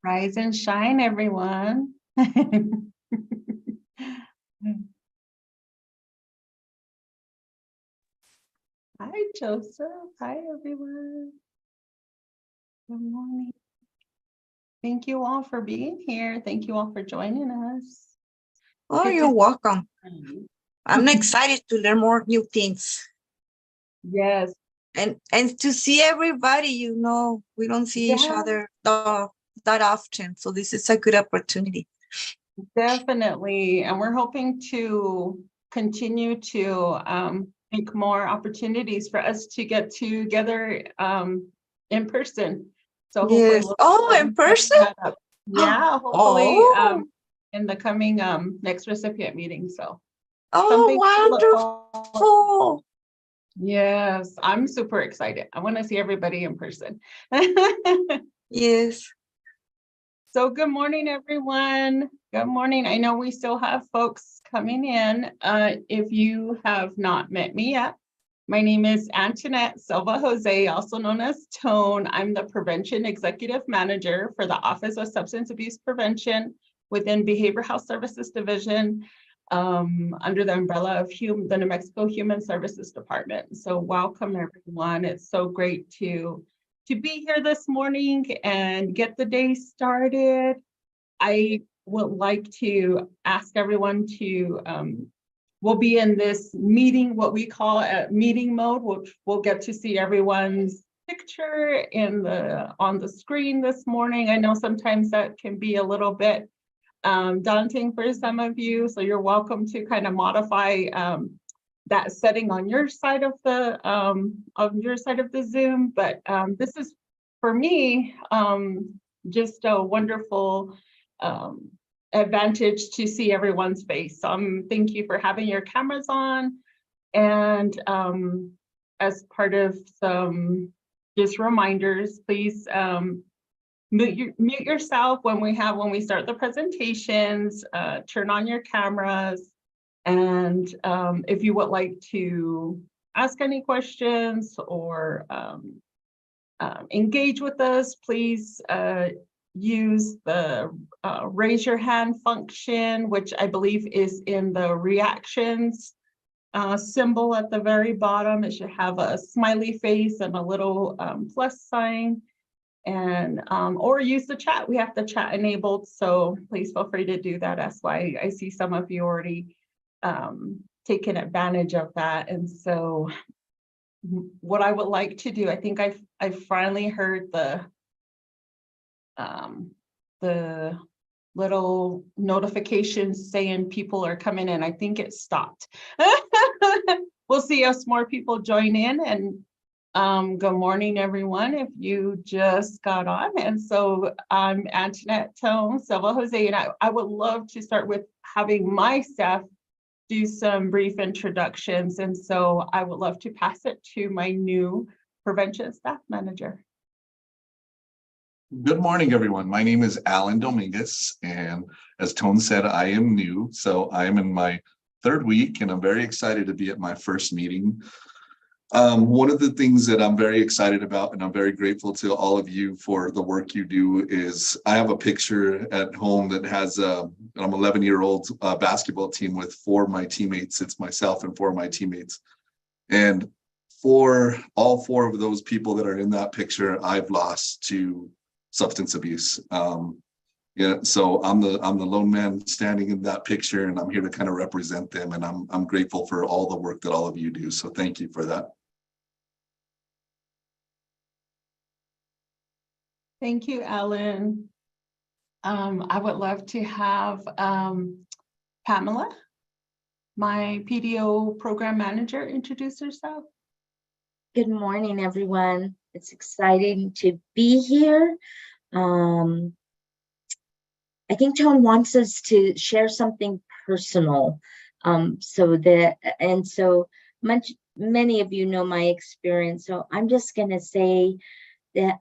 Rise and shine, everyone. Hi, Joseph. Hi, everyone. Good morning. Thank you all for being here. Thank you all for joining us. Oh, you're welcome. I'm excited to learn more new things. Yes. And to see everybody, we don't see each other that often. So this is a good opportunity. Definitely. And we're hoping to continue to make more opportunities for us to get together in person. So yes. Hopefully in person? Yeah, hopefully in the coming next recipient meeting. So wonderful. Yes, I'm super excited. I want to see everybody in person. Yes. So good morning, everyone. Good morning. I know we still have folks coming in. If you have not met me yet, my name is Antoinette Silva Jose, also known as Tone. I'm the Prevention Executive Manager for the Office of Substance Abuse Prevention within Behavioral Health Services Division under the umbrella of the New Mexico Human Services Department. So welcome, everyone. It's so great to be here this morning and get the day started. I would like to ask everyone to, we'll be in this meeting, what we call a meeting mode, which we'll get to see everyone's picture on the screen this morning. I know sometimes that can be a little bit daunting for some of you, so you're welcome to kind of modify that setting on your side of the Zoom. But this is, for me, just a wonderful advantage to see everyone's face. Thank you for having your cameras on, and as part of some just reminders, please mute yourself when we start the presentations, turn on your cameras, and if you would like to ask any questions or engage with us, please use the raise your hand function, which I believe is in the reactions symbol at the very bottom. It should have a smiley face and a little plus sign. And or use the chat. We have the chat enabled, so please feel free to do that. That's why I see some of you already taken advantage of that. And so what I would like to do, I think I finally heard the little notifications saying people are coming in. I think it stopped. We'll see as more people join in. And good morning, everyone, if you just got on. And so I'm Antoinette Tone Silva Jose, and I would love to start with having my staff do some brief introductions. And so I would love to pass it to my new prevention staff manager. Good morning, everyone. My name is Alan Dominguez, and as Tone said, I am new. So I am in my third week, and I'm very excited to be at my first meeting. One of the things that I'm very excited about, and I'm very grateful to all of you for the work you do, is I have a picture at home that has I'm 11-year-old basketball team with 4 of my teammates. It's myself and 4 of my teammates. And for all 4 of those people that are in that picture, I've lost to substance abuse. Yeah, so I'm the lone man standing in that picture, and I'm here to kind of represent them. And I'm grateful for all the work that all of you do. So thank you for that. Thank you, Ellen. I would love to have Pamela, my PDO program manager, introduce herself. Good morning, everyone. It's exciting to be here. I think Tone wants us to share something personal. Many of you know my experience, so I'm just going to say that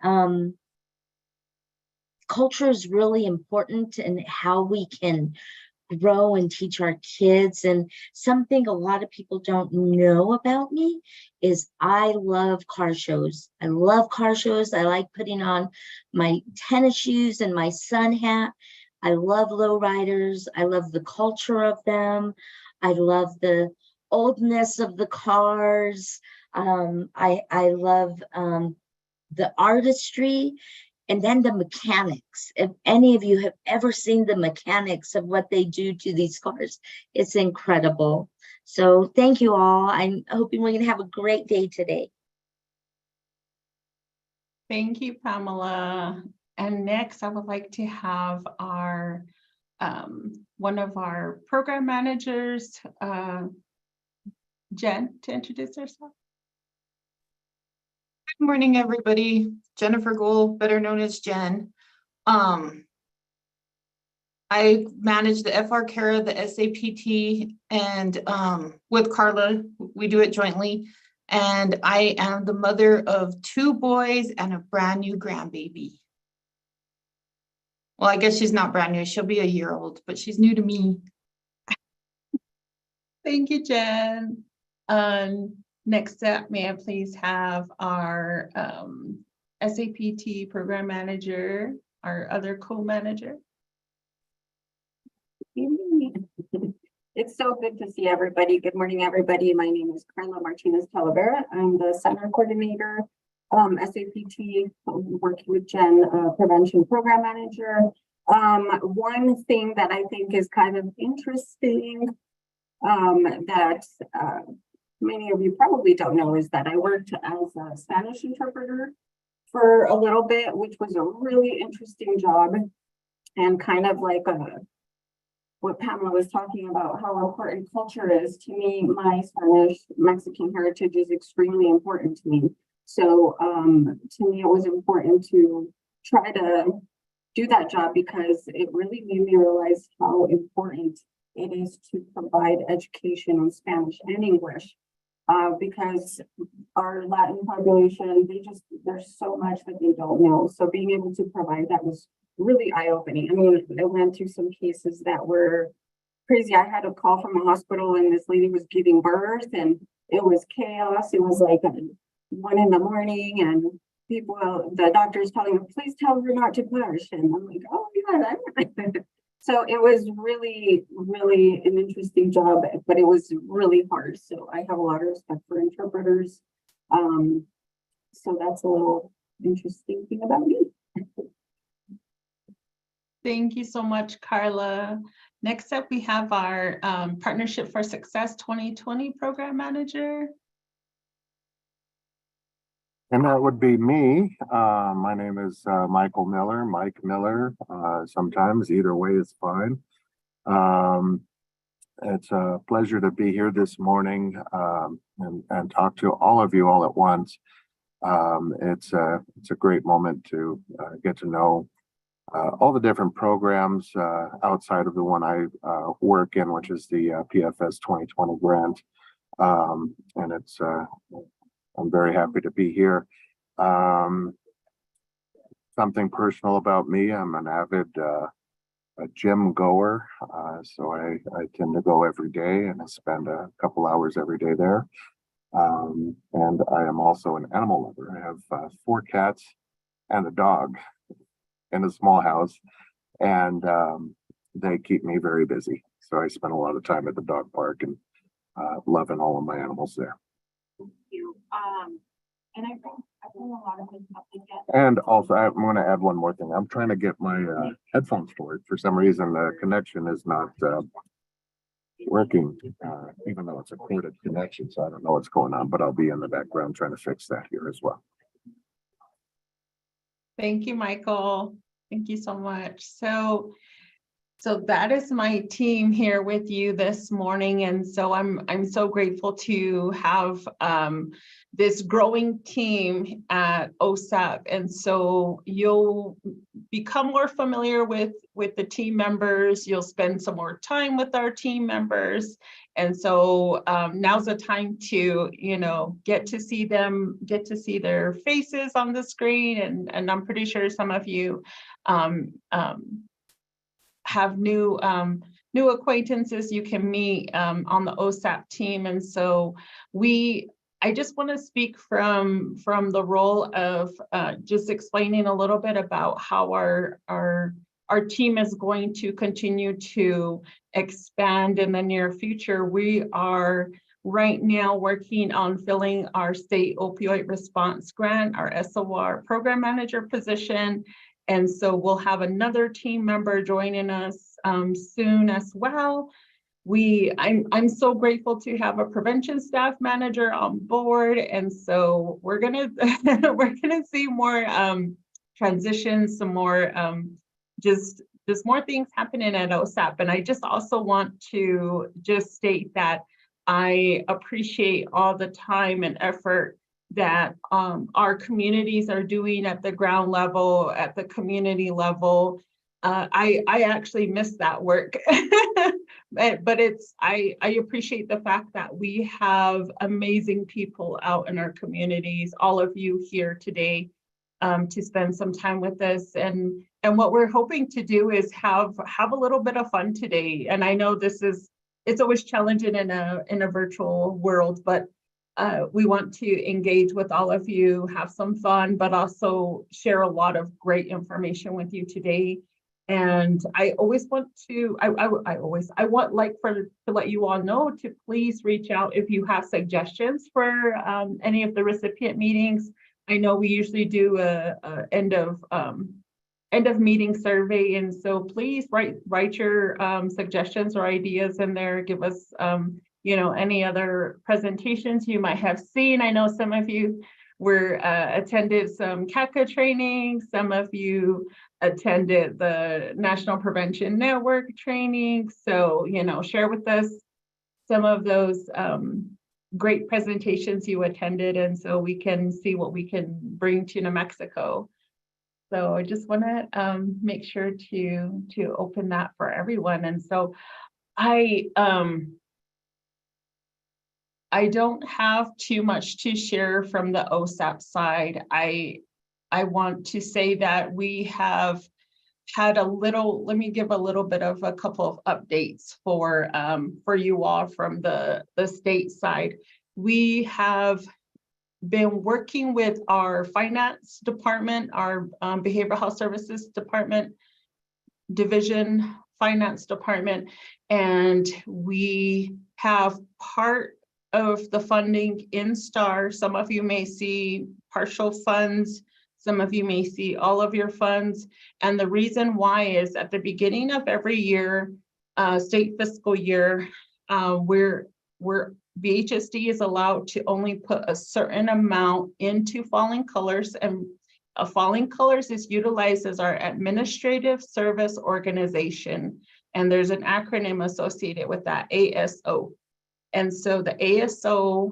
culture is really important in how we can grow and teach our kids. And something a lot of people don't know about me is I love car shows. I love car shows. I like putting on my tennis shoes and my sun hat. I love lowriders. I love the culture of them. I love the oldness of the cars. I love the artistry. And then the mechanics. If any of you have ever seen the mechanics of what they do to these cars, it's incredible. So thank you all. I'm hoping we're going to have a great day today. Thank you, Pamela. And next, I would like to have our one of our program managers, Jen, to introduce herself. Good morning, everybody. Jennifer Gould, better known as Jen. I manage the FR CARA, the SAPT, and with Carla, we do it jointly. And I am the mother of 2 boys and a brand new grandbaby. Well, I guess she's not brand new. She'll be a year old, but she's new to me. Thank you, Jen. Next up, may I please have our SAPT program manager, our other co-manager. It's so good to see everybody. Good morning, everybody. My name is Carla Martinez Talavera. I'm the center coordinator, SAPT, working with Jen, prevention program manager. One thing that I think is kind of interesting that many of you probably don't know is that I worked as a Spanish interpreter for a little bit, which was a really interesting job, and kind of like what Pamela was talking about, how important culture is to me. My Spanish Mexican heritage is extremely important to me. So to me, it was important to try to do that job because it really made me realize how important it is to provide education in Spanish and English. Because our Latin population, there's so much that they don't know. So being able to provide that was really eye-opening. I mean, I went through some cases that were crazy. I had a call from a hospital and this lady was giving birth and it was chaos. It was like 1 in the morning and the doctor's telling them, please tell her not to push. And I'm like, oh yeah. So it was really, really an interesting job, but it was really hard. So I have a lot of respect for interpreters. So that's a little interesting thing about me. Thank you so much, Carla. Next up, we have our Partnership for Success 2020 program manager. And that would be me. My name is Michael Miller, Mike Miller. Sometimes either way is fine. It's a pleasure to be here this morning and talk to all of you all at once. It's a great moment to get to know all the different programs outside of the one I work in, which is the PFS 2020 grant. And it's I'm very happy to be here. Something personal about me, I'm an avid a gym goer. So I tend to go every day and I spend a couple hours every day there. And I am also an animal lover. I have 4 cats and a dog in a small house, and they keep me very busy. So I spend a lot of time at the dog park and loving all of my animals there. Thank you. And I think a lot of things And also, I'm going to add one more thing. I'm trying to get my headphones to work. For some reason, the connection is not working, even though it's a corded connection. So I don't know what's going on, but I'll be in the background trying to fix that here as well. Thank you, Michael. Thank you so much. So that is my team here with you this morning. And so I'm so grateful to have this growing team at OSAP. And so you'll become more familiar with the team members. You'll spend some more time with our team members. And so now's the time to, get to see them, get to see their faces on the screen. And I'm pretty sure some of you have new new acquaintances you can meet on the OSAP team. And so I just want to speak from the role of just explaining a little bit about how our team is going to continue to expand in the near future. We are right now working on filling our state opioid response grant, our SOR program manager position. And so we'll have another team member joining us soon as well. I'm so grateful to have a prevention staff manager on board. And so we're gonna see more transitions, some more just more things happening at OSAP. And I just also want to just state that I appreciate all the time and effort that our communities are doing at the ground level, at the community level. I actually miss that work, but I appreciate the fact that we have amazing people out in our communities, all of you here today to spend some time with us. And what we're hoping to do is have a little bit of fun today. And I know it's always challenging in a virtual world, but we want to engage with all of you, have some fun, but also share a lot of great information with you today. And I always want to, I want to let you all know to please reach out if you have suggestions for any of the recipient meetings. I know we usually do a end of meeting survey, and so please write your suggestions or ideas in there. Give us any other presentations you might have seen. I know some of you attended some CACA training. Some of you attended the National Prevention Network training. So, share with us some of those great presentations you attended, and so we can see what we can bring to New Mexico. So I just want to make sure to open that for everyone. And so I don't have too much to share from the OSAP side. I want to say that we have had let me give a little bit of a couple of updates for you all from the state side. We have been working with our finance department, our behavioral health services department, division finance department, and we have part of the funding in STAR. Some of you may see partial funds, some of you may see all of your funds. And the reason why is at the beginning of every year, state fiscal year, BHSD is allowed to only put a certain amount into Falling Colors, and Falling Colors is utilized as our administrative service organization. And there's an acronym associated with that, ASO. And so the ASO,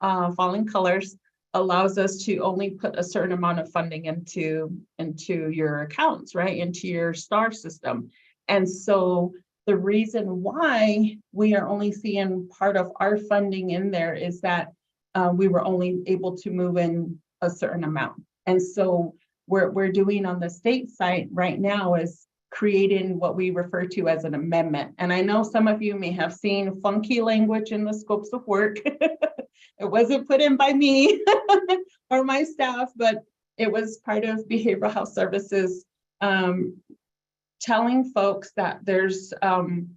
Falling Colors, allows us to only put a certain amount of funding into your accounts, right? Into your STAR system. And so the reason why we are only seeing part of our funding in there is that we were only able to move in a certain amount. And so what we're doing on the state side right now is creating what we refer to as an amendment. And I know some of you may have seen funky language in the scopes of work. It wasn't put in by me or my staff, but it was part of behavioral health services telling folks that there's an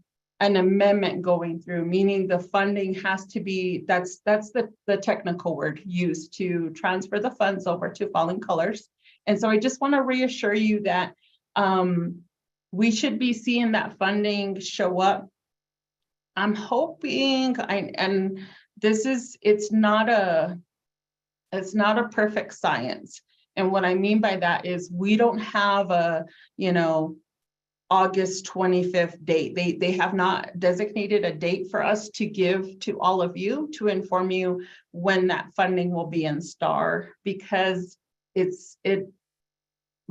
amendment going through, meaning the funding has to be, that's the technical word used to transfer the funds over to Falling Colors. And so I just want to reassure you that we should be seeing that funding show up. I'm hoping, and this is, it's not a perfect science. And what I mean by that is we don't have a, August 25th date. They have not designated a date for us to give to all of you to inform you when that funding will be in STAR, because it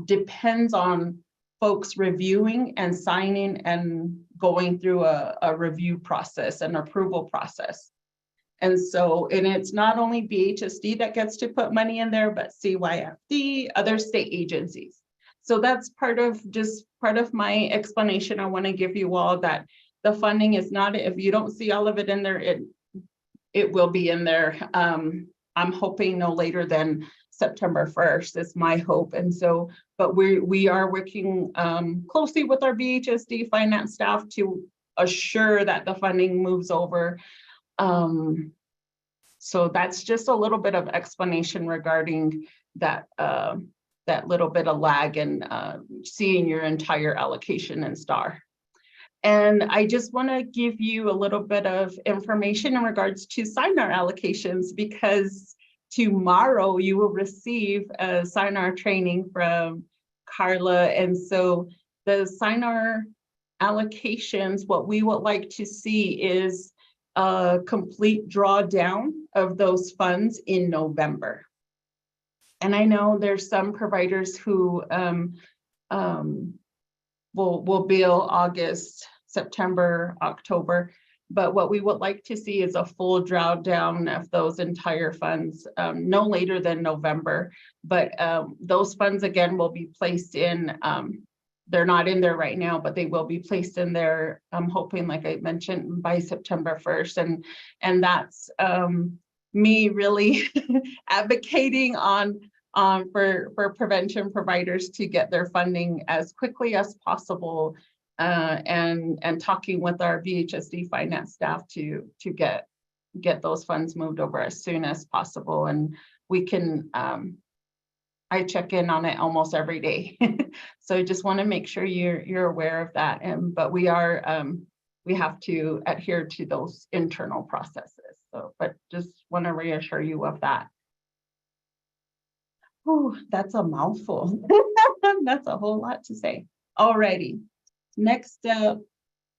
depends on folks reviewing and signing and going through a review process, an approval process. And so, and it's not only BHSD that gets to put money in there, but CYFD, other state agencies. So that's part of my explanation. I want to give you all that the funding is not, if you don't see all of it in there, it will be in there. I'm hoping no later than September 1st is my hope. And so, but we are working closely with our BHSD finance staff to assure that the funding moves over. So that's just a little bit of explanation regarding that that little bit of lag in seeing your entire allocation in STAR. And I just want to give you a little bit of information in regards to SINAR allocations, because tomorrow you will receive a SINAR training from Carla. And so the SINAR allocations, what we would like to see is a complete drawdown of those funds in November. And I know there's some providers who will bill August, September, October, but what we would like to see is a full drawdown of those entire funds, no later than November. But those funds again will be placed in, they're not in there right now, but they will be placed in there. I'm hoping, like I mentioned, by September 1st. And that's me really advocating for prevention providers to get their funding as quickly as possible, and talking with our BHSD finance staff to get those funds moved over as soon as possible. And we can, I check in on it almost every day. So I just want to make sure you're aware of that. But we have to adhere to those internal processes. So, but just want to reassure you of that. Oh, that's a mouthful. That's a whole lot to say. Alrighty. Next up,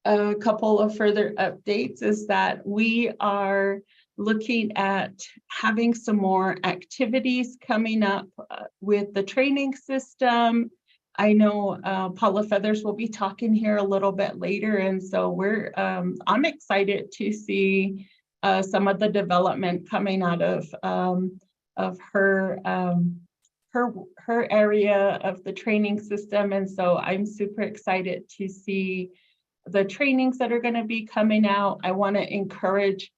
a couple of further updates is that we are looking at having some more activities coming up with the training system. I know Paula Feathers will be talking here a little bit later, and so I'm excited to see some of the development coming out of her area of the training system. And so I'm super excited to see the trainings that are going to be coming out. I want to encourage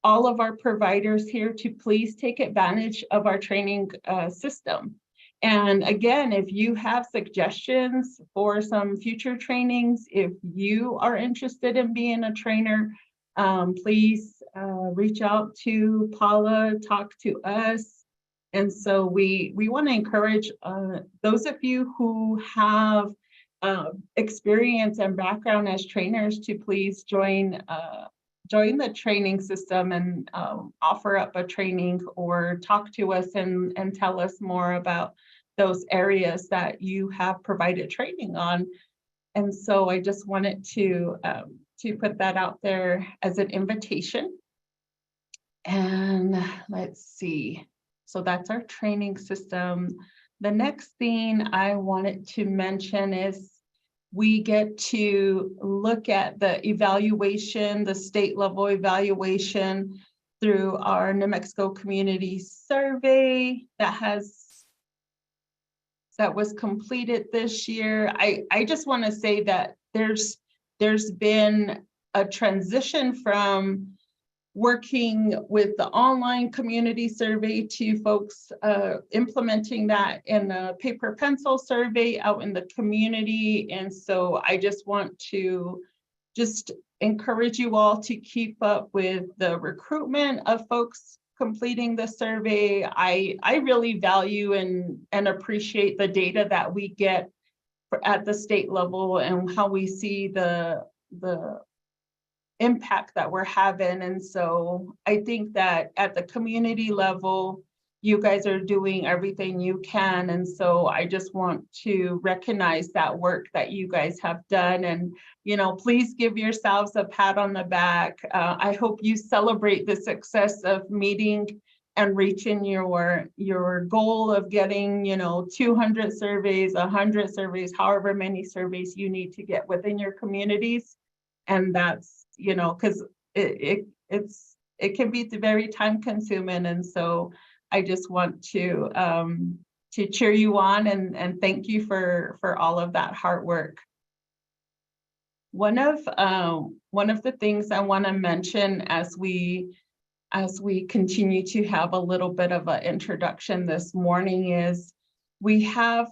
all of our providers here to please take advantage of our training system. And again, if you have suggestions for some future trainings, if you are interested in being a trainer, please reach out to Paula, talk to us. And so we want to encourage those of you who have experience and background as trainers to please join the training system and offer up a training or talk to us and tell us more about those areas that you have provided training on. And so I just wanted to put that out there as an invitation. And let's see. So that's our training system. The next thing I wanted to mention is we get to look at the evaluation, the state level evaluation through our New Mexico Community Survey that was completed this year. I just want to say that there's been a transition from working with the online community survey to folks implementing that in a paper pencil survey out in the community. And so I just want to encourage you all to keep up with the recruitment of folks completing the survey. I really value and appreciate the data that we get at the state level and how we see the impact that we're having. And so I think that at the community level, you guys are doing everything you can. And so I just want to recognize that work that you guys have done. And, please give yourselves a pat on the back. I hope you celebrate the success of meeting and reaching your goal of getting, 200 surveys, 100 surveys, however many surveys you need to get within your communities. And that's, because it can be very time consuming. And so I just want to cheer you on and thank you for all of that hard work. one of the things I want to mention as we continue to have a little bit of an introduction this morning is we have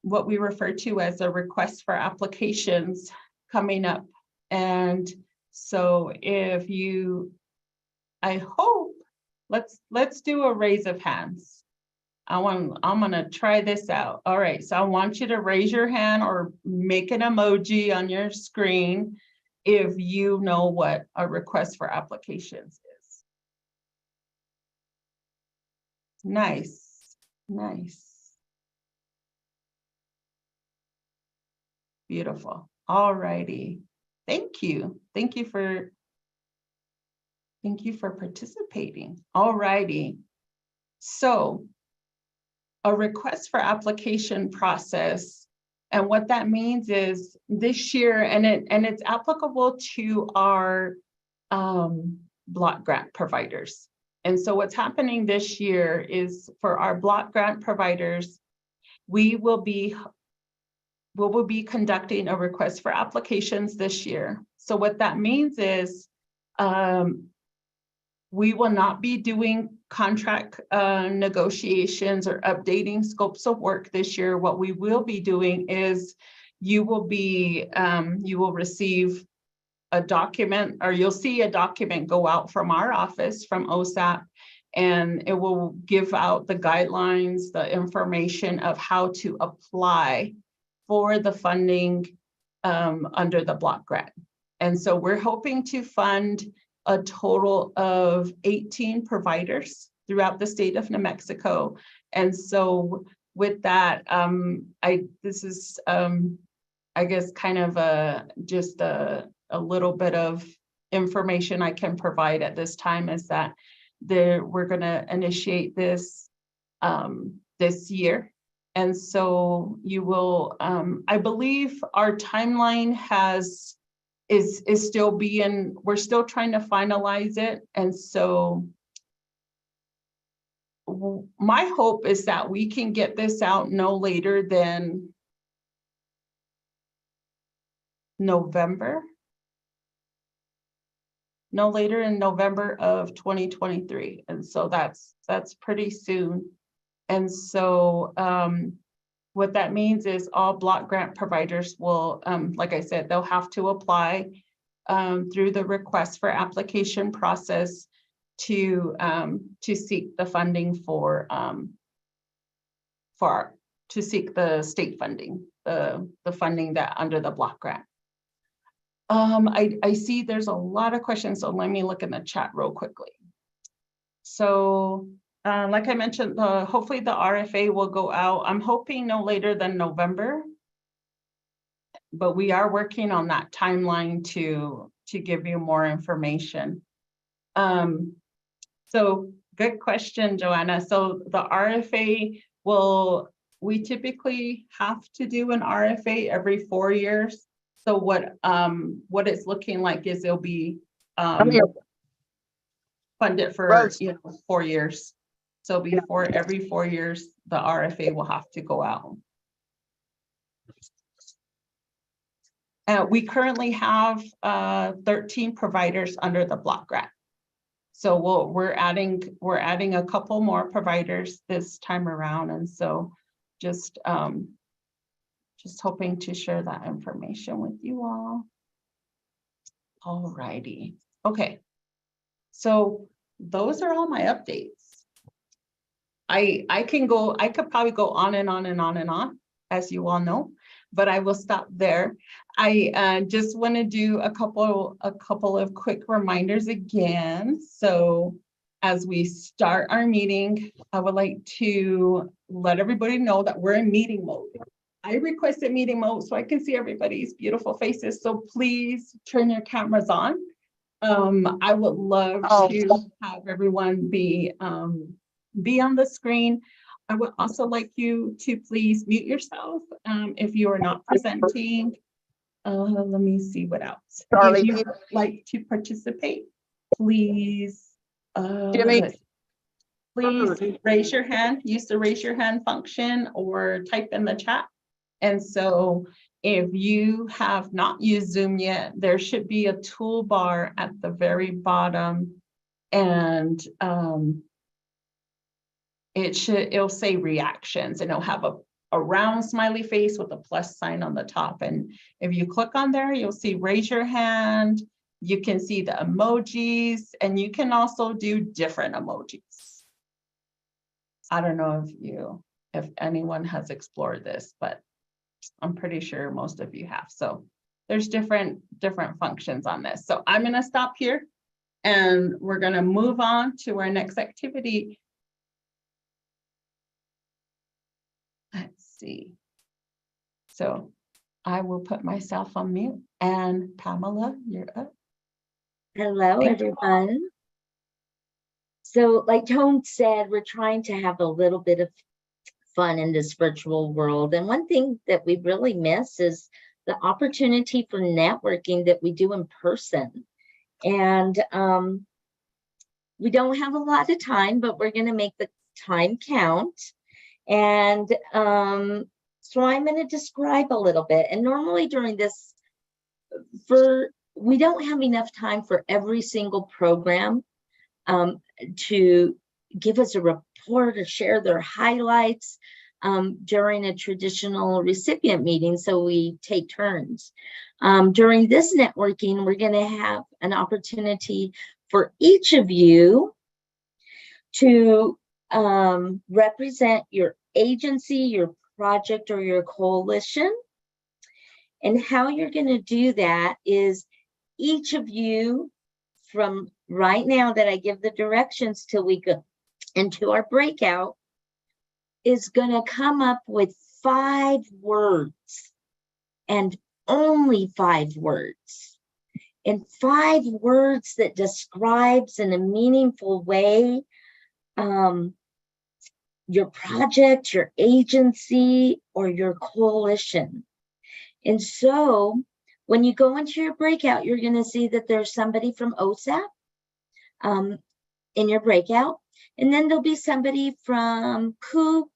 what we refer to as a request for applications coming up. And so if you, I hope, let's do a raise of hands. I'm gonna try this out. All right, so I want you to raise your hand or make an emoji on your screen if you know what a request for applications is. Nice, nice. Beautiful. All righty. Thank you. Thank you for participating. All righty. So a request for application process, and what that means is this year, and it's applicable to our block grant providers. And so what's happening this year is for our block grant providers, we will be conducting a request for applications this year. So what that means is we will not be doing contract negotiations or updating scopes of work this year. What we will be doing is you will receive a document, or you'll see a document go out from our office, from OSAP, and it will give out the guidelines, the information of how to apply for the funding under the block grant. And so we're hoping to fund a total of 18 providers throughout the state of New Mexico. And so with that, this is, I guess, kind of just a little bit of information I can provide at this time is that we're going to initiate this this year. And so you will, I believe our timeline is still we're still trying to finalize it. And so my hope is that we can get this out no later than November. No later in November of 2023. And so that's pretty soon. And so what that means is all block grant providers will, like I said, they'll have to apply through the request for application process to seek the funding to seek the state funding, the funding that under the block grant. I see there's a lot of questions, so let me look in the chat real quickly. So like I mentioned, hopefully the RFA will go out. I'm hoping no later than November, but we are working on that timeline to give you more information. So good question, Joanna. So the RFA we typically have to do an RFA every 4 years. So what it's looking like is it'll be funded for 4 years. So before every 4 years, the RFA will have to go out. We currently have 13 providers under the block grant. So we're adding a couple more providers this time around, and so just hoping to share that information with you all. All righty. Okay. So those are all my updates. I could probably go on and on and on and on, as you all know, but I will stop there. I just want to do a couple of quick reminders again. So as we start our meeting, I would like to let everybody know that we're in meeting mode. I requested meeting mode so I can see everybody's beautiful faces. So please turn your cameras on. I would love to have everyone be on the screen. I would also like you to please mute yourself if you are not presenting. Let me see what else. If you would like to participate, please, please raise your hand, use the raise your hand function or type in the chat. And so If you have not used Zoom yet, there should be a toolbar at the very bottom, and it'll say reactions, and it'll have a round smiley face with a plus sign on the top. And if you click on there, you'll see raise your hand. You can see the emojis, and you can also do different emojis. I don't know if anyone has explored this, but I'm pretty sure most of you have. So there's different functions on this. So I'm going to stop here, and we're going to move on to our next activity. Let's see. So I will put myself on mute, and Pamela, you're up. Hello, everyone. So like Tone said, we're trying to have a little bit of fun in this virtual world. And one thing that we really miss is the opportunity for networking that we do in person. And we don't have a lot of time, but we're going to make the time count. And so I'm going to describe a little bit. And normally during this, we don't have enough time for every single program to give us a report or share their highlights during a traditional recipient meeting. So we take turns. During this networking, we're going to have an opportunity for each of you to represent your agency, your project, or your coalition. And how you're going to do that is each of you, from right now that I give the directions till we go into our breakout, is going to come up with 5 words, and only 5 words, and 5 words that describes in a meaningful way your project, your agency, or your coalition. And so when you go into your breakout, you're going to see that there's somebody from OSAP in your breakout. And then there'll be somebody from COOP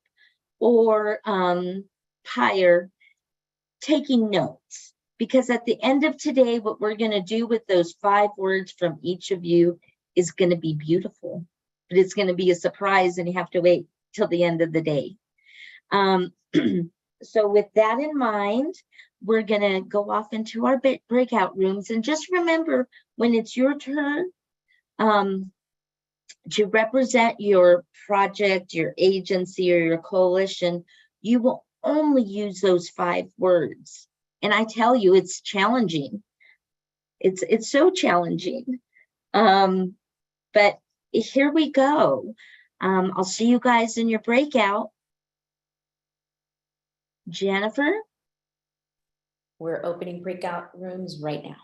or PIRE taking notes. Because at the end of today, what we're going to do with those 5 words from each of you is going to be beautiful. But it's going to be a surprise, and you have to wait till the end of the day. So with that in mind, we're going to go off into our breakout rooms. And just remember, when it's your turn to represent your project, your agency, or your coalition, you will only use those 5 words. And I tell you, it's challenging. It's so challenging. But here we go. I'll see you guys in your breakout. Jennifer? We're opening breakout rooms right now.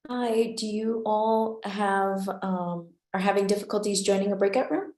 Hi, do you all have, are having difficulties joining a breakout room?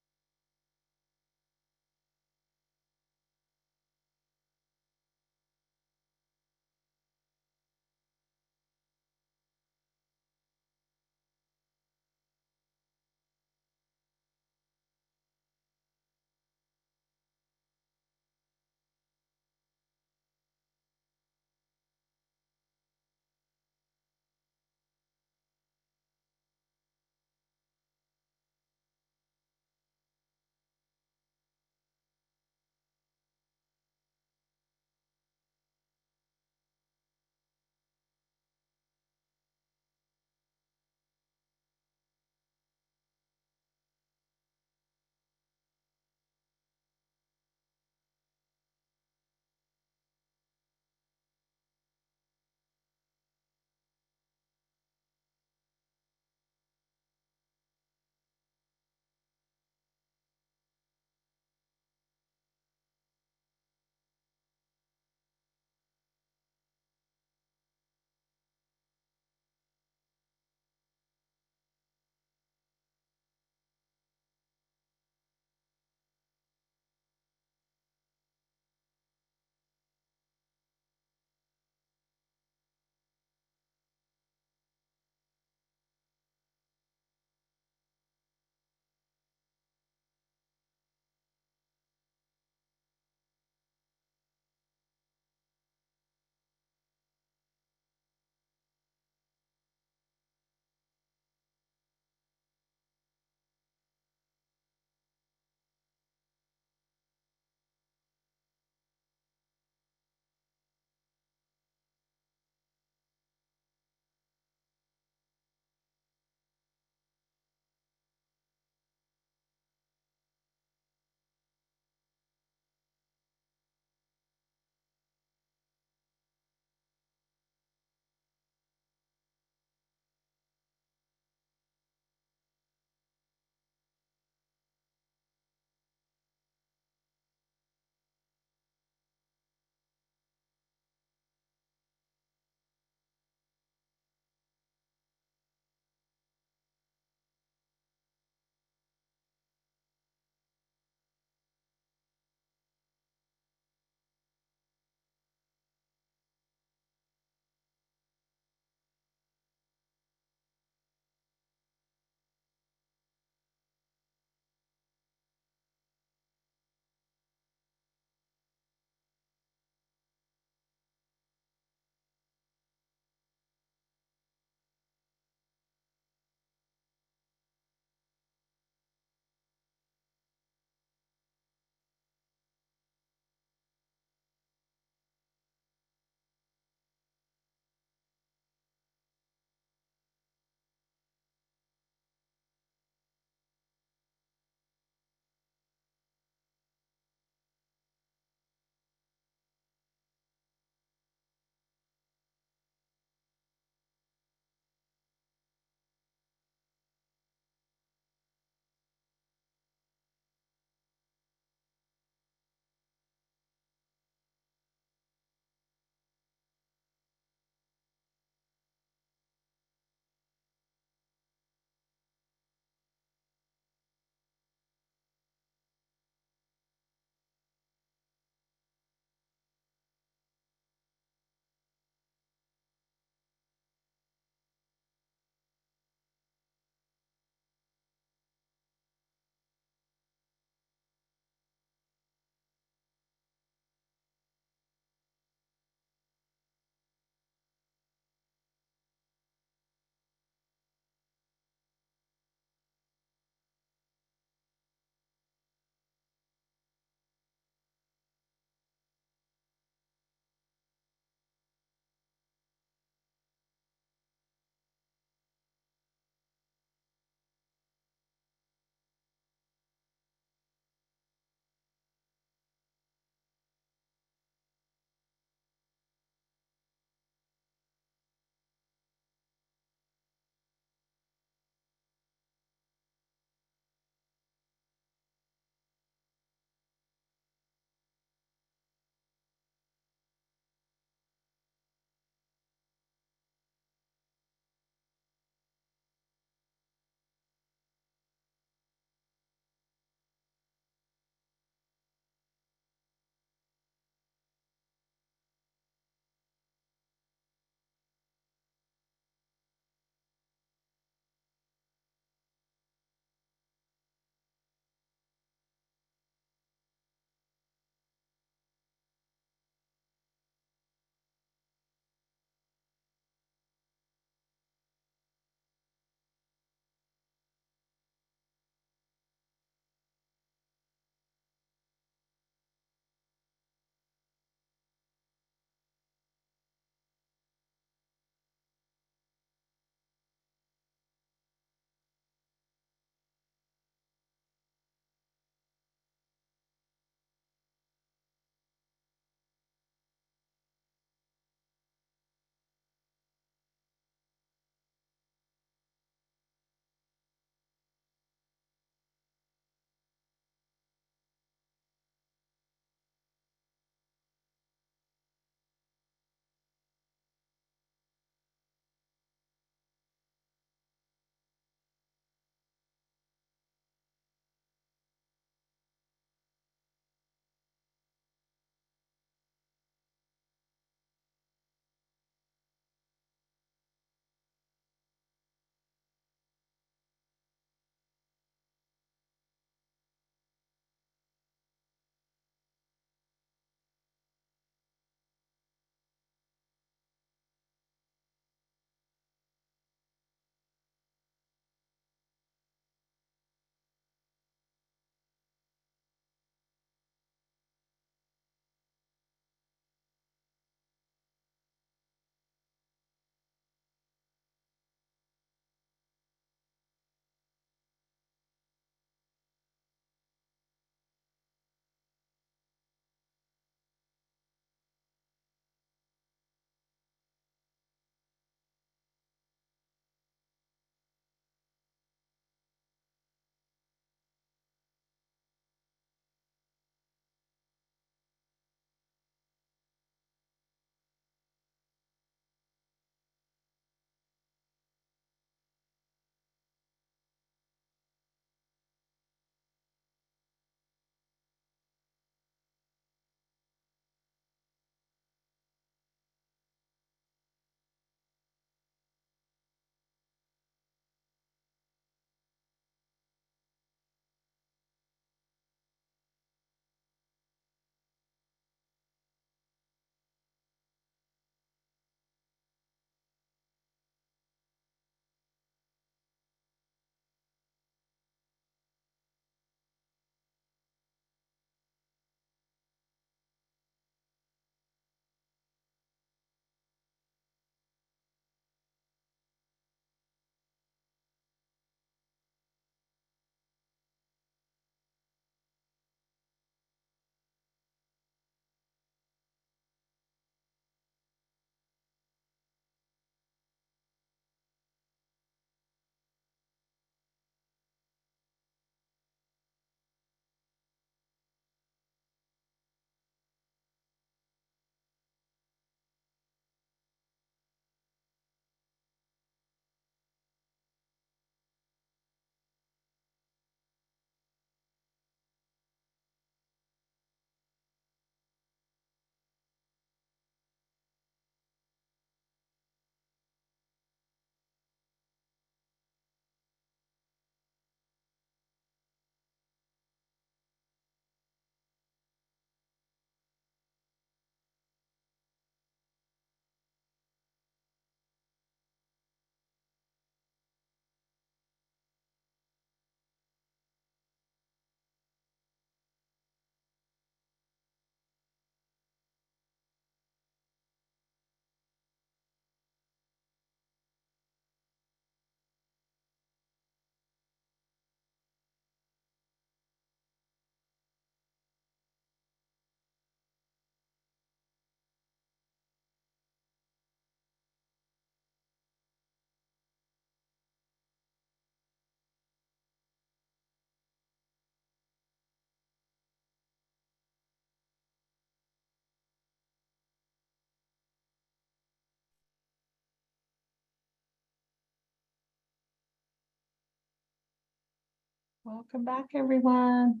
Welcome back, everyone.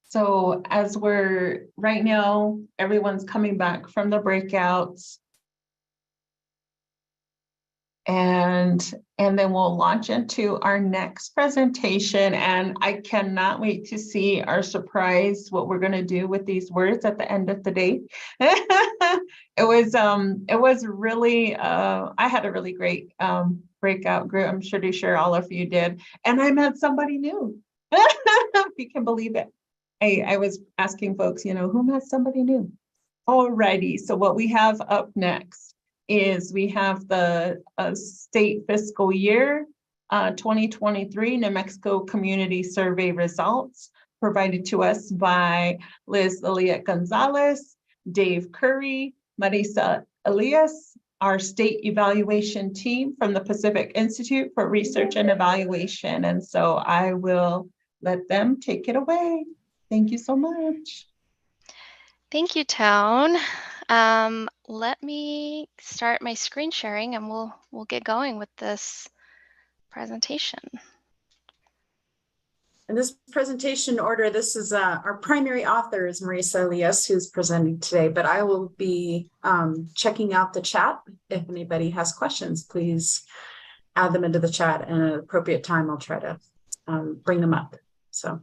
So as we're right now, everyone's coming back from the breakouts. And then we'll launch into our next presentation. And I cannot wait to see our surprise, what we're going to do with these words at the end of the day. It was really, I had a really great breakout group. I'm pretty sure all of you did. And I met somebody new. If you can believe it. I was asking folks, who met somebody new? Alrighty, so what we have up next is we have the state fiscal year 2023 New Mexico Community Survey results provided to us by Liz Liliet Gonzalez, Dave Curry, Marisa Elias, our state evaluation team from the Pacific Institute for Research and Evaluation. And so I will let them take it away. Thank you so much. Thank you, Tone. Let me start my screen sharing and we'll get going with this presentation. In this presentation order, this is our primary author is Marisa Elias, who's presenting today, but I will be checking out the chat. If anybody has questions, please add them into the chat, and at an appropriate time, I'll try to bring them up. So.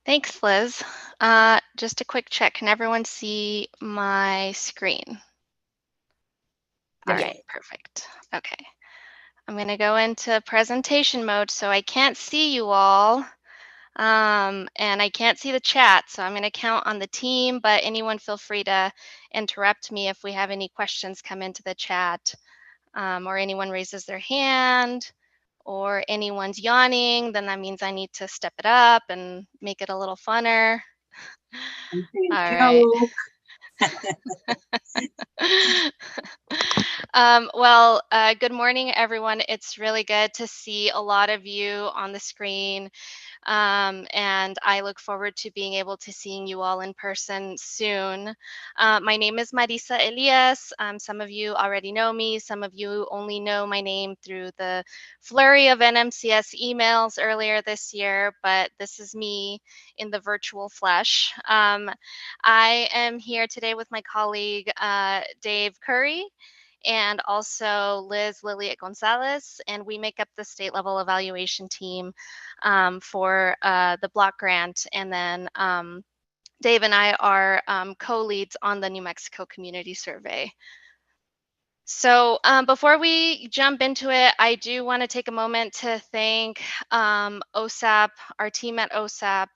Thanks, Liz. Just a quick check. Can everyone see my screen? All right, perfect. Okay. I'm going to go into presentation mode, so I can't see you all, and I can't see the chat, so I'm going to count on the team, but anyone feel free to interrupt me if we have any questions come into the chat, or anyone raises their hand, or anyone's yawning, then that means I need to step it up and make it a little funner. All right. Well, good morning, everyone. It's really good to see a lot of you on the screen. And I look forward to being able to seeing you all in person soon. My name is Marisa Elias. Some of you already know me. Some of you only know my name through the flurry of NMCS emails earlier this year, but this is me in the virtual flesh. I am here today with my colleague, Dave Curry, and also Liz Liliet Gonzalez, and we make up the state level evaluation team for the block grant. And then Dave and I are co-leads on the New Mexico Community Survey. So before we jump into it, I do want to take a moment to thank OSAP, our team at OSAP,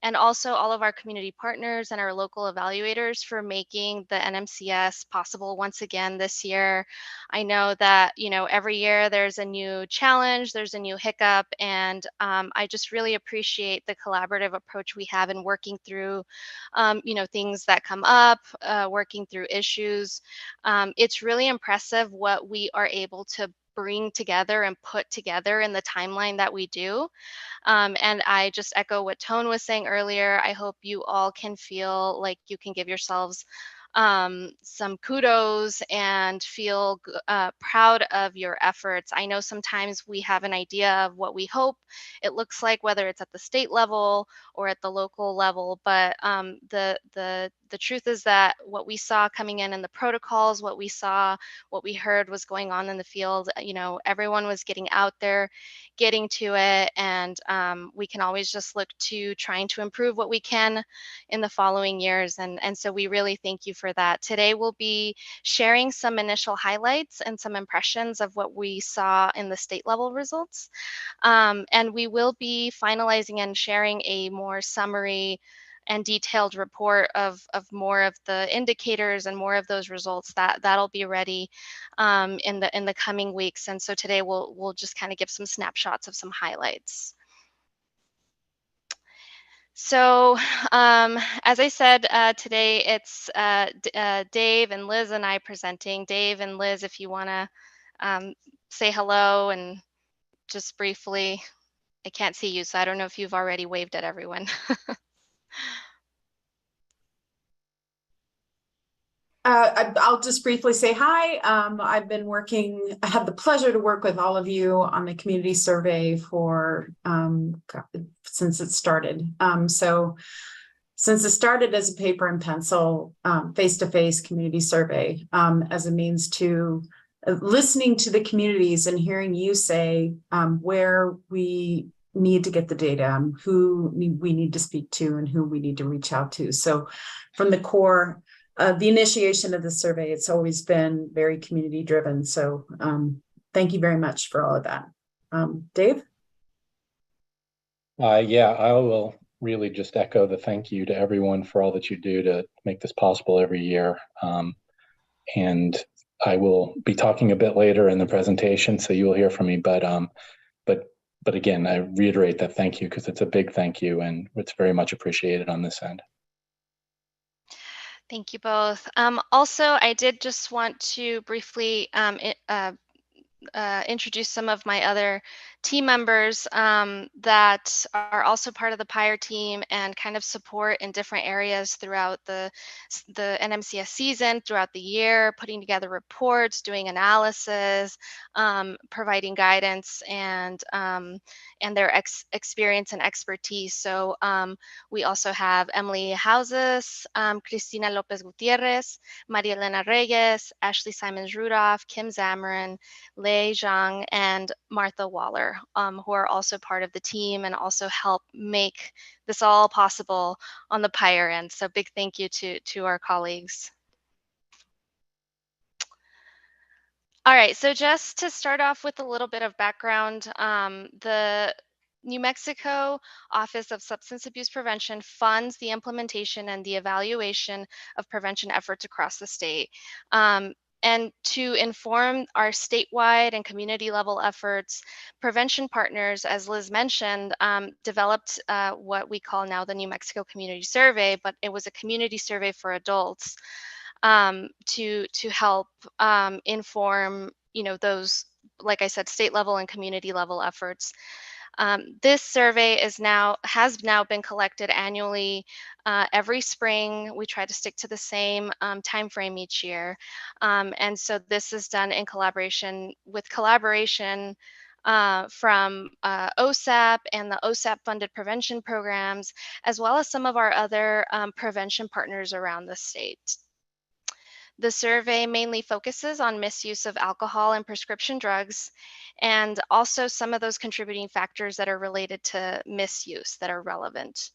and also all of our community partners and our local evaluators for making the NMCS possible once again this year. I know that, every year there's a new challenge, there's a new hiccup, and I just really appreciate the collaborative approach we have in working through, things that come up, working through issues. It's really impressive what we are able to bring together and put together in the timeline that we do. And I just echo what Tone was saying earlier. I hope you all can feel like you can give yourselves some kudos and feel proud of your efforts. I know sometimes we have an idea of what we hope it looks like, whether it's at the state level or at the local level, but the truth is that what we saw coming in the protocols, what we heard was going on in the field, everyone was getting out there, getting to it, and we can always just look to trying to improve what we can in the following years. And so we really thank you for that. Today we'll be sharing some initial highlights and some impressions of what we saw in the state level results. And we will be finalizing and sharing a more summary and detailed report of more of the indicators and more of those results that'll be ready in the coming weeks. And so today we'll just kind of give some snapshots of some highlights. So as I said, today it's Dave and Liz and I presenting. Dave and Liz, if you want to say hello and just briefly, I can't see you, so I don't know if you've already waved at everyone. I'll just briefly say hi. I had the pleasure to work with all of you on the community survey for since it started. Since it started as a paper and pencil, face-to-face community survey, as a means to listening to the communities and hearing you say where we need to get the data, we need to speak to, and who we need to reach out to. So from the core, the initiation of the survey, it's always been very community driven. So thank you very much for all of that. Dave? Yeah, I will really just echo the thank you to everyone for all that you do to make this possible every year. And I will be talking a bit later in the presentation, so you will hear from me. But again, I reiterate that thank you because it's a big thank you, and it's very much appreciated on this end. Thank you both. Also, I did just want to briefly introduce some of my other team members that are also part of the PIRE team and kind of support in different areas throughout the NMCS season, throughout the year, putting together reports, doing analysis, providing guidance, and their experience and expertise. So we also have Emily Houses, Cristina Lopez Gutierrez, Maria Elena Reyes, Ashley Simons Rudolph, Kim Zamarin, Lei Zhang, and Martha Waller, who are also part of the team and also help make this all possible on the PIRE end. So big thank you to our colleagues. All right, so just to start off with a little bit of background, the New Mexico Office of Substance Abuse Prevention funds the implementation and the evaluation of prevention efforts across the state. And to inform our statewide and community level efforts, Prevention Partners, as Liz mentioned, developed what we call now the New Mexico Community Survey, but it was a community survey for adults to help inform, those, like I said, state level and community level efforts. This survey has now been collected annually every spring. We try to stick to the same time frame each year. And so this is done in collaboration from OSAP and the OSAP funded prevention programs, as well as some of our other prevention partners around the state. The survey mainly focuses on misuse of alcohol and prescription drugs, and also some of those contributing factors that are related to misuse that are relevant.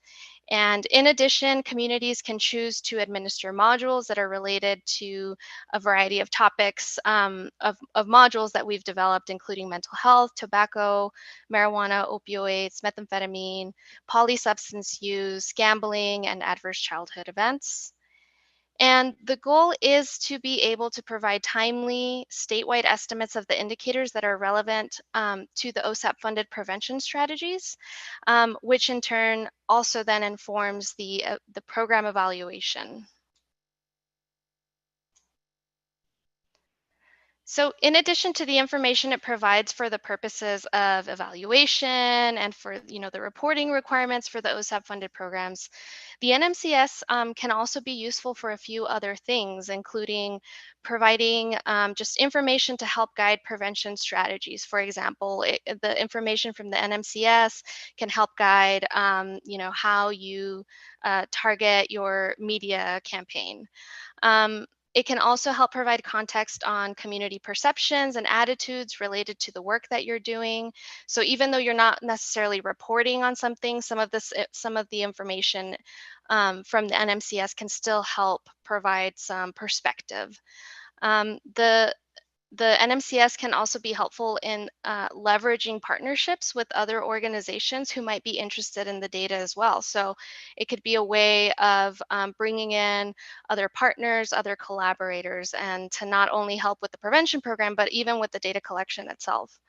And in addition, communities can choose to administer modules that are related to a variety of topics of modules that we've developed, including mental health, tobacco, marijuana, opioids, methamphetamine, polysubstance use, gambling, and adverse childhood events. And the goal is to be able to provide timely statewide estimates of the indicators that are relevant to the OSAP funded prevention strategies, which in turn also then informs the program evaluation. So in addition to the information it provides for the purposes of evaluation and for the reporting requirements for the OSAP funded programs, the NMCS can also be useful for a few other things, including providing just information to help guide prevention strategies. For example, the information from the NMCS can help guide how you target your media campaign. It can also help provide context on community perceptions and attitudes related to the work that you're doing. So even though you're not necessarily reporting on something, some of the information from the NMCS can still help provide some perspective. The NMCS can also be helpful in leveraging partnerships with other organizations who might be interested in the data as well. So it could be a way of bringing in other partners, other collaborators, and to not only help with the prevention program, but even with the data collection itself.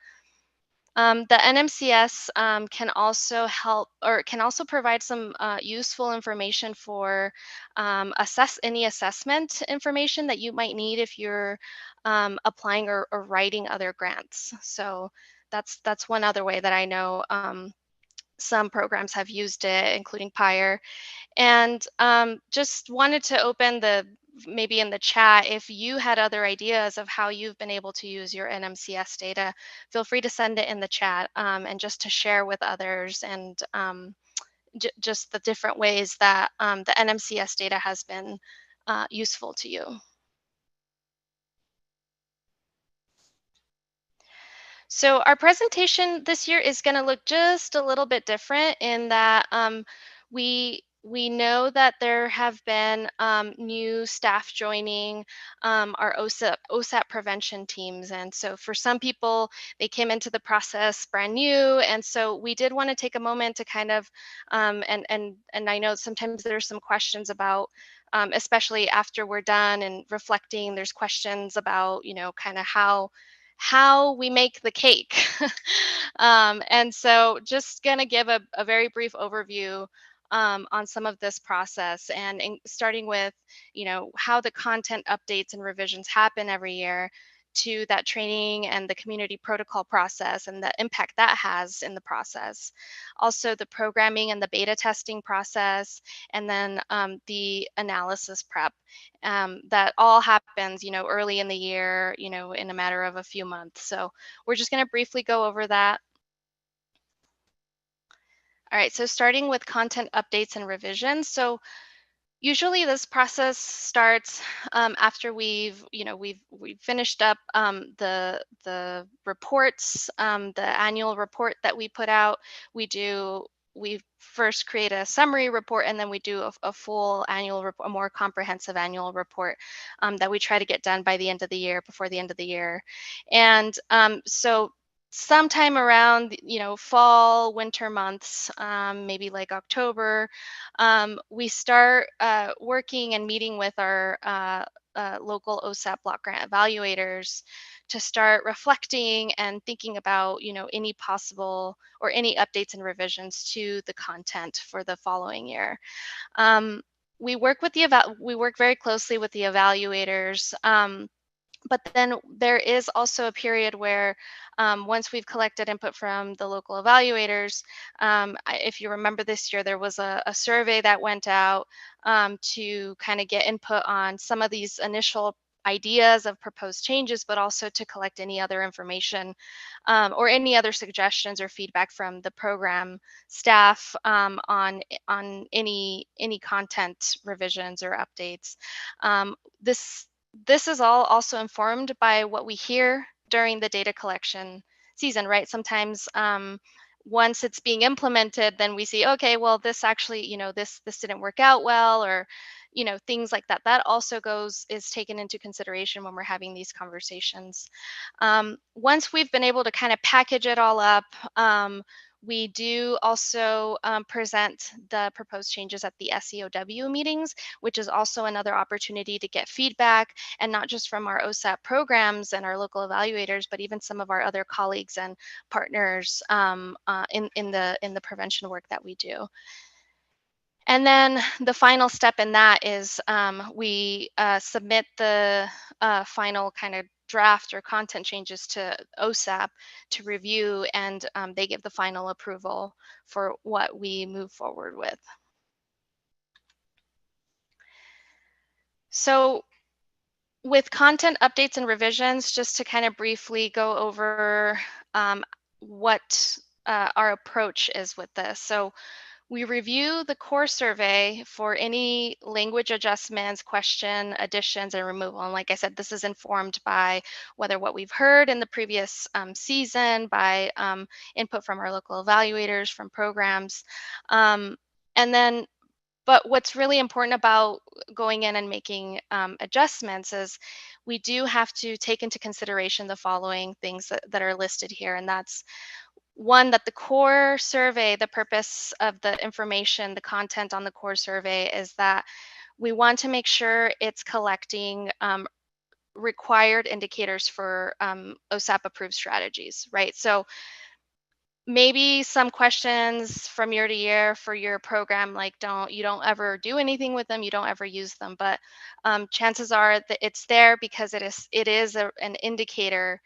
The NMCS can also help, or can also provide some useful information for any assessment information that you might need if you're applying or writing other grants. So that's one other way that I know some programs have used it, including PIRE. And just wanted to open the maybe in the chat, if you had other ideas of how you've been able to use your NMCS data, feel free to send it in the chat, and just to share with others, and just the different ways that the NMCS data has been useful to you. So our presentation this year is going to look just a little bit different in that we know that there have been new staff joining our OSAP prevention teams. And so for some people, they came into the process brand new. And so we did want to take a moment to kind of, and I know sometimes there's some questions about, especially after we're done and reflecting, there's questions about, you know, kind of how we make the cake. And so just going to give a very brief overview on some of this process, and starting with, you know, how the content updates and revisions happen every year, to that training and the community protocol process and the impact that has in the process. Also the programming and the beta testing process, and then the analysis prep. That all happens, you know, early in the year, you know, in a matter of a few months. So we're just going to briefly go over that. All right, so starting with content updates and revisions. So usually this process starts after we've finished up the reports, the annual report that we put out. We first create a summary report, and then we do a full annual report, a more comprehensive annual report that we try to get done by the end of the year, before the end of the year. And so sometime around, you know, fall, winter months, maybe like October, we start working and meeting with our local OSAP block grant evaluators to start reflecting and thinking about, you know, any possible or any updates and revisions to the content for the following year. We work very closely with the evaluators. But then there is also a period where once we've collected input from the local evaluators, if you remember this year, there was a survey that went out to kind of get input on some of these initial ideas of proposed changes, but also to collect any other information or any other suggestions or feedback from the program staff on any content revisions or updates. This is all also informed by what we hear during the data collection season, right? Sometimes once it's being implemented, then we see, okay, well, this actually, you know, this didn't work out well, or, you know, things like that. That also is taken into consideration when we're having these conversations. Once we've been able to kind of package it all up, we do also present the proposed changes at the SEOW meetings, which is also another opportunity to get feedback, and not just from our OSAP programs and our local evaluators, but even some of our other colleagues and partners in the prevention work that we do. And then the final step in that is we submit the final kind of draft or content changes to OSAP to review, and they give the final approval for what we move forward with. So with content updates and revisions, just to kind of briefly go over what our approach is with this. So we review the core survey for any language adjustments, question additions, and removal. And like I said, this is informed by whether what we've heard in the previous season, by input from our local evaluators, from programs. But what's really important about going in and making adjustments is we do have to take into consideration the following things that are listed here. And that's one, that the core survey, the purpose of the information, the content on the core survey is that we want to make sure it's collecting required indicators for OSAP approved strategies, right? So maybe some questions from year to year for your program, like you don't ever do anything with them, you don't ever use them, but chances are that it's there because it is an indicator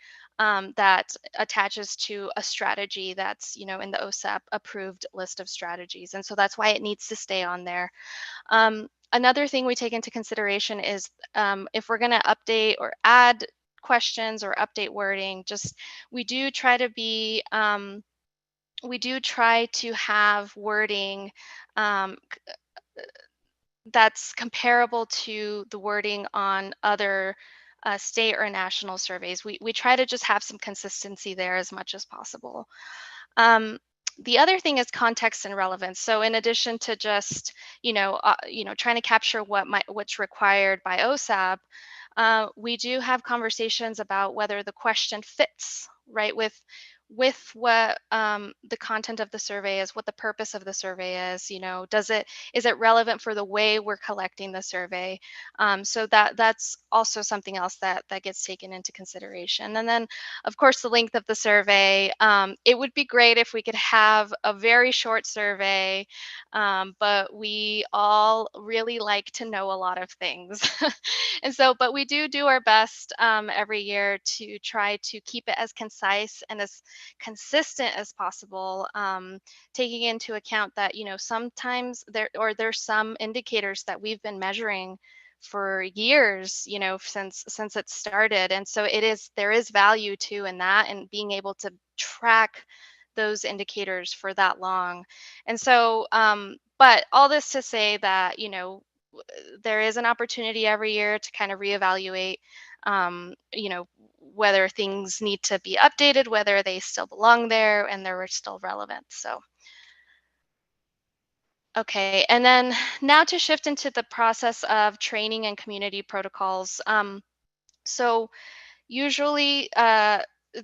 that attaches to a strategy that's, you know, in the OSAP approved list of strategies. And so that's why it needs to stay on there. Another thing we take into consideration is if we're going to update or add questions or update wording, just we do try to be we do try to have wording that's comparable to the wording on other state or national surveys. We try to just have some consistency there as much as possible. The other thing is context and relevance. So in addition to just, trying to capture what's required by OSAP, we do have conversations about whether the question fits, right, with what the content of the survey is, what the purpose of the survey is. Is it relevant for the way we're collecting the survey? So that's also something else that gets taken into consideration. And then, of course, the length of the survey. It would be great if we could have a very short survey, but we all really like to know a lot of things. And so, but we do our best every year to try to keep it as concise and as consistent as possible, taking into account that, sometimes there's some indicators that we've been measuring for years, since it started. And so there is value too in that, and being able to track those indicators for that long. And so, but all this to say that, there is an opportunity every year to kind of reevaluate, whether things need to be updated, whether they still belong there, and they're still relevant. So, okay. And then now to shift into the process of training and community protocols. So usually,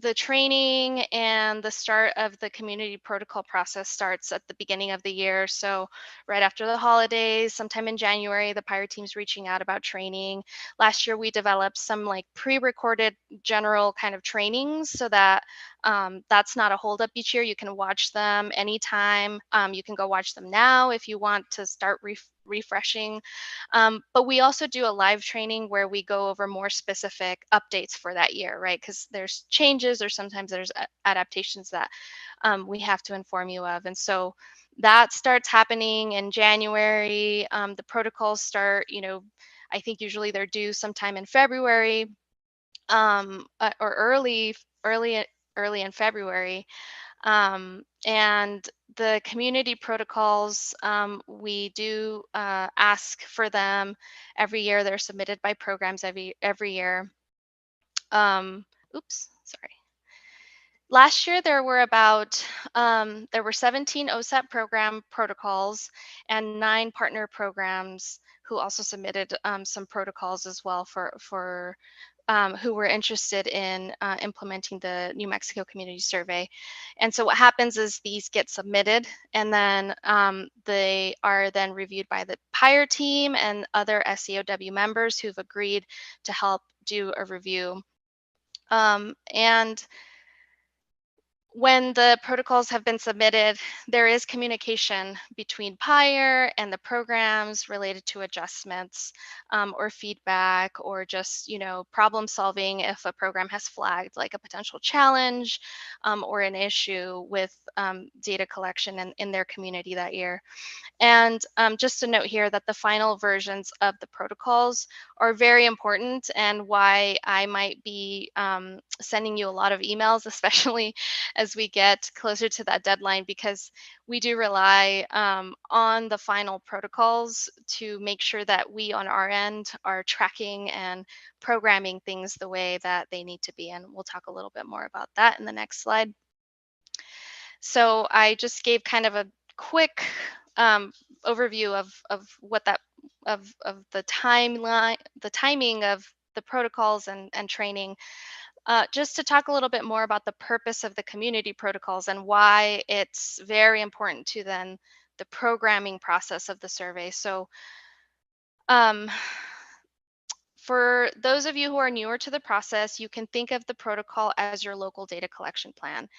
the training and the start of the community protocol process starts at the beginning of the year. So right after the holidays, sometime in January, the PIRE team's reaching out about training. Last year, we developed some like pre-recorded general kind of trainings so that that's not a holdup each year. You can watch them anytime. You can go watch them now if you want to start refreshing. But we also do a live training where we go over more specific updates for that year, right? Because there's changes or sometimes there's adaptations that we have to inform you of. And so that starts happening in January. The protocols start, I think usually they're due sometime in February, or early in February. And the community protocols, we do ask for them every year. They're submitted by programs every year. Oops, sorry. Last year, there were 17 OSAP program protocols and 9 partner programs who also submitted some protocols as well for who were interested in implementing the New Mexico Community Survey. And so what happens is these get submitted, and then they are then reviewed by the PIRE team and other SCOW members who've agreed to help do a review. And when the protocols have been submitted, there is communication between PIRE and the programs related to adjustments or feedback, or just, problem solving if a program has flagged like a potential challenge or an issue with data collection in their community that year. And just a note here that the final versions of the protocols are very important, and why I might be sending you a lot of emails, especially as we get closer to that deadline, because we do rely on the final protocols to make sure that we on our end are tracking and programming things the way that they need to be. And we'll talk a little bit more about that in the next slide. So I just gave kind of a quick overview of what that of the timeline, the timing of the protocols and training. Just to talk a little bit more about the purpose of the community protocols and why it's very important to then the programming process of the survey. So for those of you who are newer to the process, you can think of the protocol as your local data collection plan.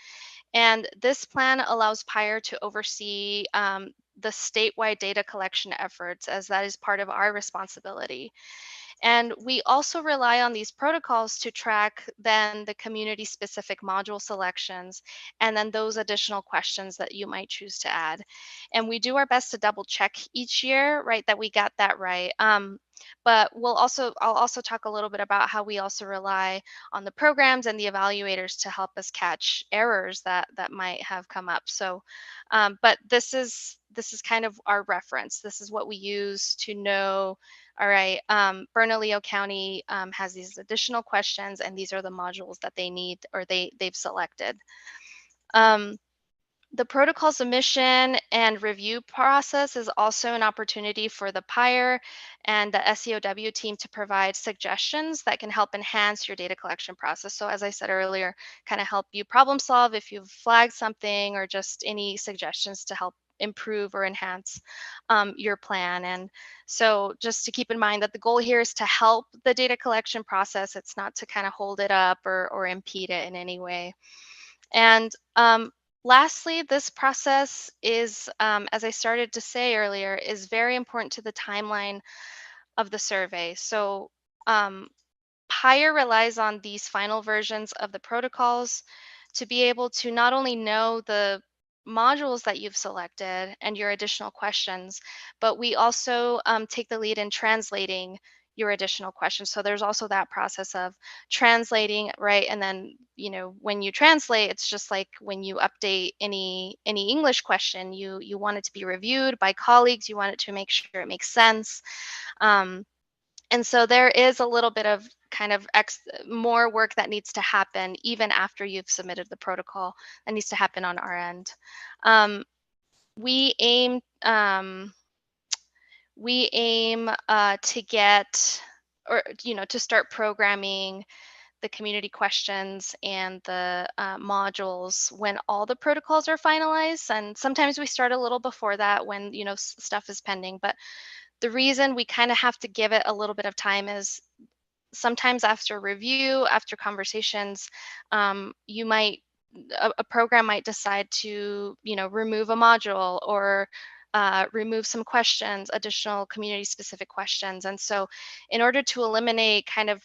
And this plan allows PIRE to oversee the statewide data collection efforts, as that is part of our responsibility. And we also rely on these protocols to track then the community specific module selections and then those additional questions that you might choose to add. And we do our best to double check each year, right, that we got that right. But I'll also talk a little bit about how we also rely on the programs and the evaluators to help us catch errors that might have come up. So, but this is kind of our reference. This is what we use to know, all right, Bernalillo County has these additional questions and these are the modules that they need or they've selected. The protocol submission and review process is also an opportunity for the PIRE and the SEOW team to provide suggestions that can help enhance your data collection process. So as I said earlier, kind of help you problem solve if you've flagged something or just any suggestions to help improve or enhance your plan. And so just to keep in mind that the goal here is to help the data collection process. It's not to kind of hold it up or impede it in any way. And lastly, this process is, as I started to say earlier, is very important to the timeline of the survey. So PIRE relies on these final versions of the protocols to be able to not only know the modules that you've selected and your additional questions, but we also take the lead in translating your additional questions. So there's also that process of translating, right? And then, you know, when you translate, it's just like when you update any English question, you want it to be reviewed by colleagues, you want it to make sure it makes sense. And so there is a little bit of kind of more work that needs to happen even after you've submitted the protocol that needs to happen on our end. We aim to get, or to start programming the community questions and the modules when all the protocols are finalized. And sometimes we start a little before that when stuff is pending. But the reason we kind of have to give it a little bit of time is sometimes after review, after conversations, a program might decide to remove a module or remove some questions, additional community specific questions. And so in order to eliminate kind of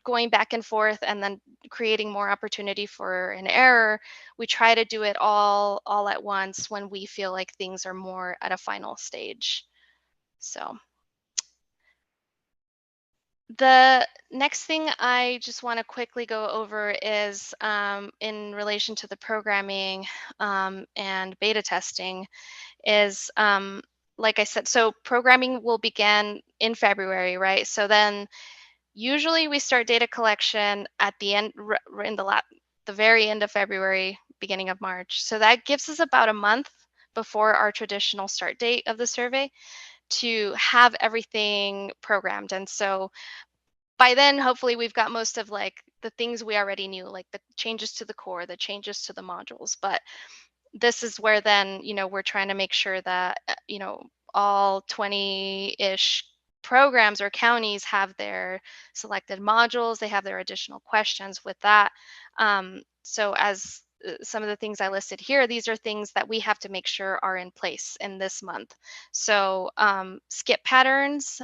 going back and forth and then creating more opportunity for an error, we try to do it all at once when we feel like things are more at a final stage. So the next thing I just want to quickly go over is in relation to the programming and beta testing is, like I said, so programming will begin in February, right? So then usually we start data collection at the end, in the very end of February, beginning of March. So that gives us about a month before our traditional start date of the survey to have everything programmed. And so by then, hopefully we've got most of like the things we already knew, like the changes to the core, the changes to the modules. But this is where then, we're trying to make sure that, all 20-ish programs or counties have their selected modules, they have their additional questions with that. So as some of the things I listed here, these are things that we have to make sure are in place in this month. So skip patterns,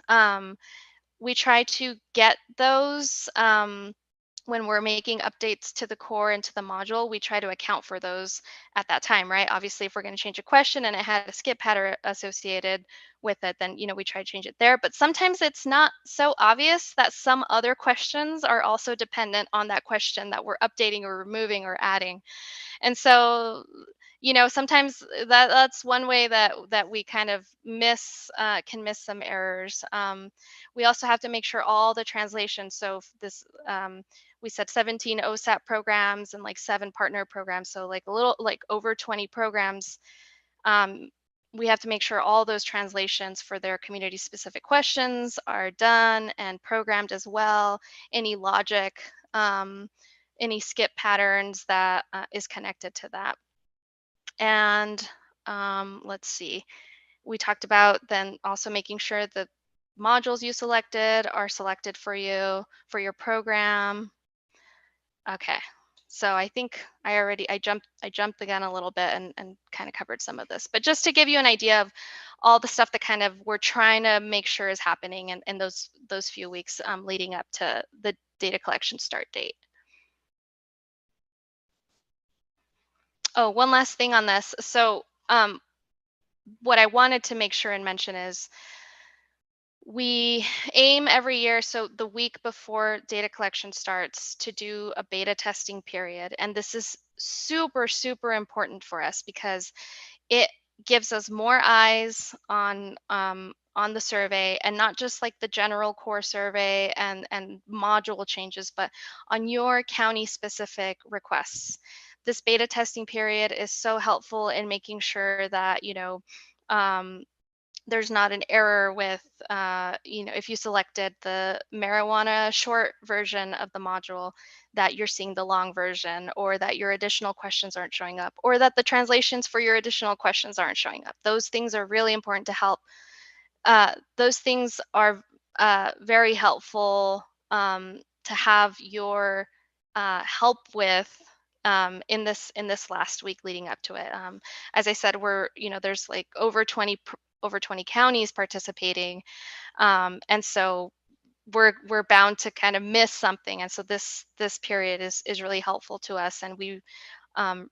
we try to get those when we're making updates to the core and to the module. We try to account for those at that time, right? Obviously, if we're going to change a question and it had a skip pattern associated with it, then we try to change it there. But sometimes it's not so obvious that some other questions are also dependent on that question that we're updating or removing or adding. And so sometimes that's one way that we kind of can miss some errors. We also have to make sure all the translations, so this we said 17 OSAP programs and like 7 partner programs, so like over 20 programs. We have to make sure all those translations for their community specific questions are done and programmed as well. Any logic, any skip patterns that is connected to that. And let's see, we talked about then also making sure the modules you selected are selected for you for your program. Okay, So I think I jumped the gun a little bit and kind of covered some of this, but just to give you an idea of all the stuff that kind of we're trying to make sure is happening in those few weeks leading up to the data collection start date. Oh, one last thing on this. So what I wanted to make sure and mention is we aim every year, so the week before data collection starts, to do a beta testing period. And this is super, super important for us because it gives us more eyes on the survey, and not just like the general core survey and module changes, but on your county specific requests. This beta testing period is so helpful in making sure that, there's not an error with, if you selected the marijuana short version of the module, that you're seeing the long version, or that your additional questions aren't showing up, or that the translations for your additional questions aren't showing up. Those things are really important to help. Those things are very helpful to have your help with in this last week leading up to it. As I said, there's like over 20 counties participating, and so we're bound to kind of miss something, and so this period is really helpful to us, and we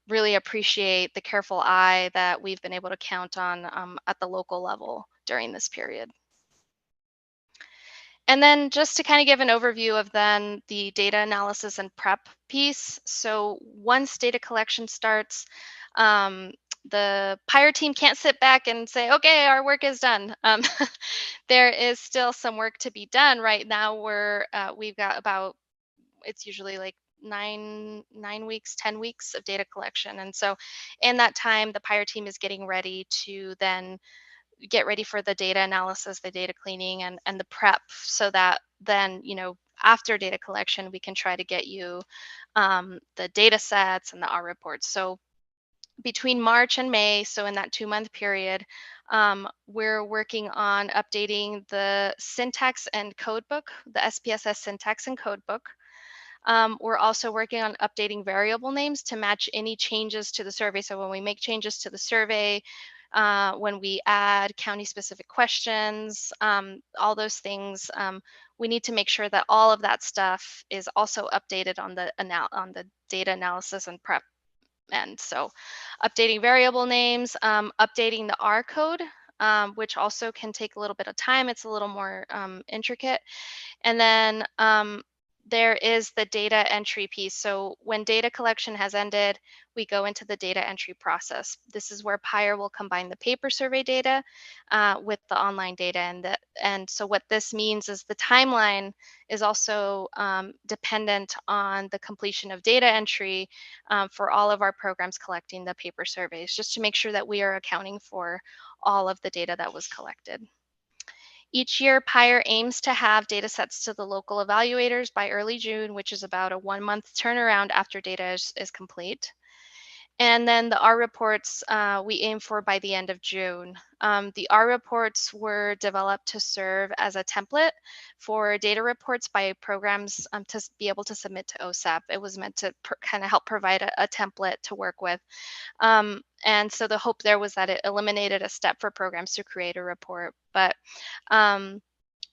really appreciate the careful eye that we've been able to count on at the local level during this period. And then just to kind of give an overview of then the data analysis and prep piece. So once data collection starts, the PIRE team can't sit back and say, okay, our work is done. There is still some work to be done. Right now we've got about, it's usually like 9 weeks, 10 weeks of data collection. And so in that time, the PIRE team is getting ready to then get ready for the data analysis, the data cleaning, and the prep, so that then, after data collection, we can try to get you the data sets and the R reports. So between March and May, so in that 2-month period, we're working on updating the syntax and code book, the SPSS syntax and code book. We're also working on updating variable names to match any changes to the survey. So when we make changes to the survey, when we add county-specific questions, all those things, we need to make sure that all of that stuff is also updated on the data analysis and prep end. So updating variable names, updating the R code, which also can take a little bit of time. It's a little more intricate. And then there is the data entry piece. So when data collection has ended, we go into the data entry process. This is where PIRE will combine the paper survey data with the online data. And so what this means is the timeline is also dependent on the completion of data entry for all of our programs collecting the paper surveys, just to make sure that we are accounting for all of the data that was collected. Each year, PIRE aims to have data sets to the local evaluators by early June, which is about a 1-month turnaround after data is complete. And then the R reports we aim for by the end of June. The R reports were developed to serve as a template for data reports by programs to be able to submit to OSAP. It was meant to kind of help provide a template to work with. And so the hope there was that it eliminated a step for programs to create a report. But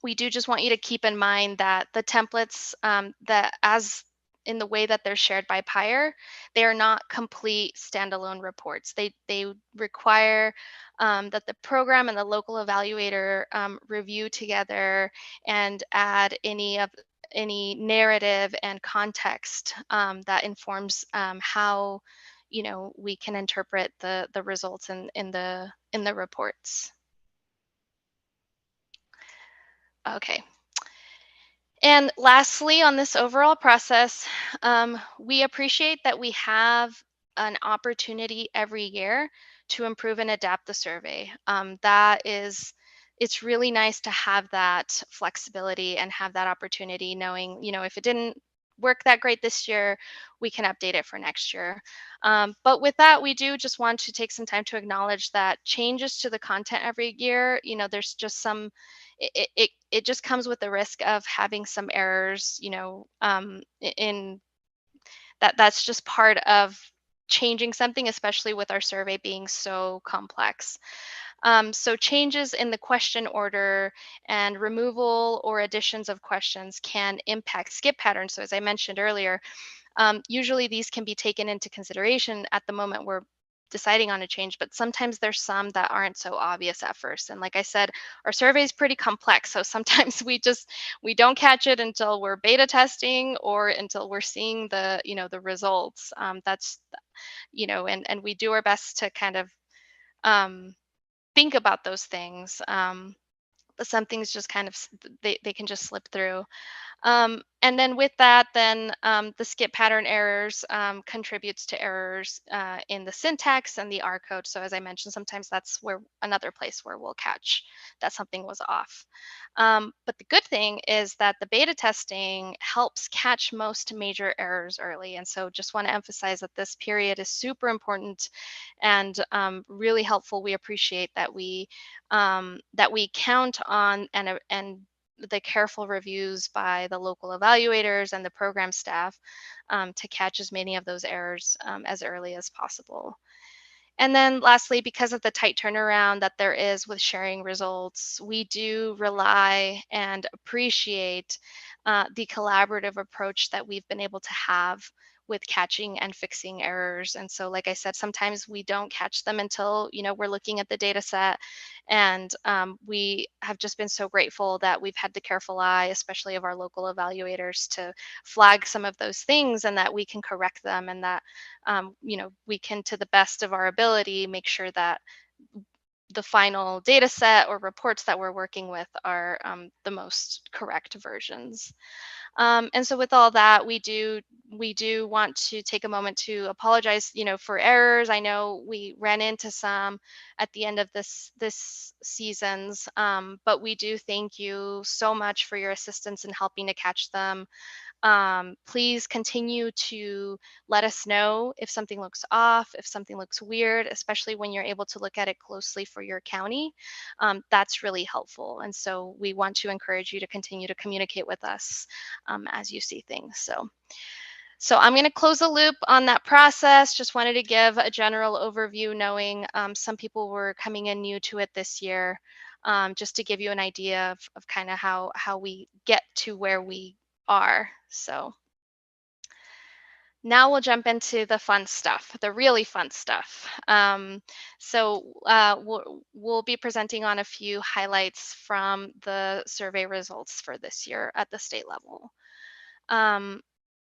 we do just want you to keep in mind that the templates, that as in the way that they're shared by PIRE, they are not complete standalone reports. They require that the program and the local evaluator review together and add any narrative and context that informs how we can interpret the results in the reports. Okay. And lastly, on this overall process, we appreciate that we have an opportunity every year to improve and adapt the survey. It's really nice to have that flexibility and have that opportunity, knowing, if it didn't work that great this year, we can update it for next year. But with that, we do just want to take some time to acknowledge that changes to the content every year, there's just some, it just comes with the risk of having some errors, in that's just part of changing something, especially with our survey being so complex. So changes in the question order and removal or additions of questions can impact skip patterns. So as I mentioned earlier, usually these can be taken into consideration at the moment we're deciding on a change, but sometimes there's some that aren't so obvious at first. And like I said, our survey is pretty complex. So sometimes we don't catch it until we're beta testing or until we're seeing the, the results. That's, and we do our best to kind of think about those things. But some things just kind of, they can just slip through. And then with that, then the skip pattern errors contributes to errors in the syntax and the R code. So as I mentioned, sometimes that's where another place where we'll catch that something was off. But the good thing is that the beta testing helps catch most major errors early. And so just want to emphasize that this period is super important and really helpful. We appreciate that we count on and the careful reviews by the local evaluators and the program staff to catch as many of those errors as early as possible. And then lastly, because of the tight turnaround that there is with sharing results, we do rely and appreciate the collaborative approach that we've been able to have with catching and fixing errors. And so, like I said, sometimes we don't catch them until, we're looking at the data set. And we have just been so grateful that we've had the careful eye, especially of our local evaluators, to flag some of those things and that we can correct them and that we can, to the best of our ability, make sure that the final data set or reports that we're working with are the most correct versions. And so with all that, we do want to take a moment to apologize, for errors. I know we ran into some at the end of this season's, but we do thank you so much for your assistance in helping to catch them. Please continue to let us know if something looks off, if something looks weird, especially when you're able to look at it closely for your county. That's really helpful. And so we want to encourage you to continue to communicate with us as you see things. So I'm going to close the loop on that process. Just wanted to give a general overview, knowing some people were coming in new to it this year, just to give you an idea of kind of how we get to where we are. So now we'll jump into the fun stuff, the really fun stuff. We'll be presenting on a few highlights from the survey results for this year at the state level.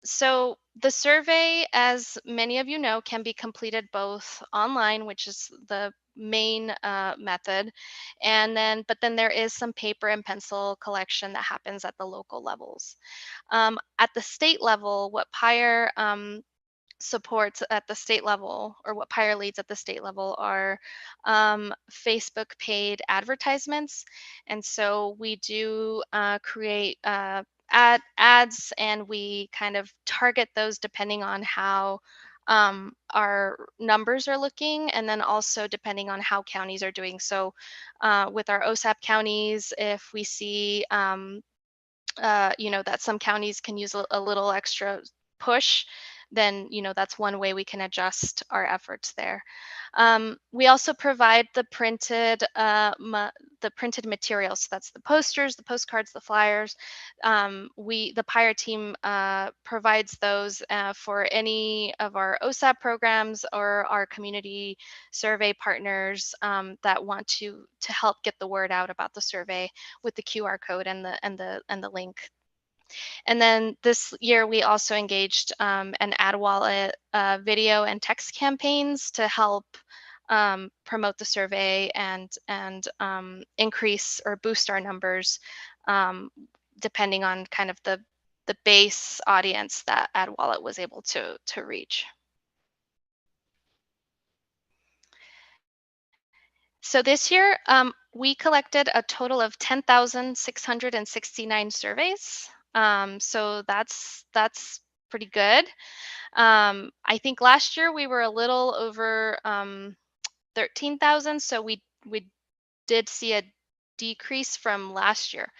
So the survey, as many of you know, can be completed both online, which is the main method, but then there is some paper and pencil collection that happens at the local levels. At the state level, what PIRE supports at the state level, or what PIRE leads at the state level, are Facebook paid advertisements. And so we do create ads, and we kind of target those depending on how our numbers are looking, and then also depending on how counties are doing. So with our OSAP counties, if we see that some counties can use a little extra push, then that's one way we can adjust our efforts there. We also provide the printed materials. So that's the posters, the postcards, the flyers. The PIRE team provides those for any of our OSAP programs or our community survey partners that want to help get the word out about the survey with the QR code and the link. And then this year, we also engaged an ad wallet video and text campaigns to help promote the survey and increase or boost our numbers, depending on kind of the base audience that ad wallet was able to reach. So this year, we collected a total of 10,669 surveys. So that's pretty good. I think last year we were a little over 13,000, so we did see a decrease from last year.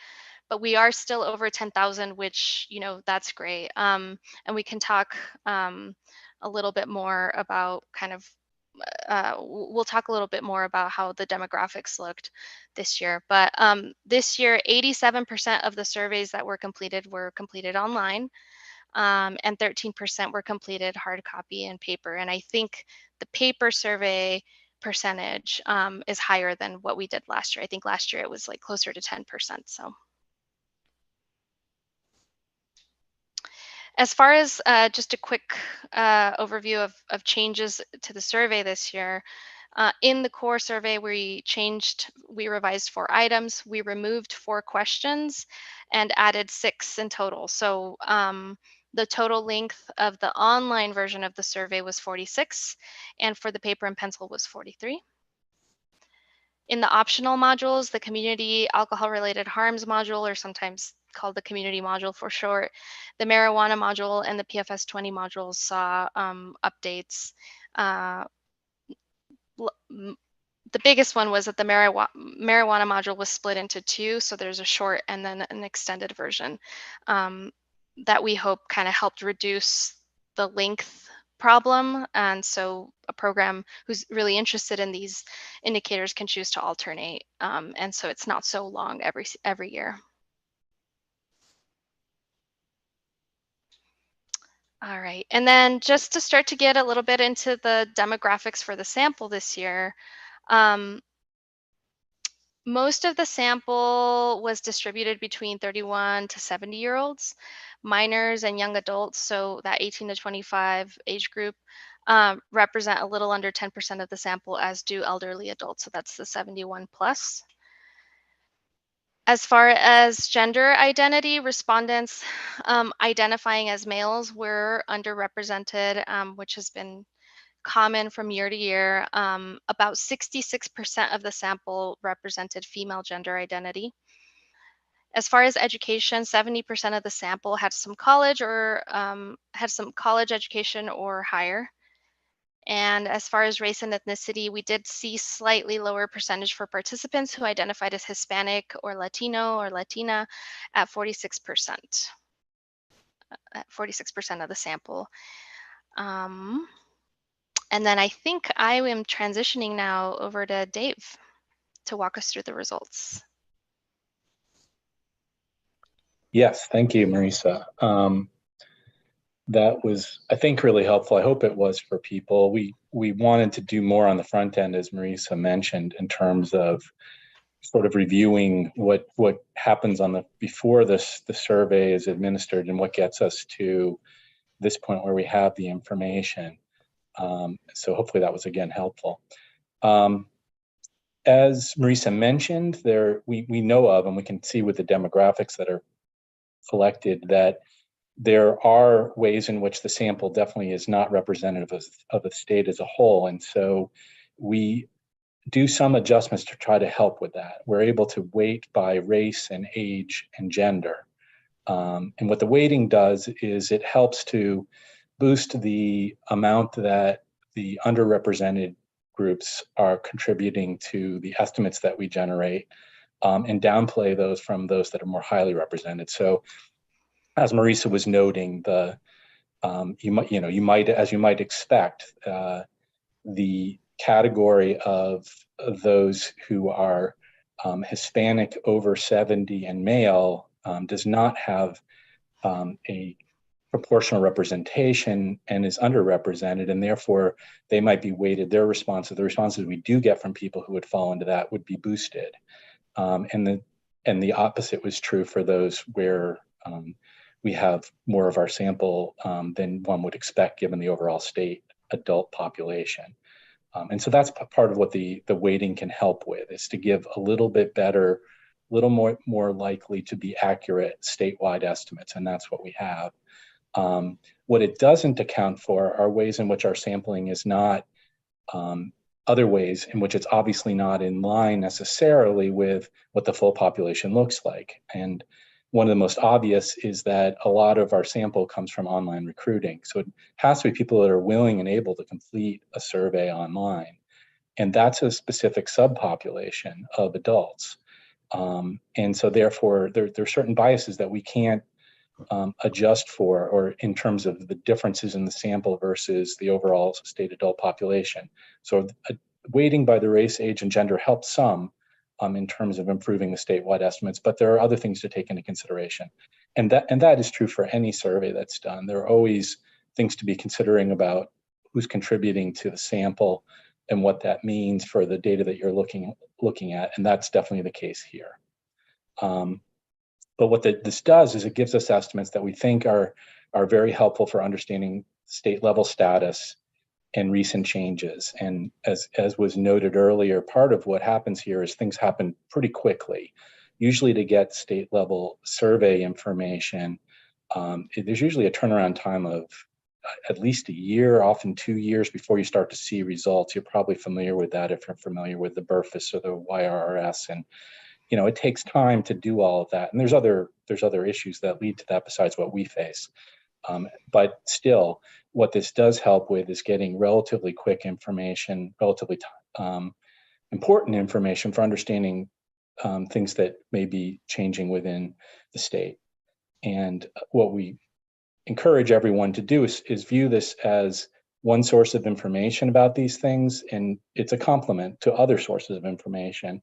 but we are still over 10,000, which, you know, that's great. And we can talk a little bit more about kind of, we'll talk a little bit more about how the demographics looked this year. But this year, 87% of the surveys that were completed online, and 13% were completed hard copy and paper. And I think the paper survey percentage is higher than what we did last year. I think last year it was like closer to 10%. So as far as just a quick overview of changes to the survey this year, in the core survey, we revised 4 items, we removed 4 questions and added 6 in total. So the total length of the online version of the survey was 46, and for the paper and pencil was 43. In the optional modules, the community alcohol-related harms module, or sometimes called the community module for short, the marijuana module and the PFS 20 modules saw updates. The biggest one was that the marijuana module was split into 2, so there's a short and then an extended version that we hope kind of helped reduce the length problem. And so a program who's really interested in these indicators can choose to alternate. And so it's not so long every year. All right, and then just to start to get a little bit into the demographics for the sample this year, most of the sample was distributed between 31 to 70-year-olds, minors and young adults, so that 18 to 25 age group represent a little under 10% of the sample, as do elderly adults, so that's the 71 plus. As far as gender identity, respondents identifying as males were underrepresented, which has been common from year to year. About 66% of the sample represented female gender identity. As far as education, 70% of the sample had some college or had some college education or higher. And as far as race and ethnicity, we did see slightly lower percentage for participants who identified as Hispanic or Latino or Latina at 46%. At 46% of the sample. And then I think I am transitioning now over to Dave to walk us through the results. Yes, thank you, Marisa. That was, I think, really helpful. I hope it was for people. We wanted to do more on the front end, as Marisa mentioned, in terms of sort of reviewing what happens on before the survey is administered and what gets us to this point where we have the information. So hopefully that was again helpful. As Marisa mentioned, we know of, and we can see with the demographics that are collected, that there are ways in which the sample definitely is not representative of the state as a whole. And so we do some adjustments to try to help with that. We're able to weight by race and age and gender. And what the weighting does is it helps to boost the amount that the underrepresented groups are contributing to the estimates that we generate, and downplay those from those that are more highly represented. So as Marisa was noting, you might, as you might expect, the category of those who are Hispanic over 70 and male does not have a proportional representation and is underrepresented, and therefore they might be weighted. The responses we do get from people who would fall into that would be boosted. And the opposite was true for those where we have more of our sample than one would expect given the overall state adult population. And so that's part of what the weighting can help with, is to give a little bit better, a little more likely to be accurate statewide estimates, and that's what we have. What it doesn't account for are ways in which our sampling is not, other ways in which it's obviously not in line necessarily with what the full population looks like. And one of the most obvious is that a lot of our sample comes from online recruiting. So it has to be people that are willing and able to complete a survey online. And that's a specific subpopulation of adults. And so therefore, there are certain biases that we can't adjust for, or in terms of the differences in the sample versus the overall state adult population. So weighting by the race, age, and gender helps some in terms of improving the statewide estimates, but there are other things to take into consideration. And that is true for any survey that's done. There are always things to be considering about who's contributing to the sample and what that means for the data that you're looking at, and that's definitely the case here. But what this does is it gives us estimates that we think are very helpful for understanding state level status and recent changes. And as was noted earlier, part of what happens here is things happen pretty quickly. Usually to get state level survey information, there's usually a turnaround time of at least a year, often 2 years before you start to see results. You're probably familiar with that if you're familiar with the BRFIS or the YRRS. And it takes time to do all of that. And there's other issues that lead to that besides what we face. But still, what this does help with is getting relatively quick information, relatively important information for understanding things that may be changing within the state. And what we encourage everyone to do is view this as one source of information about these things, and it's a complement to other sources of information.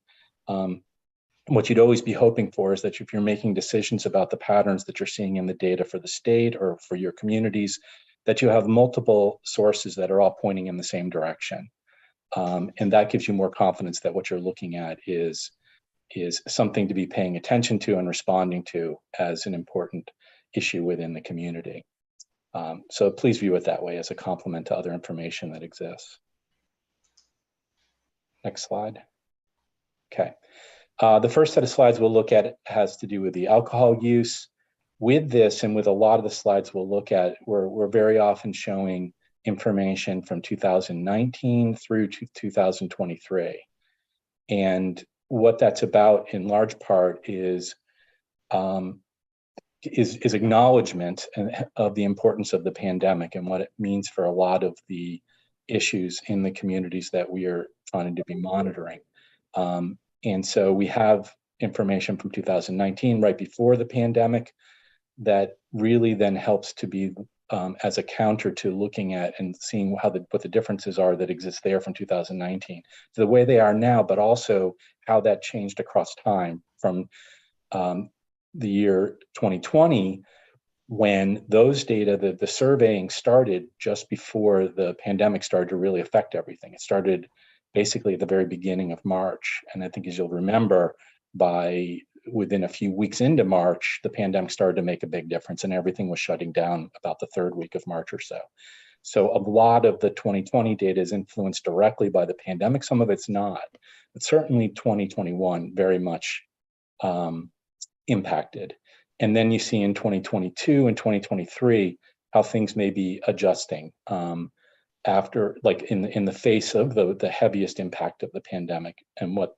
What you'd always be hoping for is that if you're making decisions about the patterns that you're seeing in the data for the state or for your communities, that you have multiple sources that are all pointing in the same direction. And that gives you more confidence that what you're looking at is something to be paying attention to and responding to as an important issue within the community. So please view it that way, as a complement to other information that exists. Next slide. Okay. The first set of slides we'll look at has to do with the alcohol use. With this, and with a lot of the slides we'll look at, we're very often showing information from 2019 through to 2023. And what that's about in large part is acknowledgement of the importance of the pandemic and what it means for a lot of the issues in the communities that we are trying to be monitoring. And so we have information from 2019, right before the pandemic, that really then helps to be as a counter to looking at and seeing what the differences are that exist there from 2019 to the way they are now, but also how that changed across time from the year 2020, when those data, the surveying started just before the pandemic started to really affect everything. It started basically at the very beginning of March. And I think, as you'll remember, within a few weeks into March, the pandemic started to make a big difference and everything was shutting down about the third week of March or so. So a lot of the 2020 data is influenced directly by the pandemic. Some of it's not, but certainly 2021 very much impacted. And then you see in 2022 and 2023 how things may be adjusting after, like in the face of the heaviest impact of the pandemic and what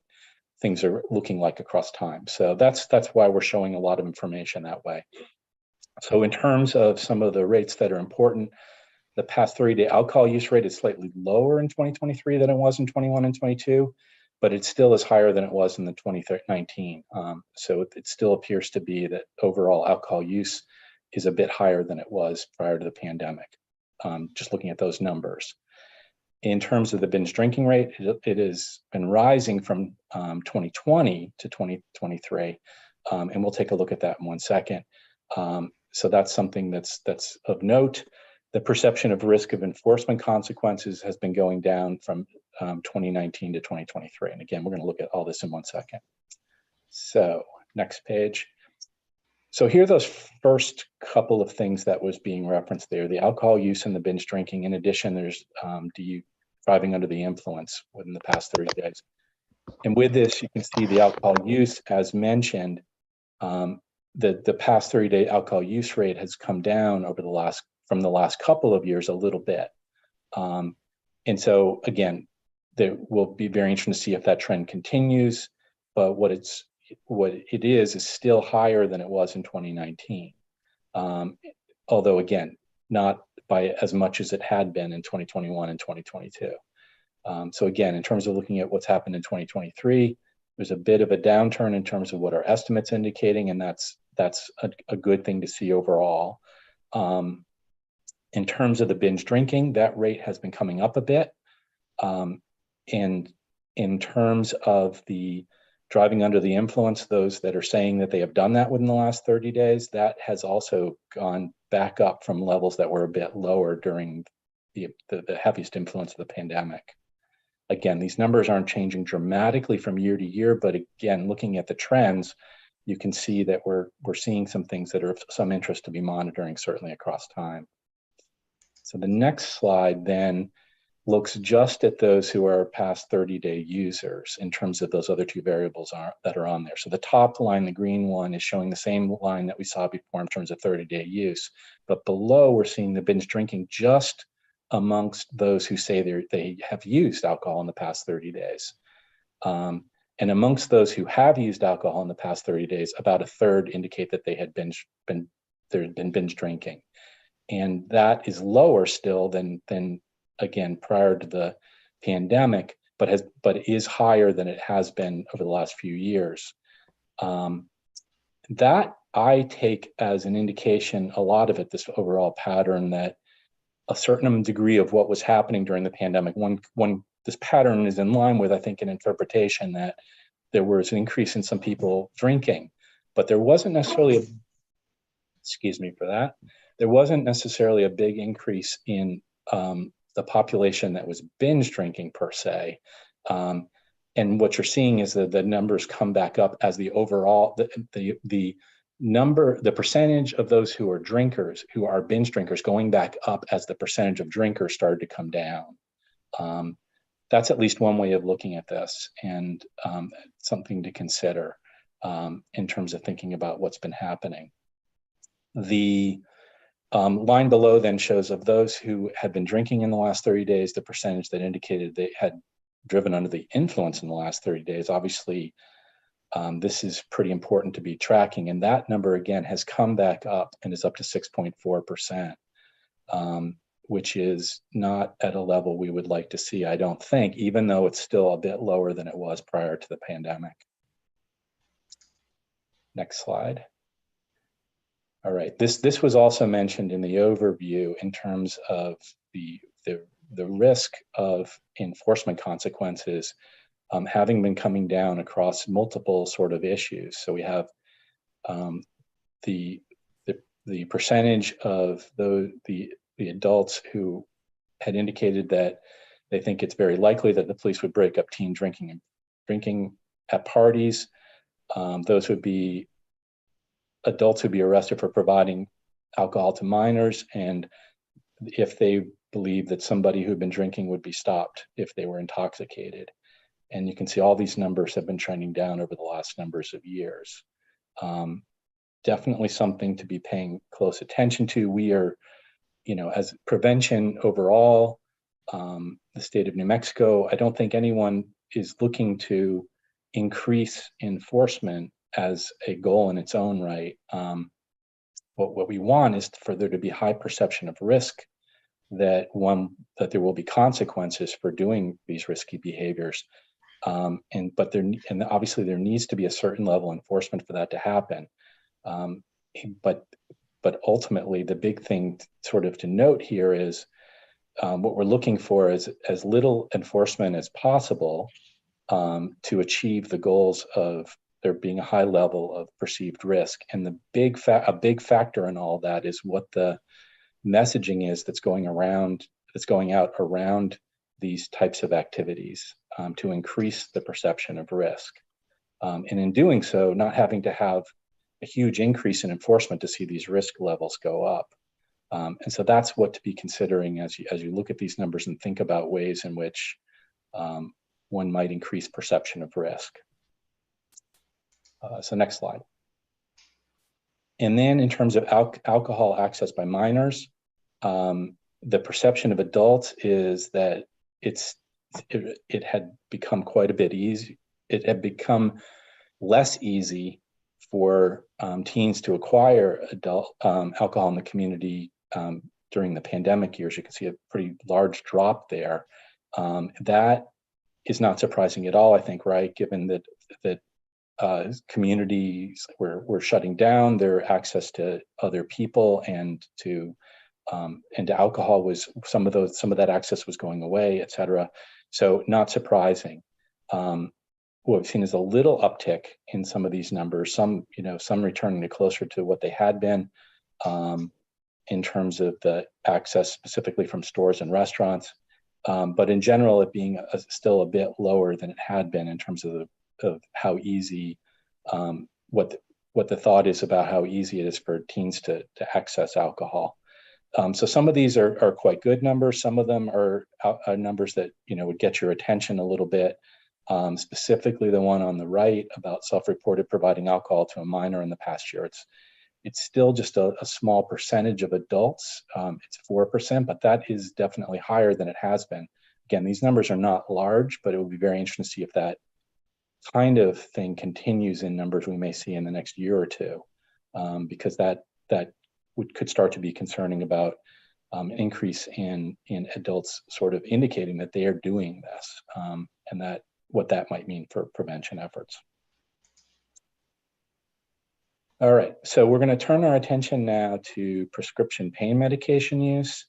things are looking like across time. So that's why we're showing a lot of information that way. So in terms of some of the rates that are important, the past 30-day alcohol use rate is slightly lower in 2023 than it was in 21 and 22, but it still is higher than it was in the 2019. So it still appears to be that overall alcohol use is a bit higher than it was prior to the pandemic, just looking at those numbers. In terms of the binge drinking rate, it has been rising from 2020 to 2023, and we'll take a look at that in 1 second. So that's something that's of note. The perception of risk of enforcement consequences has been going down from 2019 to 2023. And again, we're going to look at all this in 1 second. So next page. So here are those first couple of things that was being referenced there, the alcohol use and the binge drinking. In addition, there's driving under the influence within the past 30 days. And with this, you can see the alcohol use, as mentioned, the past 30-day alcohol use rate has come down from the last couple of years a little bit. And so again, there will be very interesting to see if that trend continues, but what it is still higher than it was in 2019. Although again, not by as much as it had been in 2021 and 2022. So again, in terms of looking at what's happened in 2023, There's a bit of a downturn in terms of what our estimates indicating, and that's a good thing to see overall. In terms of the binge drinking, that rate has been coming up a bit. And in terms of the driving under the influence, those that are saying that they have done that within the last 30 days, that has also gone back up from levels that were a bit lower during the heaviest influence of the pandemic. Again, these numbers aren't changing dramatically from year to year, but again, looking at the trends, you can see that we're seeing some things that are of some interest to be monitoring, certainly across time. So the next slide then looks just at those who are past 30-day users in terms of those other two variables that are on there. So the top line, the green one, is showing the same line that we saw before in terms of 30-day use, but below we're seeing the binge drinking just amongst those who say they have used alcohol in the past 30 days. And amongst those who have used alcohol in the past 30 days, about a third indicate that they had been binge drinking. And that is lower still than again, prior to the pandemic, but is higher than it has been over the last few years. That I take as an indication, a lot of it, this overall pattern that a certain degree of what was happening during the pandemic, this pattern is in line with, I think, an interpretation that there was an increase in some people drinking, but there wasn't necessarily, excuse me for that, there wasn't necessarily a big increase in the population that was binge drinking per se. And what you're seeing is that the numbers come back up as the overall, the percentage of those who are drinkers, who are binge drinkers, going back up as the percentage of drinkers started to come down. That's at least one way of looking at this, and something to consider in terms of thinking about what's been happening. The line below then shows of those who had been drinking in the last 30 days, the percentage that indicated they had driven under the influence in the last 30 days. Obviously, this is pretty important to be tracking, and that number again has come back up and is up to 6.4%, which is not at a level we would like to see, I don't think, even though it's still a bit lower than it was prior to the pandemic. Next slide. All right, this was also mentioned in the overview in terms of the risk of enforcement consequences having been coming down across multiple sort of issues. So we have the percentage of the adults who had indicated that they think it's very likely that the police would break up teen drinking at parties. Those would be adults who'd be arrested for providing alcohol to minors, and if they believe that somebody who'd been drinking would be stopped if they were intoxicated. And you can see all these numbers have been trending down over the last numbers of years. Definitely something to be paying close attention to. We are, as prevention overall, the state of New Mexico, I don't think anyone is looking to increase enforcement as a goal in its own right. What we want is for there to be high perception of risk, that there will be consequences for doing these risky behaviors. And obviously there needs to be a certain level of enforcement for that to happen. But ultimately the big thing sort of to note here is what we're looking for is as little enforcement as possible to achieve the goals of there being a high level of perceived risk. And a big factor in all that is what the messaging is that's going out around these types of activities to increase the perception of risk. And in doing so, not having to have a huge increase in enforcement to see these risk levels go up. And so that's what to be considering as you look at these numbers and think about ways in which one might increase perception of risk. So next slide. And then in terms of alcohol access by minors, the perception of adults is that it had become quite a bit easy. It had become less easy for teens to acquire adult alcohol in the community during the pandemic years. You can see a pretty large drop there. That is not surprising at all, I think, right? Given that communities were shutting down, their access to other people and to alcohol was some of that access was going away, et cetera. So not surprising. What we've seen is a little uptick in some of these numbers, some returning to closer to what they had been in terms of the access specifically from stores and restaurants. But in general, it being still a bit lower than it had been in terms of how easy, what the thought is about how easy it is for teens to access alcohol. So some of these are quite good numbers. Some of them are numbers that would get your attention a little bit. Specifically, the one on the right about self-reported providing alcohol to a minor in the past year. It's still just a small percentage of adults. It's 4%, but that is definitely higher than it has been. Again, these numbers are not large, but it will be very interesting to see if that kind of thing continues in numbers we may see in the next year or two, because that could start to be concerning about an increase in adults sort of indicating that they are doing this, and that what that might mean for prevention efforts. All right, so we're going to turn our attention now to prescription pain medication use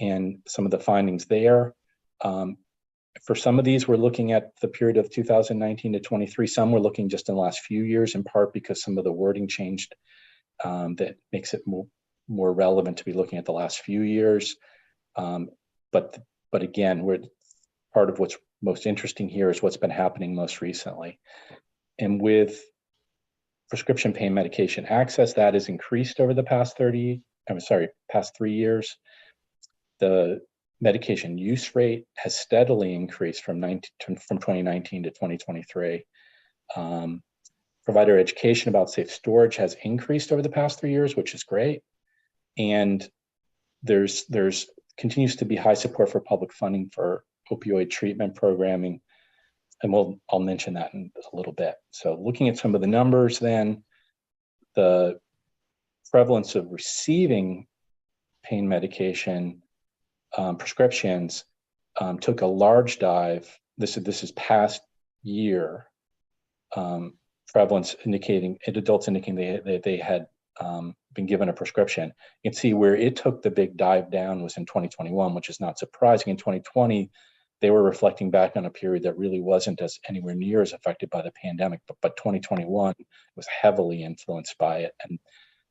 and some of the findings there. For some of these, we're looking at the period of 2019 to 23. Some we're looking just in the last few years, in part because some of the wording changed that makes it more relevant to be looking at the last few years. But again, part of what's most interesting here is what's been happening most recently. And with prescription pain medication access, that has increased over the past 3 years. The medication use rate has steadily increased from 2019 to 2023. Provider education about safe storage has increased over the past 3 years, which is great. And there's continues to be high support for public funding for opioid treatment programming. And I'll mention that in a little bit. So looking at some of the numbers then, the prevalence of receiving pain medication prescriptions took a large dive. This is past year prevalence adults indicating they had been given a prescription. You can see where it took the big dive down was in 2021, which is not surprising. In 2020, they were reflecting back on a period that really wasn't anywhere near as affected by the pandemic, but 2021 was heavily influenced by it. And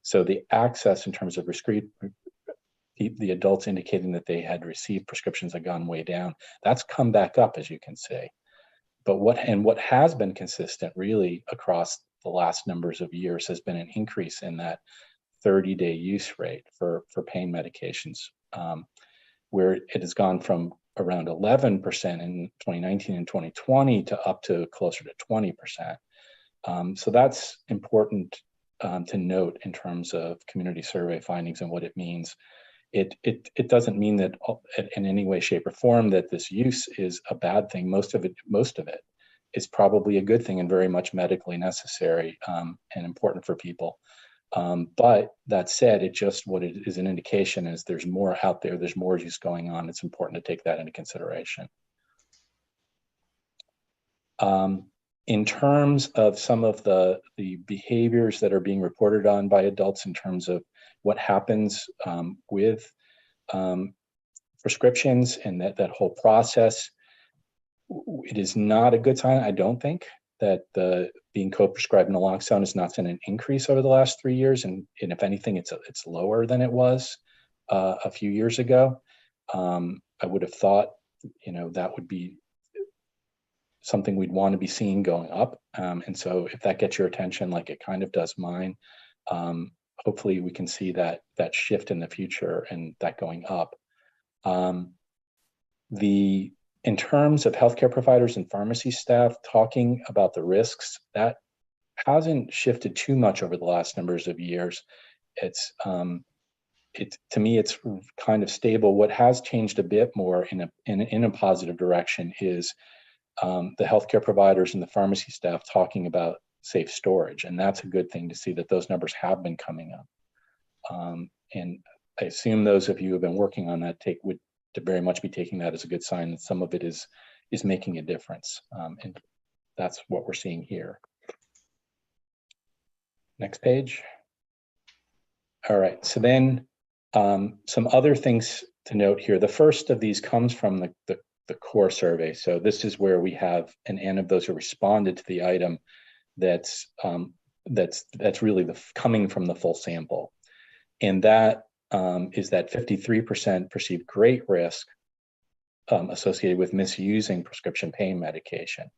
so the access in terms of the adults indicating that they had received prescriptions had gone way down. That's come back up, as you can see. But what has been consistent really across the last numbers of years has been an increase in that 30-day use rate for pain medications, where it has gone from around 11% in 2019 and 2020 to up to closer to 20%. So that's important to note in terms of community survey findings and what it means. It doesn't mean that in any way, shape, or form that this use is a bad thing. Most of it is probably a good thing and very much medically necessary and important for people. But that said, what it is an indication is there's more out there, there's more use going on. It's important to take that into consideration. In terms of some of the behaviors that are being reported on by adults in terms of what happens with prescriptions and that whole process, it is not a good sign, I don't think, that being co-prescribed naloxone has not seen an increase over the last 3 years, and if anything, it's lower than it was a few years ago. I would have thought, that would be something we'd want to be seeing going up, and so if that gets your attention, like it kind of does mine, hopefully we can see that shift in the future and that going up. In terms of healthcare providers and pharmacy staff talking about the risks, that hasn't shifted too much over the last numbers of years. To me, it's kind of stable. What has changed a bit more in a positive direction is the healthcare providers and the pharmacy staff talking about safe storage, and that's a good thing to see that those numbers have been coming up. And I assume those of you who have been working on that would to very much be taking that as a good sign that some of it is is making a difference. And that's what we're seeing here. Next page. All right, so then some other things to note here. The first of these comes from the core survey. So this is where we have an N of those who responded to the item that's really coming from the full sample. And that is that 53% perceived great risk associated with misusing prescription pain medication.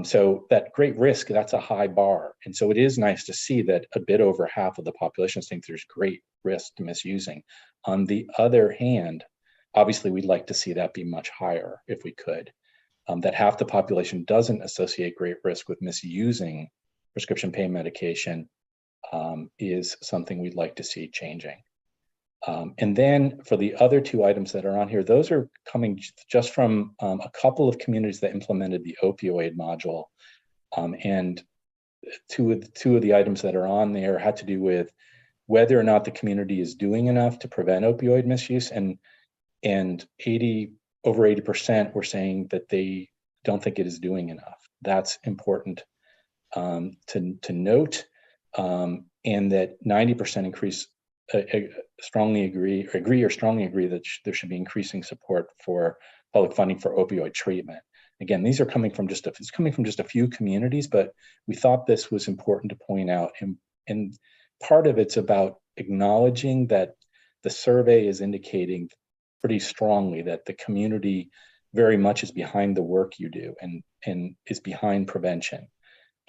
So that great risk, that's a high bar. And so it is nice to see that a bit over half of the population thinks there's great risk to misusing. On the other hand, obviously we'd like to see that be much higher if we could. That half the population doesn't associate great risk with misusing prescription pain medication is something we'd like to see changing. And then for the other two items that are on here, those are coming just from a couple of communities that implemented the opioid module. And two of the items that are on there had to do with whether or not the community is doing enough to prevent opioid misuse. And over 80% were saying that they don't think it is doing enough. That's important to note, and that 90% strongly agree that there should be increasing support for public funding for opioid treatment. Again, these are coming from just a few communities, but we thought this was important to point out. And part of it's about acknowledging that the survey is indicating pretty strongly that the community very much is behind the work you do and is behind prevention.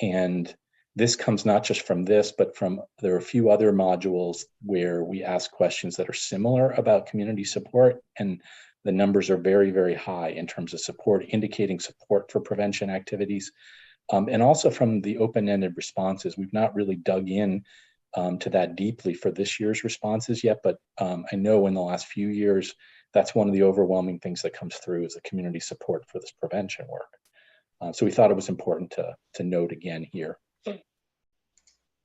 And this comes not just from this, but there are a few other modules where we ask questions that are similar about community support, and the numbers are very, very high in terms of support, indicating support for prevention activities. And also from the open-ended responses, we've not really dug in to that deeply for this year's responses yet, but I know in the last few years, that's one of the overwhelming things that comes through is the community support for this prevention work. So we thought it was important to note again here.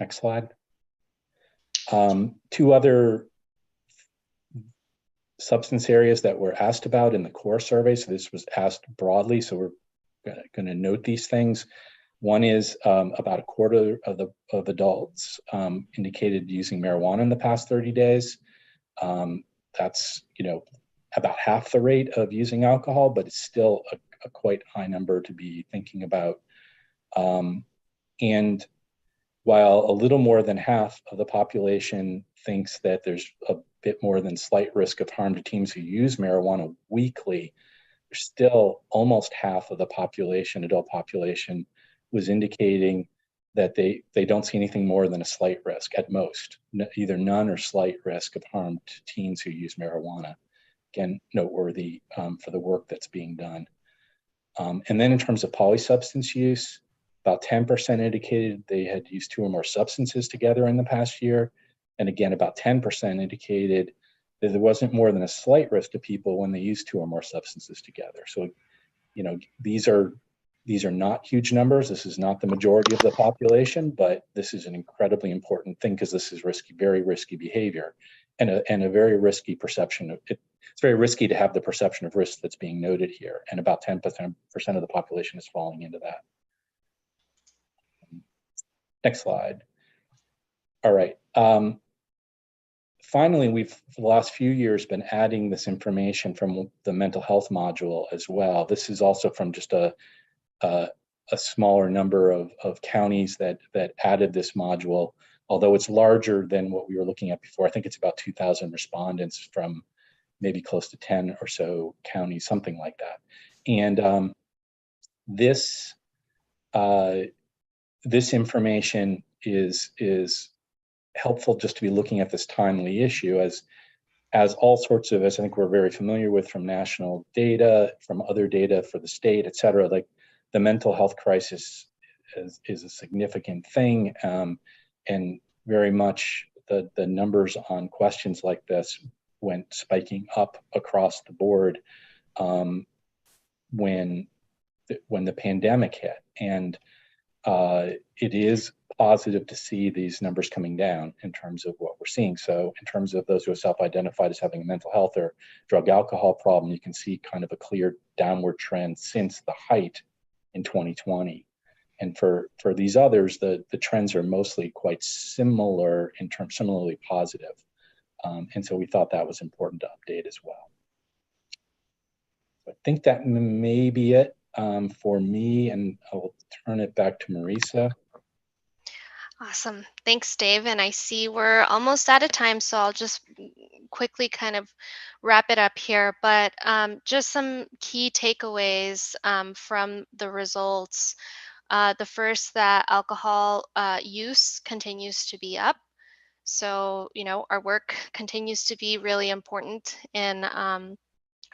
Next slide. Two other substance areas that were asked about in the core survey. So this was asked broadly, so we're going to note these things. One is about a quarter of adults indicated using marijuana in the past 30 days. That's about half the rate of using alcohol, but it's still a quite high number to be thinking about. And while a little more than half of the population thinks that there's a bit more than slight risk of harm to teens who use marijuana weekly, there's still almost half of the population, adult population, was indicating that they don't see anything more than a slight risk at most, either none or slight risk of harm to teens who use marijuana. Again, noteworthy for the work that's being done. And then in terms of polysubstance use, about 10% indicated they had used 2 or more substances together in the past year. And again, about 10% indicated that there wasn't more than a slight risk to people when they used 2 or more substances together. So, these are not huge numbers. This is not the majority of the population, but this is an incredibly important thing because this is risky, very risky behavior and a very risky perception of it. It's very risky to have the perception of risk that's being noted here. And about 10% of the population is falling into that. Next slide. All right. Finally, we've, for the last few years, been adding this information from the mental health module as well. This is also from just a smaller number of counties that added this module, although it's larger than what we were looking at before. I think it's about 2,000 respondents from maybe close to 10 or so counties, something like that. And this information is helpful just to be looking at this timely issue as all sorts of, as I think we're very familiar with from national data, from other data for the state, et cetera, like the mental health crisis is a significant thing. And very much the numbers on questions like this went spiking up across the board when the pandemic hit. And it is positive to see these numbers coming down in terms of what we're seeing. So in terms of those who are self-identified as having a mental health or drug alcohol problem, you can see kind of a clear downward trend since the height in 2020. And for these others, the trends are mostly quite similar in terms, similarly positive. And so we thought that was important to update as well. I think that may be it for me, and I'll turn it back to Marisa. Awesome. Thanks, Dave. And I see we're almost out of time, so I'll just quickly kind of wrap it up here. But just some key takeaways from the results. The first, that alcohol use continues to be up. So, our work continues to be really important in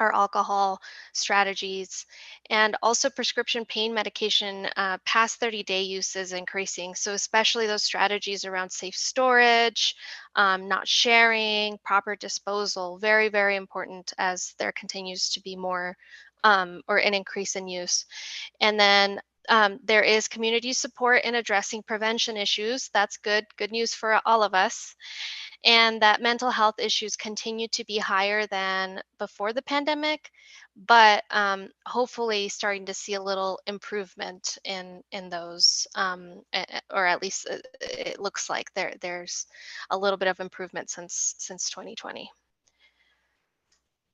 our alcohol strategies. And also prescription pain medication past 30-day use is increasing. So especially those strategies around safe storage, not sharing, proper disposal, very, very important as there continues to be more or an increase in use. And then there is community support in addressing prevention issues. That's good news for all of us. And that mental health issues continue to be higher than before the pandemic, but hopefully starting to see a little improvement in those, or at least it looks like there's a little bit of improvement since 2020.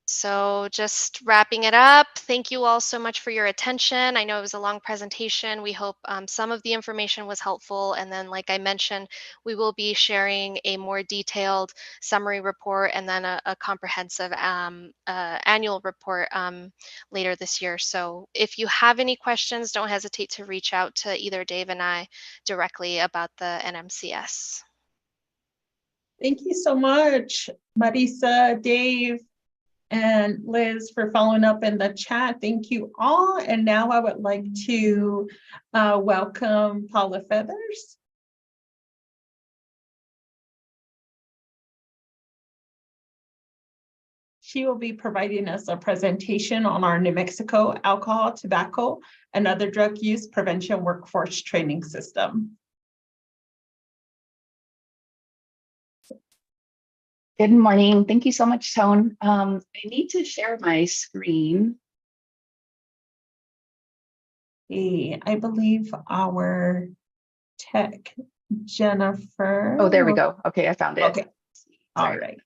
So just wrapping it up, thank you all so much for your attention. I know it was a long presentation. We hope some of the information was helpful. And then, like I mentioned, we will be sharing a more detailed summary report and then a comprehensive annual report later this year. So if you have any questions, don't hesitate to reach out to either Dave and I directly about the NMCS. Thank you so much, Marisa, Dave, and Liz for following up in the chat. Thank you all. And now I would like to welcome Paula Feathers. She will be providing us a presentation on our New Mexico alcohol, tobacco, and other drug use prevention workforce training system. Good morning. Thank you so much, Tone. I need to share my screen. I believe our tech, Jennifer. Oh, there we go. Okay, I found it. Okay. All right.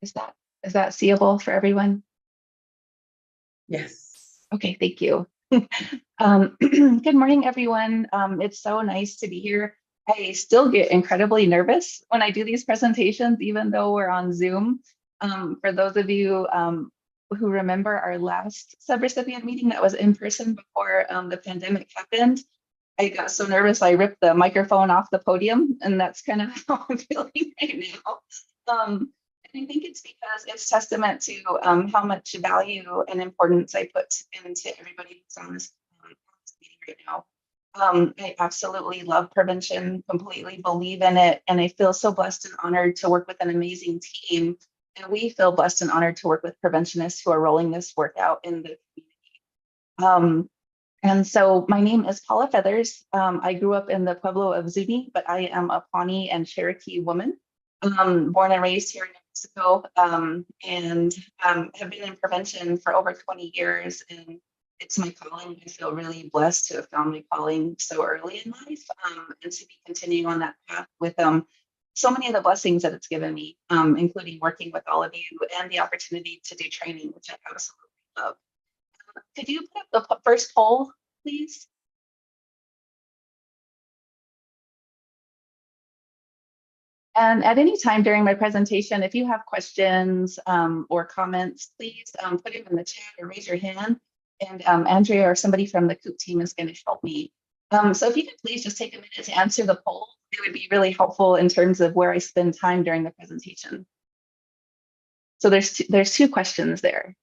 Is that seeable for everyone? Yes. Okay, thank you. Good morning, everyone. It's so nice to be here. I still get incredibly nervous when I do these presentations, even though we're on Zoom. For those of you who remember our last subrecipient meeting that was in person before the pandemic happened, I got so nervous I ripped the microphone off the podium, and that's kind of how I'm feeling right now. And I think it's because it's testament to how much value and importance I put into everybody who's on this meeting right now. I absolutely love prevention, completely believe in it, and I feel so blessed and honored to work with an amazing team. And we feel blessed and honored to work with preventionists who are rolling this work out in the community. And so my name is Paula Feathers. I grew up in the Pueblo of Zuni, but I am a Pawnee and Cherokee woman, born and raised here in New Mexico, and have been in prevention for over 20 years. And it's my calling. I feel really blessed to have found my calling so early in life, and to be continuing on that path with so many of the blessings that it's given me, including working with all of you and the opportunity to do training, which I absolutely love. Could you put up the first poll, please? And at any time during my presentation, if you have questions or comments, please put them in the chat or raise your hand. And Andrea or somebody from the COOP team is going to help me. So if you could please just take a minute to answer the poll, it would be really helpful in terms of where I spend time during the presentation. So there's two questions there.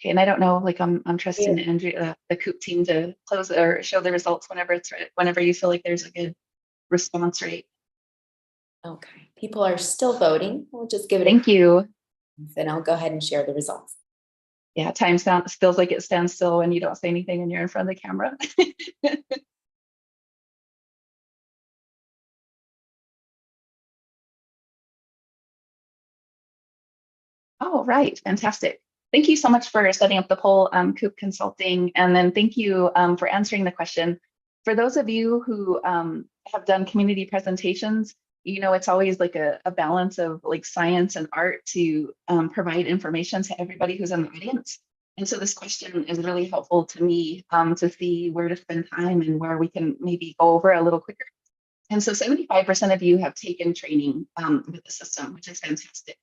Okay, and I don't know, like I'm trusting Andrea, the COOP team to close or show the results whenever it's right, whenever you feel like there's a good response rate. Okay, people are still voting. We'll just give it. Thank you. Then I'll go ahead and share the results. Yeah, time feels like it stands still when you don't say anything and you're in front of the camera. Oh, right. Fantastic. Thank you so much for setting up the poll, COOP Consulting. And then thank you for answering the question. For those of you who have done community presentations, you know, it's always like a balance of like science and art to provide information to everybody who's in the audience. And so this question is really helpful to me to see where to spend time and where we can maybe go over a little quicker. And so 75% of you have taken training with the system, which is fantastic.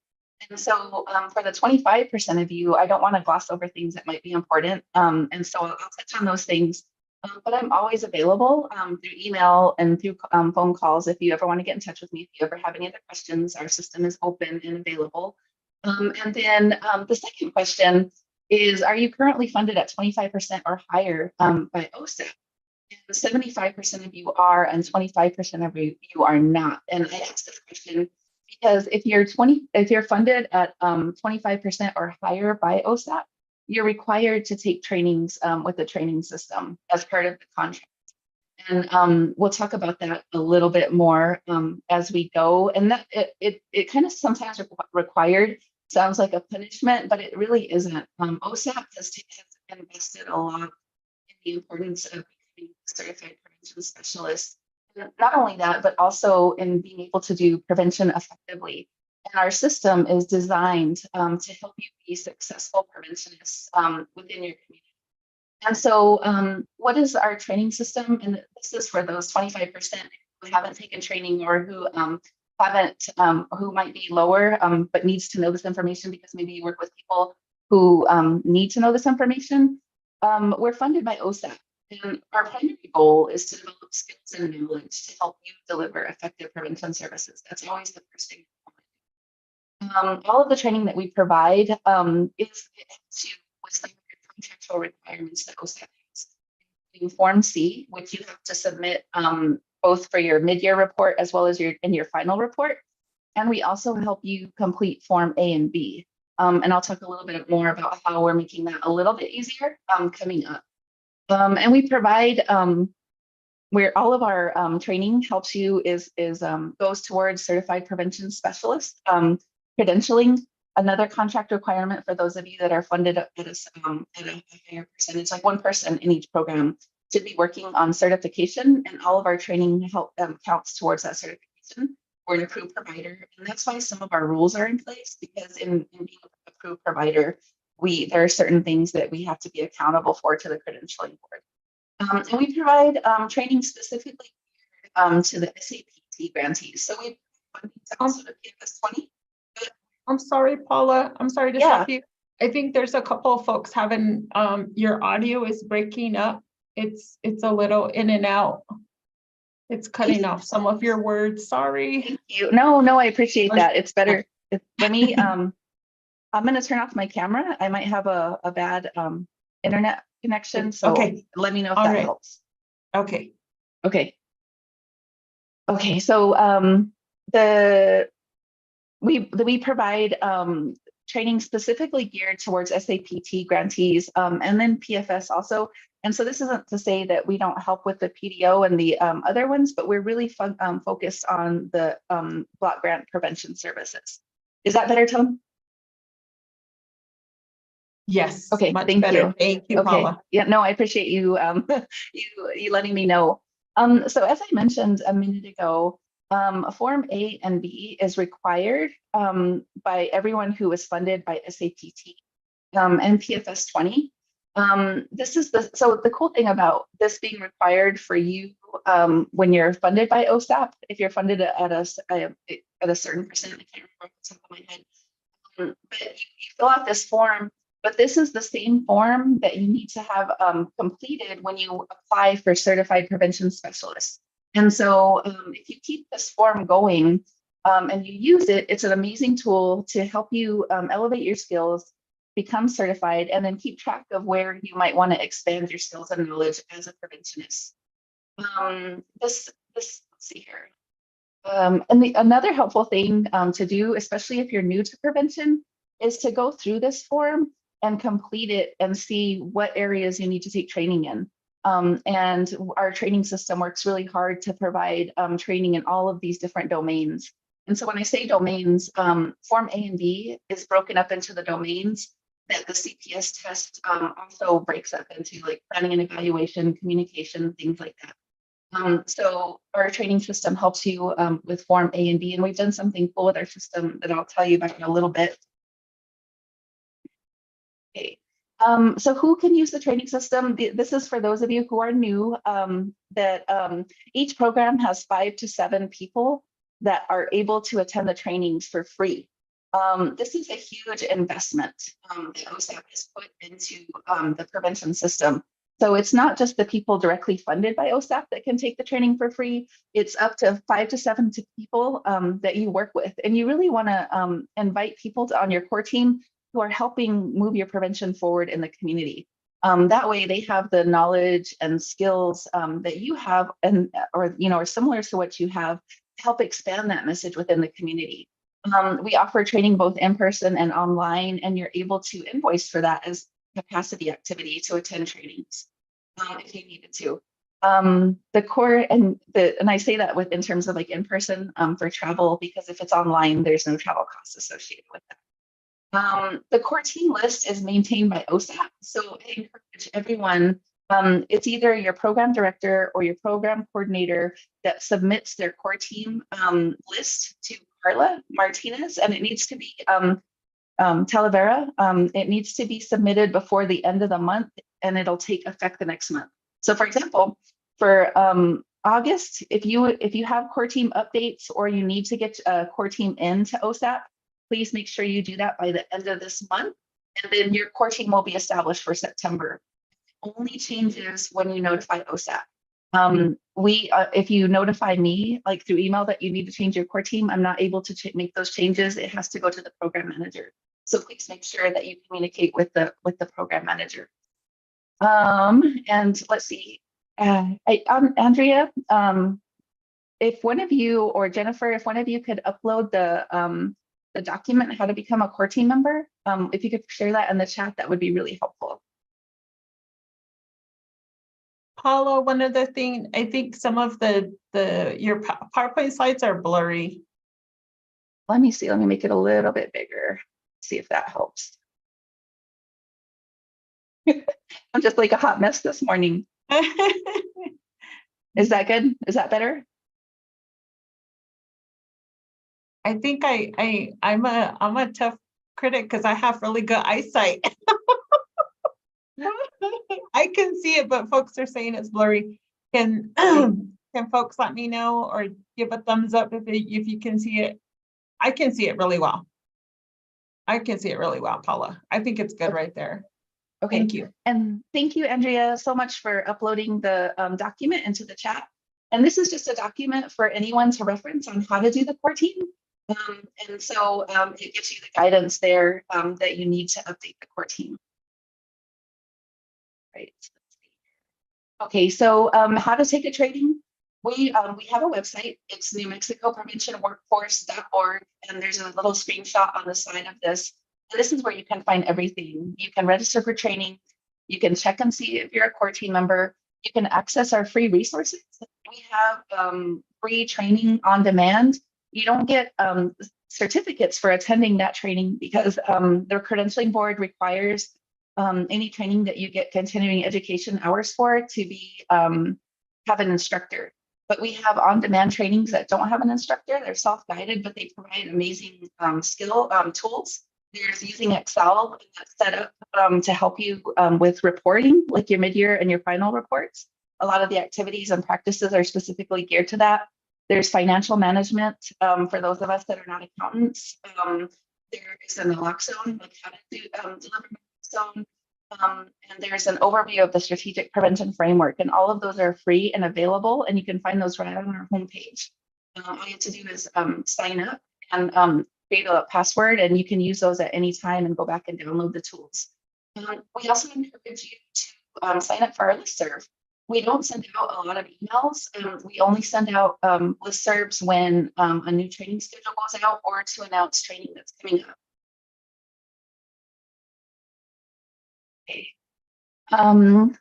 And so for the 25% of you, I don't want to gloss over things that might be important. And so I'll touch on those things, but I'm always available through email and through phone calls. If you ever want to get in touch with me, if you ever have any other questions, our system is open and available. And then the second question is, are you currently funded at 25% or higher by OSAP? 75% of you are, and 25% of you are not. And I asked this question because if you're funded at 25% or higher by OSAP, you're required to take trainings with the training system as part of the contract. And we'll talk about that a little bit more as we go. And that it kind of sometimes required sounds like a punishment, but it really isn't. OSAP has invested a lot in the importance of becoming a certified prevention specialist. Not only that, but also in being able to do prevention effectively. And our system is designed to help you be successful preventionists within your community. And so what is our training system? And this is for those 25% who haven't taken training or who who might be lower, but needs to know this information because maybe you work with people who need to know this information. We're funded by OSAP. And our primary goal is to develop skills and knowledge to help you deliver effective prevention services. That's always the first thing. All of the training that we provide is to with some of your contractual requirements that OSAP has, including Form C, which you have to submit both for your mid-year report as well as in your final report. And we also help you complete Form A and B. And I'll talk a little bit more about how we're making that a little bit easier coming up. And we provide where all of our training helps you goes towards certified prevention specialist credentialing. Another contract requirement for those of you that are funded at a higher percentage, like one person in each program should be working on certification, and all of our training counts towards that certification. We're an approved provider, and that's why some of our rules are in place, because in being an approved provider, there are certain things that we have to be accountable for to the credentialing board. And we provide training specifically to the SAPT grantees. So we funding also to PFS 20. I'm sorry, Paula. I'm sorry to stop you. I think there's a couple of folks having your audio is breaking up. It's a little in and out. It's cutting off some of your words. Sorry. Thank you. No, I appreciate that. It's better. Let me I'm going to turn off my camera. I might have a bad internet connection. So let me know if that helps. Okay. So we provide training specifically geared towards SAPT grantees and then PFS also. And so this isn't to say that we don't help with the PDO and the other ones, but we're really focused on the block grant prevention services. Is that better, Tone? Yes. Okay. Much Thank better. you. Thank you, Paula. Yeah. No, I appreciate you you letting me know. So as I mentioned a minute ago, Form A and B is required by everyone who is funded by SAPT and PFS 20. So the cool thing about this being required for you when you're funded by OSAP, if you're funded at a certain percent, I can't remember off the top of my head, but you fill out this form. But this is the same form that you need to have completed when you apply for certified prevention specialist. And so if you keep this form going and you use it, it's an amazing tool to help you elevate your skills, become certified, and then keep track of where you might want to expand your skills and knowledge as a preventionist. Let's see here. And another helpful thing to do, especially if you're new to prevention, is to go through this form and complete it and see what areas you need to take training in. And our training system works really hard to provide training in all of these different domains. And so when I say domains, Form A and B is broken up into the domains that the CPS test also breaks up into, like planning and evaluation, communication, things like that. So our training system helps you with Form A and B, and we've done something cool with our system that I'll tell you about in a little bit. Okay. So who can use the training system? This is for those of you who are new, that each program has 5 to 7 people that are able to attend the trainings for free. This is a huge investment that OSAP has put into the prevention system. So it's not just the people directly funded by OSAP that can take the training for free. It's up to 5 to 7 people that you work with. And you really want to invite people on your core team who are helping move your prevention forward in the community. That way they have the knowledge and skills that you have, and or are similar to what you have, to help expand that message within the community. We offer training both in person and online, and you're able to invoice for that as capacity activity to attend trainings if you needed to. The core, and I say that in terms of like in person for travel, because if it's online, there's no travel costs associated with that. The core team list is maintained by OSAP. So I encourage everyone, it's either your program director or your program coordinator that submits their core team list to Carla Martinez, and it needs to be Talavera. It needs to be submitted before the end of the month, and it'll take effect the next month. So for example, for August, if you have core team updates or you need to get a core team into OSAP, please make sure you do that by the end of this month, and then your core team will be established for September. Only changes when you notify OSAP. If you notify me, like through email, that you need to change your core team, I'm not able to make those changes. It has to go to the program manager. So please make sure that you communicate with the program manager. And let's see, Andrea, if one of you, or Jennifer, if one of you could upload the document how to become a core team member, if you could share that in the chat, that would be really helpful. Paula, one other thing, I think some of your PowerPoint slides are blurry. Let me see, let me make it a little bit bigger, see if that helps. I'm just like a hot mess this morning. Is that good? Is that better? I think I'm a tough critic because I have really good eyesight. I can see it, but folks are saying it's blurry. Can folks let me know or give a thumbs up if you can see it? I can see it really well. I can see it really well, Paula. I think it's good right there. Okay. Thank you. And thank you, Andrea, so much for uploading the document into the chat. And this is just a document for anyone to reference on how to do the core team. And so it gives you the guidance there that you need to update the core team. Right. Okay, so how to take a training. We have a website. It's NewMexicoPreventionWorkforce.org, and there's a little screenshot on the side of this. And this is where you can find everything. You can register for training. You can check and see if you're a core team member. You can access our free resources. We have free training on demand. You don't get certificates for attending that training because their credentialing board requires any training that you get continuing education hours for to be have an instructor. But we have on-demand trainings that don't have an instructor. They're self-guided, but they provide amazing skill tools. There's using Excel that's set up to help you with reporting, like your mid-year and your final reports. A lot of the activities and practices are specifically geared to that. There's financial management for those of us that are not accountants. There is an naloxone, like how to deliver naloxone. And there's an overview of the strategic prevention framework, and all of those are free and available, and you can find those right on our homepage. All you have to do is sign up, and create a password, and you can use those at any time and go back and download the tools. We also encourage you to sign up for our listserv. We don't send out a lot of emails. We only send out listservs when a new training schedule goes out or to announce training that's coming up. Okay.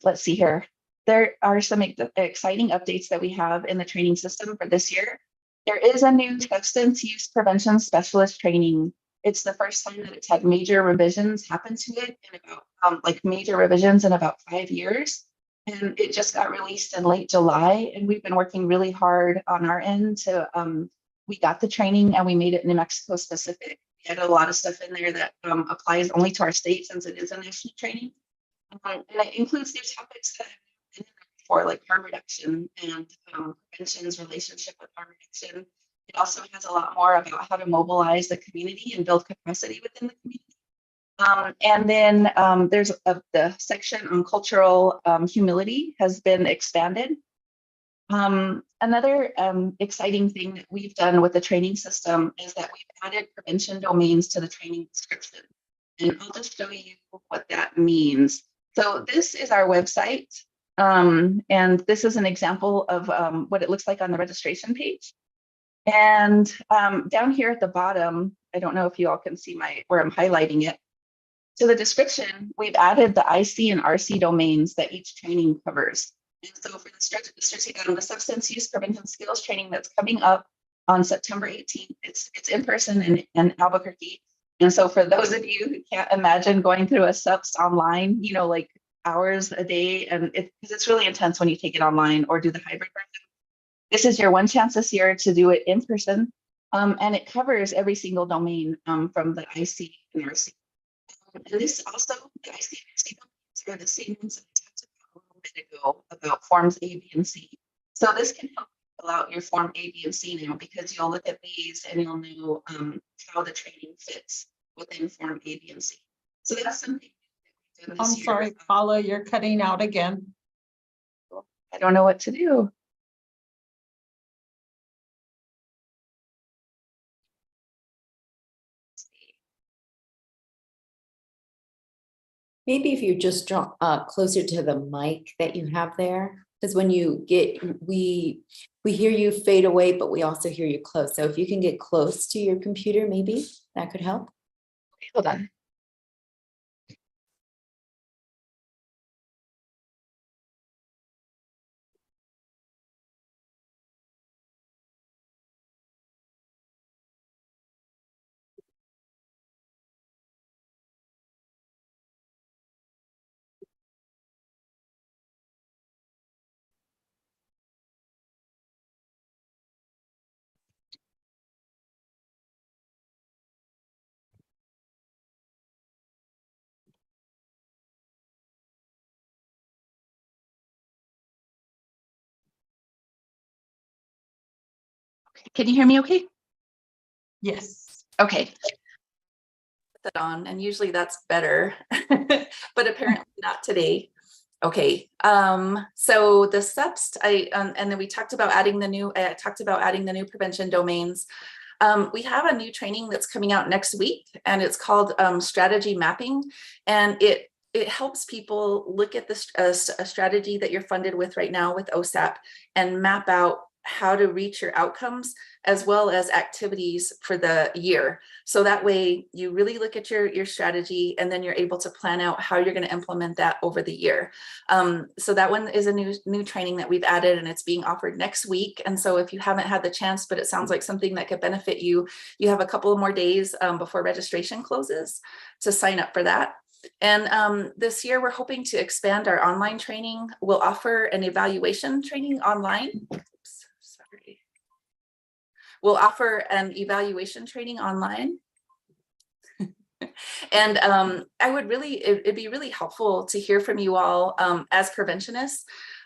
Let's see here. There are some exciting updates that we have in the training system for this year. There is a new substance use prevention specialist training. It's the first time that it's had major revisions happen to it in about major revisions in about 5 years. And it just got released in late July. And we've been working really hard on our end to, we got the training and we made it New Mexico specific. We had a lot of stuff in there that applies only to our state since it is a national training. And it includes new topics that have been in there before, like harm reduction and prevention's relationship with harm reduction. It also has a lot more about how to mobilize the community and build capacity within the community. And then there's the section on cultural humility has been expanded. Another exciting thing that we've done with the training system is that we've added prevention domains to the training description. And I'll just show you what that means. So this is our website. And this is an example of what it looks like on the registration page. And down here at the bottom, I don't know if you all can see where I'm highlighting it. To the description, we've added the IC and RC domains that each training covers. And so for the substance use prevention skills training that's coming up on September 18th, it's in person in Albuquerque. And so for those of you who can't imagine going through a SUPS online, you know, like hours a day, and because it's really intense when you take it online or do the hybrid version. This is your one chance this year to do it in person. And it covers every single domain from the IC and RC. And this also, the IC and RC domains are the same ones that I talked about a little bit ago about forms A, B, and C. So this can help fill out your form A, B, and C now, because you'll look at these and you'll know how the training fits within form A, B, and C. So that's something that we've done this year. I'm sorry, Paula, you're cutting out again. I don't know what to do. Maybe if you just draw closer to the mic that you have there, because when you get, we hear you fade away, but we also hear you close. So if you can get close to your computer, maybe that could help. Hold on. Can you hear me okay? Yes. Okay. Put that on, and usually that's better, but apparently not today. Okay, so the SUPS, and then we talked about adding the new, prevention domains. We have a new training that's coming out next week, and it's called strategy mapping, and it helps people look at a strategy that you're funded with right now with OSAP and map out how to reach your outcomes as well as activities for the year. So that way you really look at your strategy, and then you're able to plan out how you're going to implement that over the year. So that one is a new training that we've added, and it's being offered next week. And so if you haven't had the chance, but it sounds like something that could benefit you, you have a couple of more days before registration closes to sign up for that. And this year we're hoping to expand our online training. We'll offer an evaluation training online. We'll offer an evaluation training online. And it'd be really helpful to hear from you all as preventionists,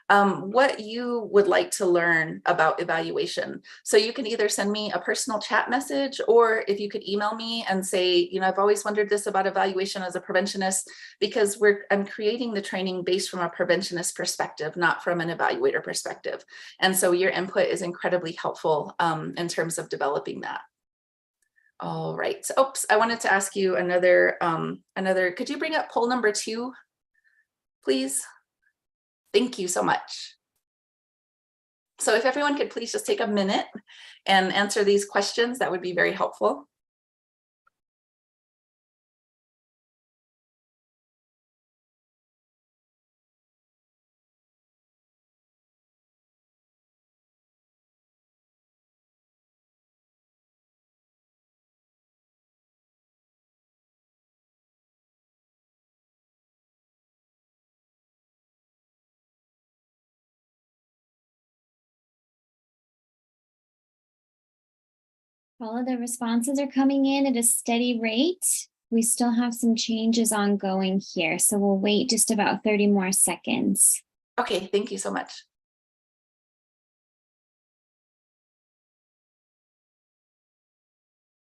what you would like to learn about evaluation. So you can either send me a personal chat message, or if you could email me and say, you know, I've always wondered this about evaluation as a preventionist, because I'm creating the training based from a preventionist perspective, not from an evaluator perspective. And so your input is incredibly helpful in terms of developing that. All right. Oops, I wanted to ask you another, could you bring up poll number 2, please? Thank you so much. So if everyone could please just take a minute and answer these questions, that would be very helpful. All of the responses are coming in at a steady rate. We still have some changes ongoing here, so we'll wait just about 30 more seconds. Okay, thank you so much.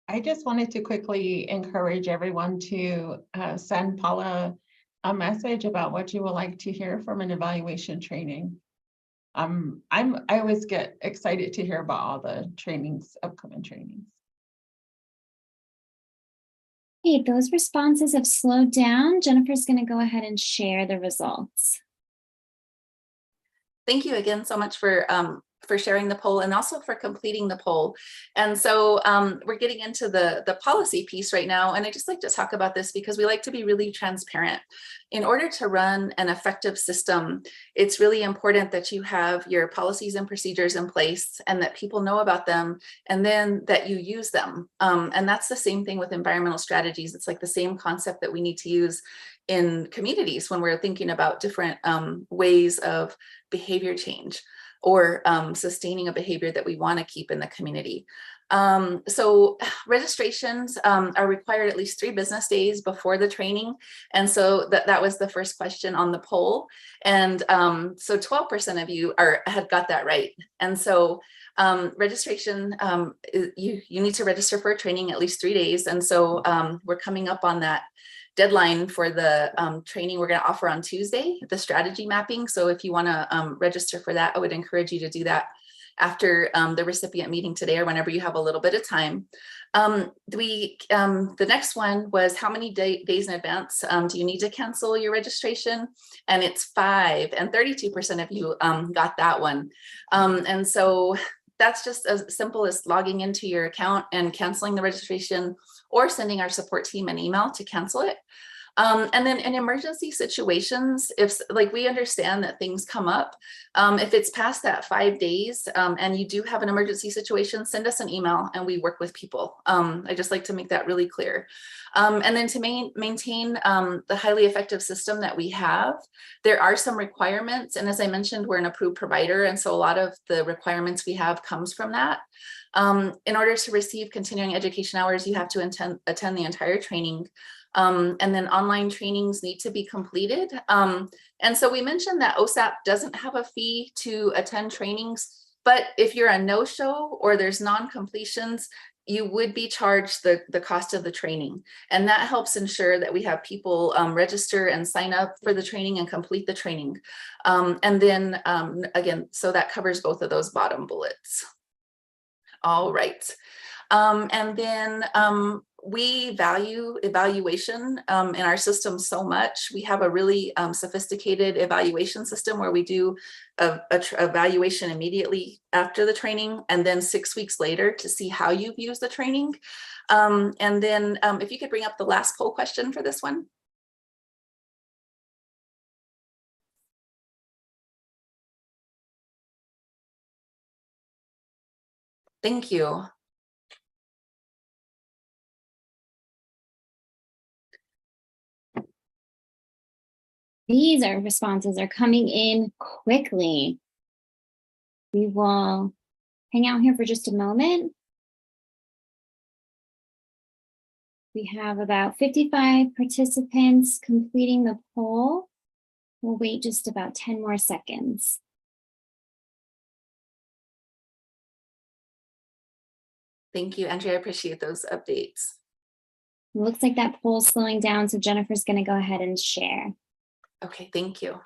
I just wanted to quickly encourage everyone to send Paula a message about what you would like to hear from an evaluation training. I always get excited to hear about all the trainings, upcoming trainings. Okay, those responses have slowed down. Jennifer's going to go ahead and share the results. Thank you again so much for sharing the poll and also for completing the poll. And so we're getting into the policy piece right now. And I just like to talk about this because we like to be really transparent. In order to run an effective system, it's really important that you have your policies and procedures in place and that people know about them and then that you use them. And that's the same thing with environmental strategies. It's like the same concept that we need to use in communities when we're thinking about different ways of behavior change or sustaining a behavior that we want to keep in the community. So registrations are required at least 3 business days before the training. And so that was the first question on the poll. And so 12% of you had got that right. And so registration, you need to register for a training at least 3 days. And so we're coming up on that deadline for the training we're going to offer on Tuesday, the strategy mapping. So if you want to register for that, I would encourage you to do that after the recipient meeting today or whenever you have a little bit of time. The next one was how many days in advance do you need to cancel your registration? And it's 5, and 32% of you got that one. And so that's just as simple as logging into your account and canceling the registration or sending our support team an email to cancel it. And then in emergency situations, if like we understand that things come up, if it's past that 5 days and you do have an emergency situation, send us an email and we work with people. I just like to make that really clear. And then to maintain the highly effective system that we have, there are some requirements. And as I mentioned, we're an approved provider. And so a lot of the requirements we have comes from that. In order to receive continuing education hours, you have to attend the entire training. And then online trainings need to be completed. And so we mentioned that OSAP doesn't have a fee to attend trainings, but if you're a no-show or there's non-completions, you would be charged the cost of the training. And that helps ensure that we have people register and sign up for the training and complete the training. And then again, so that covers both of those bottom bullets. All right. And then we value evaluation in our system so much. We have a really sophisticated evaluation system where we do a evaluation immediately after the training and then 6 weeks later to see how you've used the training. And then if you could bring up the last poll question for this one. Thank you. These responses are coming in quickly. We will hang out here for just a moment. We have about 55 participants completing the poll. We'll wait just about 10 more seconds. Thank you, Andrea. I appreciate those updates. It looks like that poll's slowing down, so Jennifer's going to go ahead and share. Okay, thank you.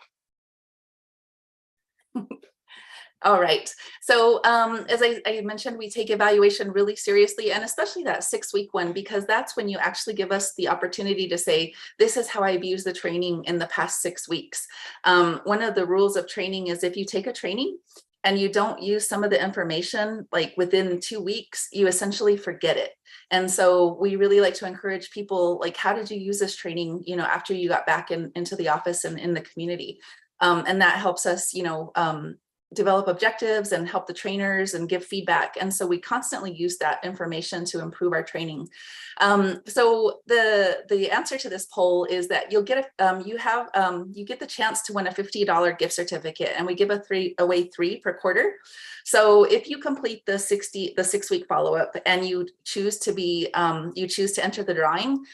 All right. So as I mentioned, we take evaluation really seriously, and especially that 6-week one, because that's when you actually give us the opportunity to say, this is how I've used the training in the past 6 weeks. One of the rules of training is if you take a training and you don't use some of the information, like within 2 weeks, you essentially forget it. And so we really like to encourage people, like, how did you use this training, you know, after you got back into the office and in the community? And that helps us, you know, develop objectives and help the trainers and give feedback. And so we constantly use that information to improve our training. So the answer to this poll is that you'll get you get the chance to win a $50 gift certificate, and we give away 3 per quarter. So if you complete the 6-week follow-up and you choose to enter the drawing,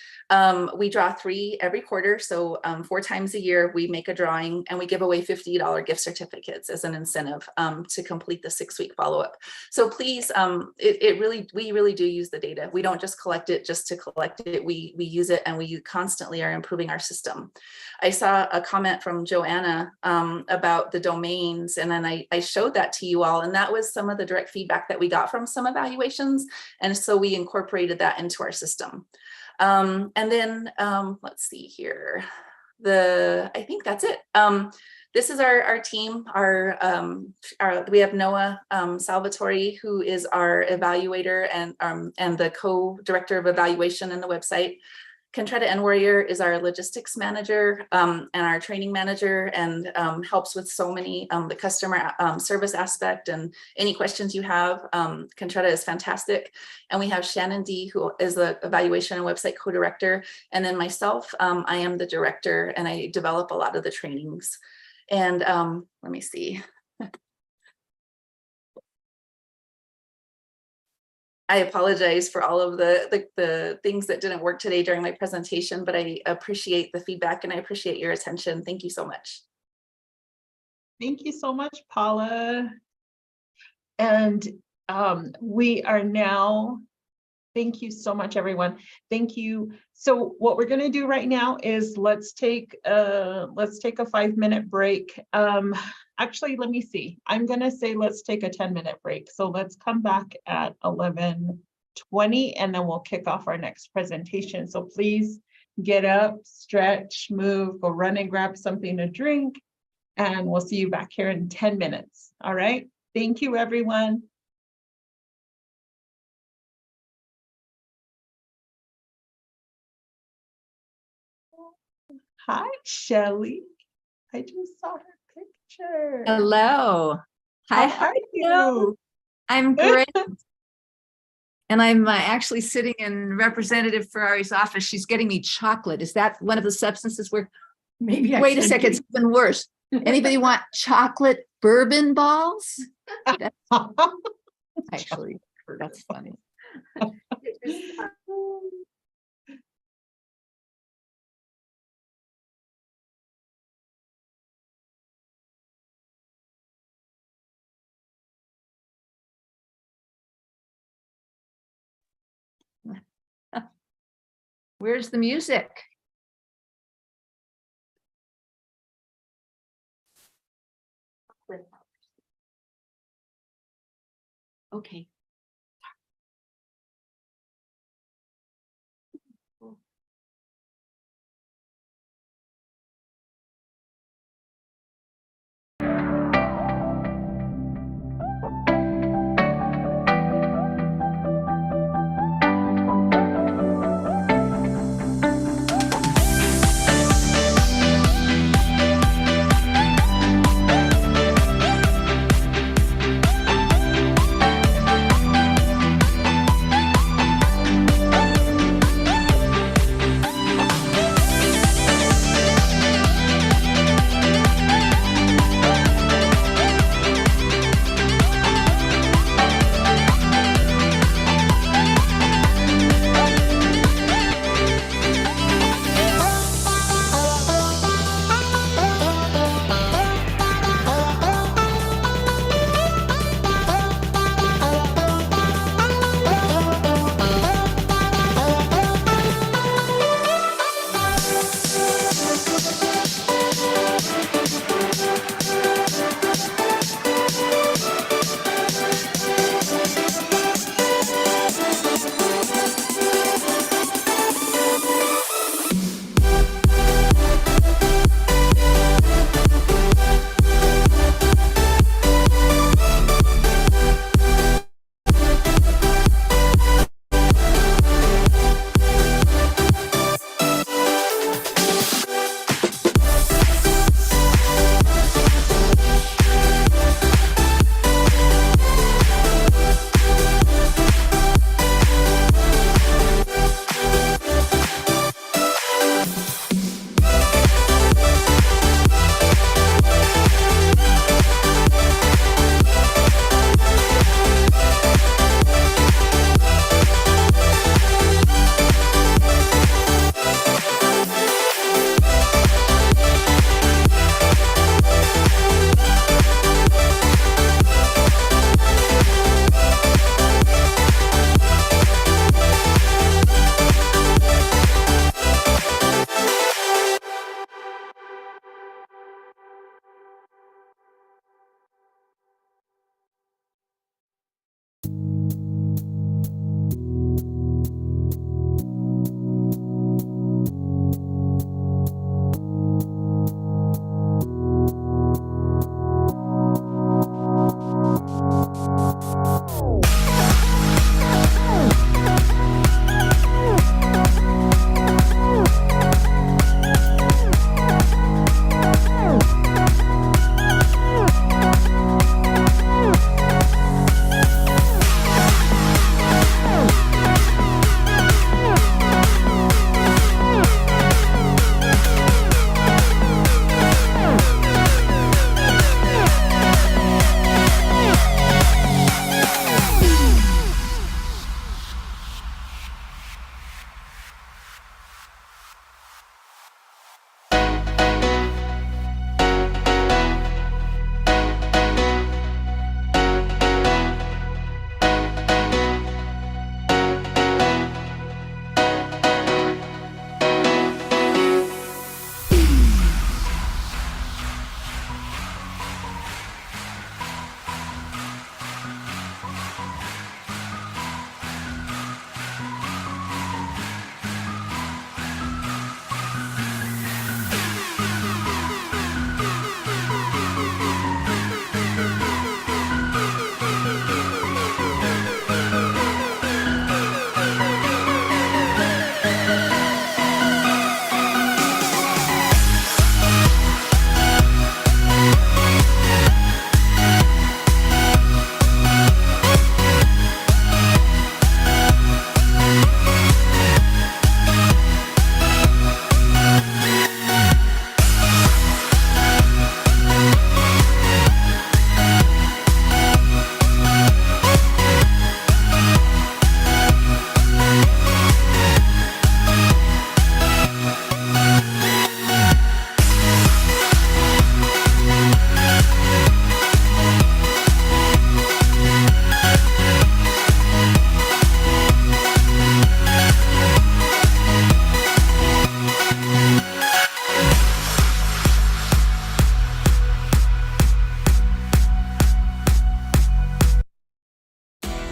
we draw 3 every quarter. So 4 times a year, we make a drawing and we give away $50 gift certificates as an incentive to complete the 6-week follow-up. So please, we really do use the data. We don't just collect it just to collect it. We use it, and we constantly are improving our system. I saw a comment from Joanna about the domains, and then I showed that to you all, and that was some of the direct feedback that we got from some evaluations. And so we incorporated that into our system. And then let's see here. I think that's it. This is our team. We have Noah Salvatore, who is our evaluator and the co-director of evaluation in the website. Contretta Enwarrior is our logistics manager and our training manager, and helps with so many the customer service aspect and any questions you have. Contretta is fantastic. And we have Shannon D, who is the evaluation and website co-director. And then myself, I am the director, and I develop a lot of the trainings. And let me see. I apologize for all of the things that didn't work today during my presentation, but I appreciate the feedback and I appreciate your attention. Thank you so much. Thank you so much, Paula. And we are now, thank you so much, everyone. Thank you. So what we're going to do right now is let's take a 5-minute break. Actually, let me see. I'm going to say let's take a 10-minute break. So let's come back at 11:20, and then we'll kick off our next presentation. So please get up, stretch, move, go run and grab something to drink, and we'll see you back here in 10 minutes. All right. Thank you, everyone. Hi, Shelly. I just saw her picture. Hello. Hi. How are you? I'm great. And I'm actually sitting in Representative Ferrari's office. She's getting me chocolate. Is that one of the substances where, Maybe wait a second, it's even worse. Anybody want chocolate bourbon balls? Actually, that's funny. Where's the music? Okay.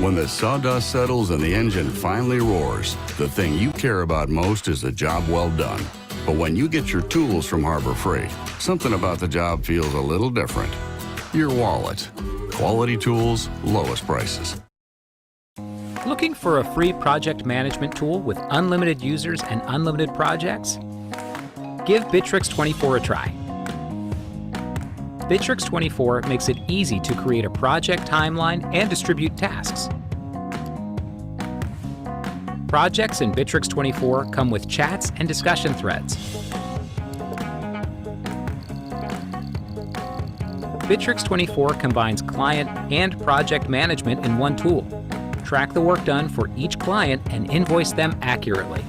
When the sawdust settles and the engine finally roars, the thing you care about most is the job well done. But when you get your tools from Harbor Freight, something about the job feels a little different. Your wallet. Quality tools, lowest prices. Looking for a free project management tool with unlimited users and unlimited projects? Give Bitrix 24 a try. Bitrix 24 makes it easy to create a project timeline and distribute tasks. Projects in Bitrix 24 come with chats and discussion threads. Bitrix 24 combines client and project management in one tool. Track the work done for each client and invoice them accurately.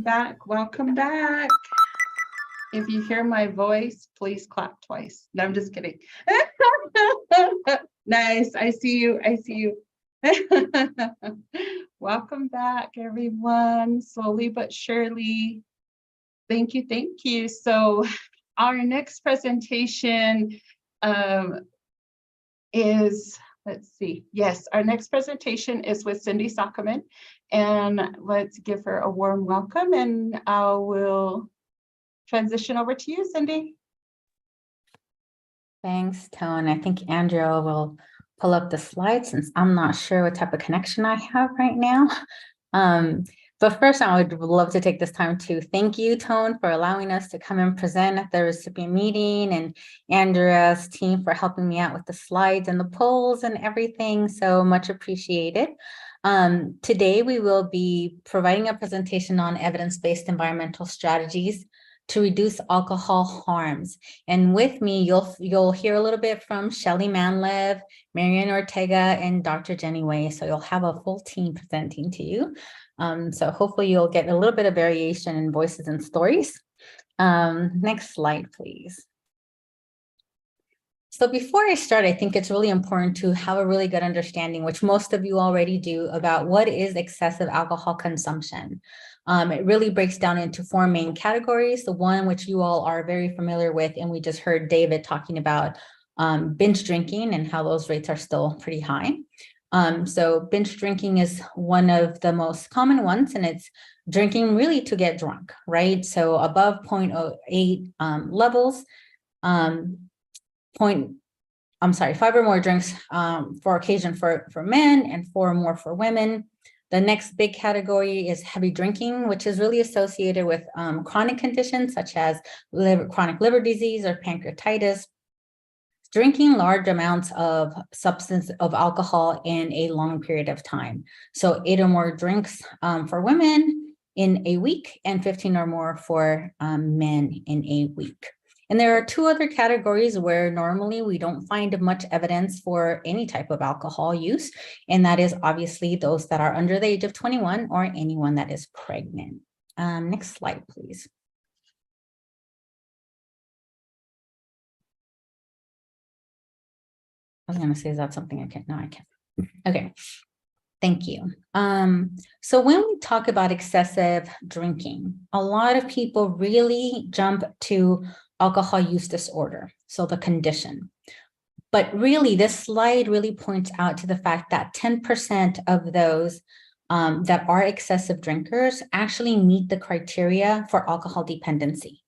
back. Welcome back. If you hear my voice, please clap twice. No, I'm just kidding. Nice. I see you. I see you. Welcome back, everyone. Slowly but surely. Thank you. Thank you. So our next presentation is, let's see. Yes, our next presentation is with Cindy Sockerman. And let's give her a warm welcome, and I will transition over to you, Cindy. Thanks, Tone. I think Andrea will pull up the slides since I'm not sure what type of connection I have right now. But first, I would love to take this time to thank you, Tone, for allowing us to come and present at the recipient meeting, and Andrea's team for helping me out with the slides and the polls and everything. So much appreciated. Today, we will be providing a presentation on evidence-based environmental strategies to reduce alcohol harms. And with me, you'll hear a little bit from Shelly Manlev, Marian Ortega, and Dr. Jenny Way. So you'll have a full team presenting to you. So hopefully you'll get a little bit of variation in voices and stories. Next slide, please. So before I start, I think it's really important to have a really good understanding, which most of you already do, about what is excessive alcohol consumption. It really breaks down into 4 main categories. The one which you all are very familiar with, and we just heard David talking about binge drinking and how those rates are still pretty high. So binge drinking is one of the most common ones, and it's drinking really to get drunk, right? So above 0.08 levels, 5 or more drinks for occasion for men, and 4 or more for women. The next big category is heavy drinking, which is really associated with chronic conditions such as chronic liver disease or pancreatitis. Drinking large amounts of alcohol in a long period of time. So 8 or more drinks for women in a week, and 15 or more for men in a week. And there are 2 other categories where normally we don't find much evidence for any type of alcohol use. And that is obviously those that are under the age of 21 or anyone that is pregnant. Next slide, please. I was going to say, is that something I can? No, I can't. Okay. Thank you. So when we talk about excessive drinking, a lot of people really jump to alcohol use disorder, so the condition. But really, this slide really points out to the fact that 10% of those that are excessive drinkers actually meet the criteria for alcohol dependency.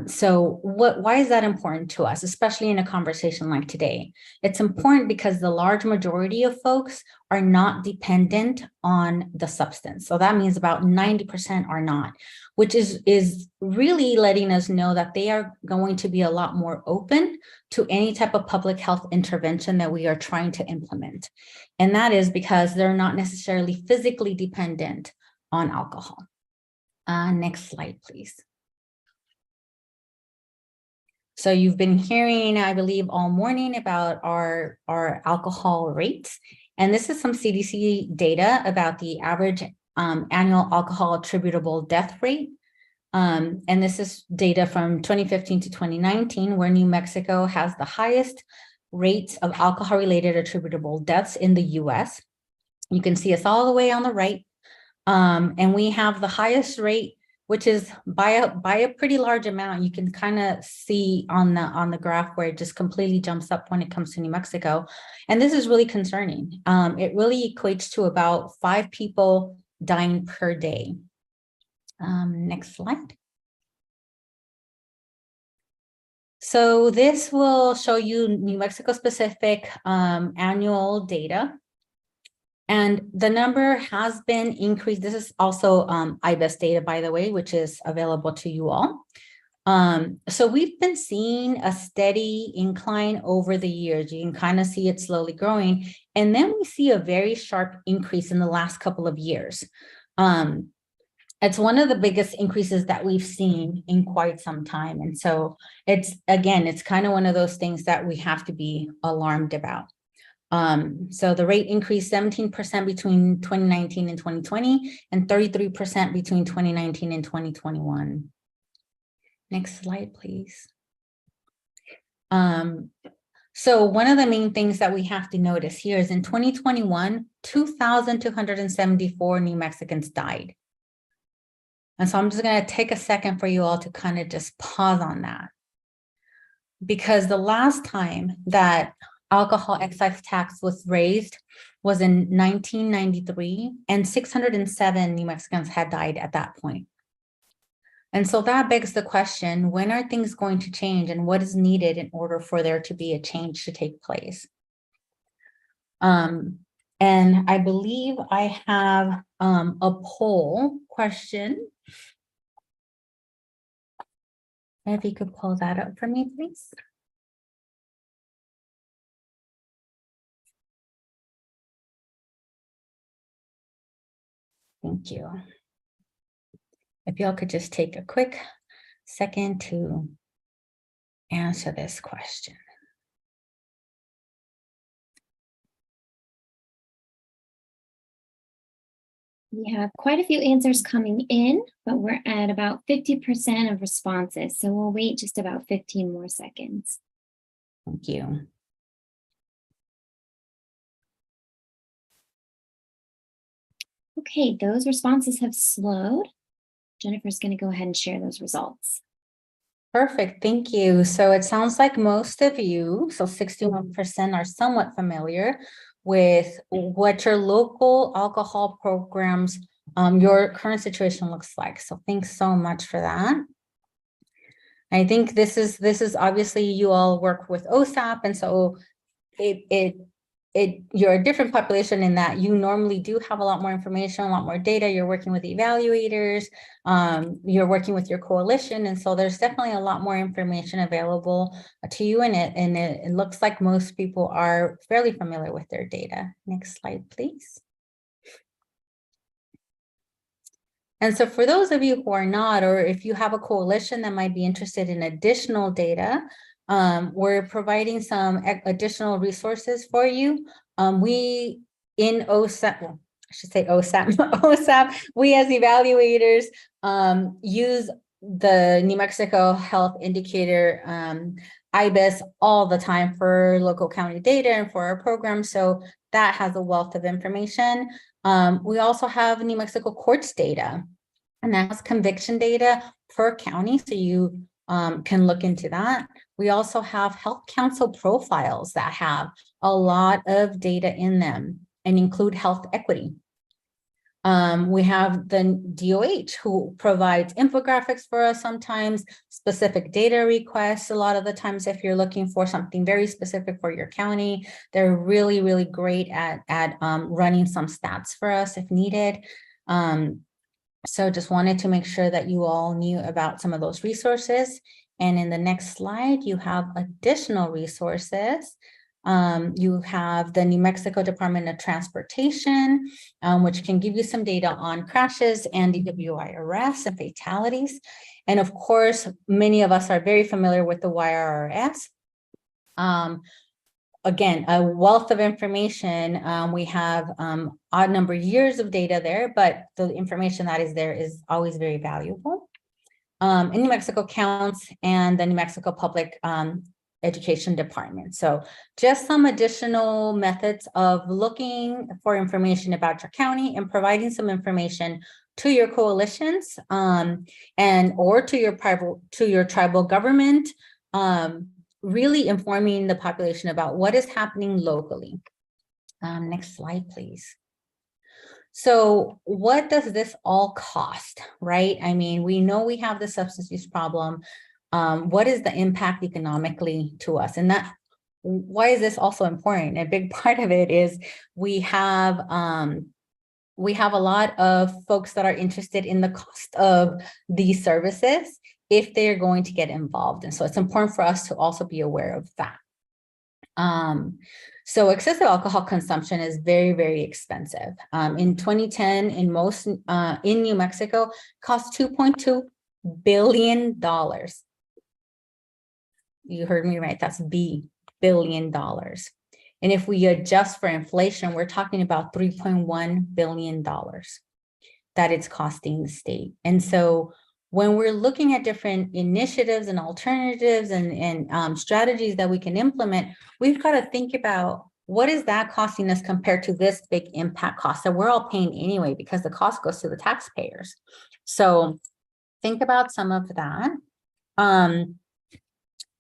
So why is that important to us, especially in a conversation like today? It's important because the large majority of folks are not dependent on the substance. So that means about 90% are not, which is really letting us know that they are going to be a lot more open to any type of public health intervention that we are trying to implement. And that is because they're not necessarily physically dependent on alcohol. Next slide, please. So you've been hearing, I believe, all morning about our alcohol rates. And this is some CDC data about the average annual alcohol attributable death rate. And this is data from 2015 to 2019, where New Mexico has the highest rates of alcohol-related attributable deaths in the US. You can see us all the way on the right. And we have the highest rate, which is by a pretty large amount. You can kind of see on the graph where it just completely jumps up when it comes to New Mexico. And this is really concerning. It really equates to about 5 people dying per day. Next slide. So this will show you New Mexico specific annual data. And the number has been increased. This is also IBES data, by the way, which is available to you all. So we've been seeing a steady incline over the years. You can kind of see it slowly growing. And then we see a very sharp increase in the last couple of years. It's one of the biggest increases that we've seen in quite some time. And so it's kind of one of those things that we have to be alarmed about. So the rate increased 17% between 2019 and 2020 and 33% between 2019 and 2021. Next slide, please. So one of the main things that we have to notice here is in 2021, 2,274 New Mexicans died. And so I'm just going to take a second for you all to kind of just pause on that. Because the last time that alcohol excise tax was raised was in 1993, and 607 New Mexicans had died at that point. And so that begs the question, when are things going to change and what is needed in order for there to be a change to take place? And I believe I have a poll question. If you could pull that up for me, please. Thank you. If y'all could just take a quick second to answer this question. We have quite a few answers coming in, but we're at about 50% of responses. So we'll wait just about 15 more seconds. Thank you. Okay, those responses have slowed. Jennifer's going to go ahead and share those results. Perfect, thank you. So it sounds like most of you, so 61% are somewhat familiar with what your local alcohol programs, your current situation looks like. So thanks so much for that. I think this is obviously you all work with OSAP, and so you're a different population in that you normally do have a lot more information, a lot more data. You're working with evaluators, you're working with your coalition, and so there's definitely a lot more information available to you in it. And it looks like most people are fairly familiar with their data. Next slide, please. And so for those of you who are not, or if you have a coalition that might be interested in additional data, we're providing some additional resources for you. We in OSAP, well, I should say OSAP, OSAP, we as evaluators use the New Mexico Health Indicator IBIS all the time for local county data and for our program. So that has a wealth of information. We also have New Mexico courts data, and that has conviction data per county. So you can look into that. We also have health council profiles that have a lot of data in them and include health equity. We have the DOH who provides infographics for us sometimes, specific data requests. A lot of the times, if you're looking for something very specific for your county, they're really, really great at running some stats for us if needed. So just wanted to make sure that you all knew about some of those resources. And in the next slide, you have additional resources. You have the New Mexico Department of Transportation, which can give you some data on crashes and DWI arrests and fatalities. And of course, many of us are very familiar with the YRRS. Again, a wealth of information. We have odd number years of data there, but the information that is there is always very valuable. In New Mexico Counts and the New Mexico Public Education Department. So just some additional methods of looking for information about your county and providing some information to your coalitions and or to your tribal government, really informing the population about what is happening locally. Next slide, please. So what does this all cost, right? I mean, we know we have the substance use problem. What is the impact economically to us? And that, why is this also important? A big part of it is we have a lot of folks that are interested in the cost of these services if they're going to get involved. And so it's important for us to also be aware of that. So excessive alcohol consumption is very, very expensive. In 2010, in New Mexico, cost $2.2 billion. You heard me right, that's B, $billion. And if we adjust for inflation, we're talking about $3.1 billion that it's costing the state. And so when we're looking at different initiatives and alternatives and strategies that we can implement, we've got to think about what is that costing us compared to this big impact cost that we're all paying anyway, because the cost goes to the taxpayers. So think about some of that.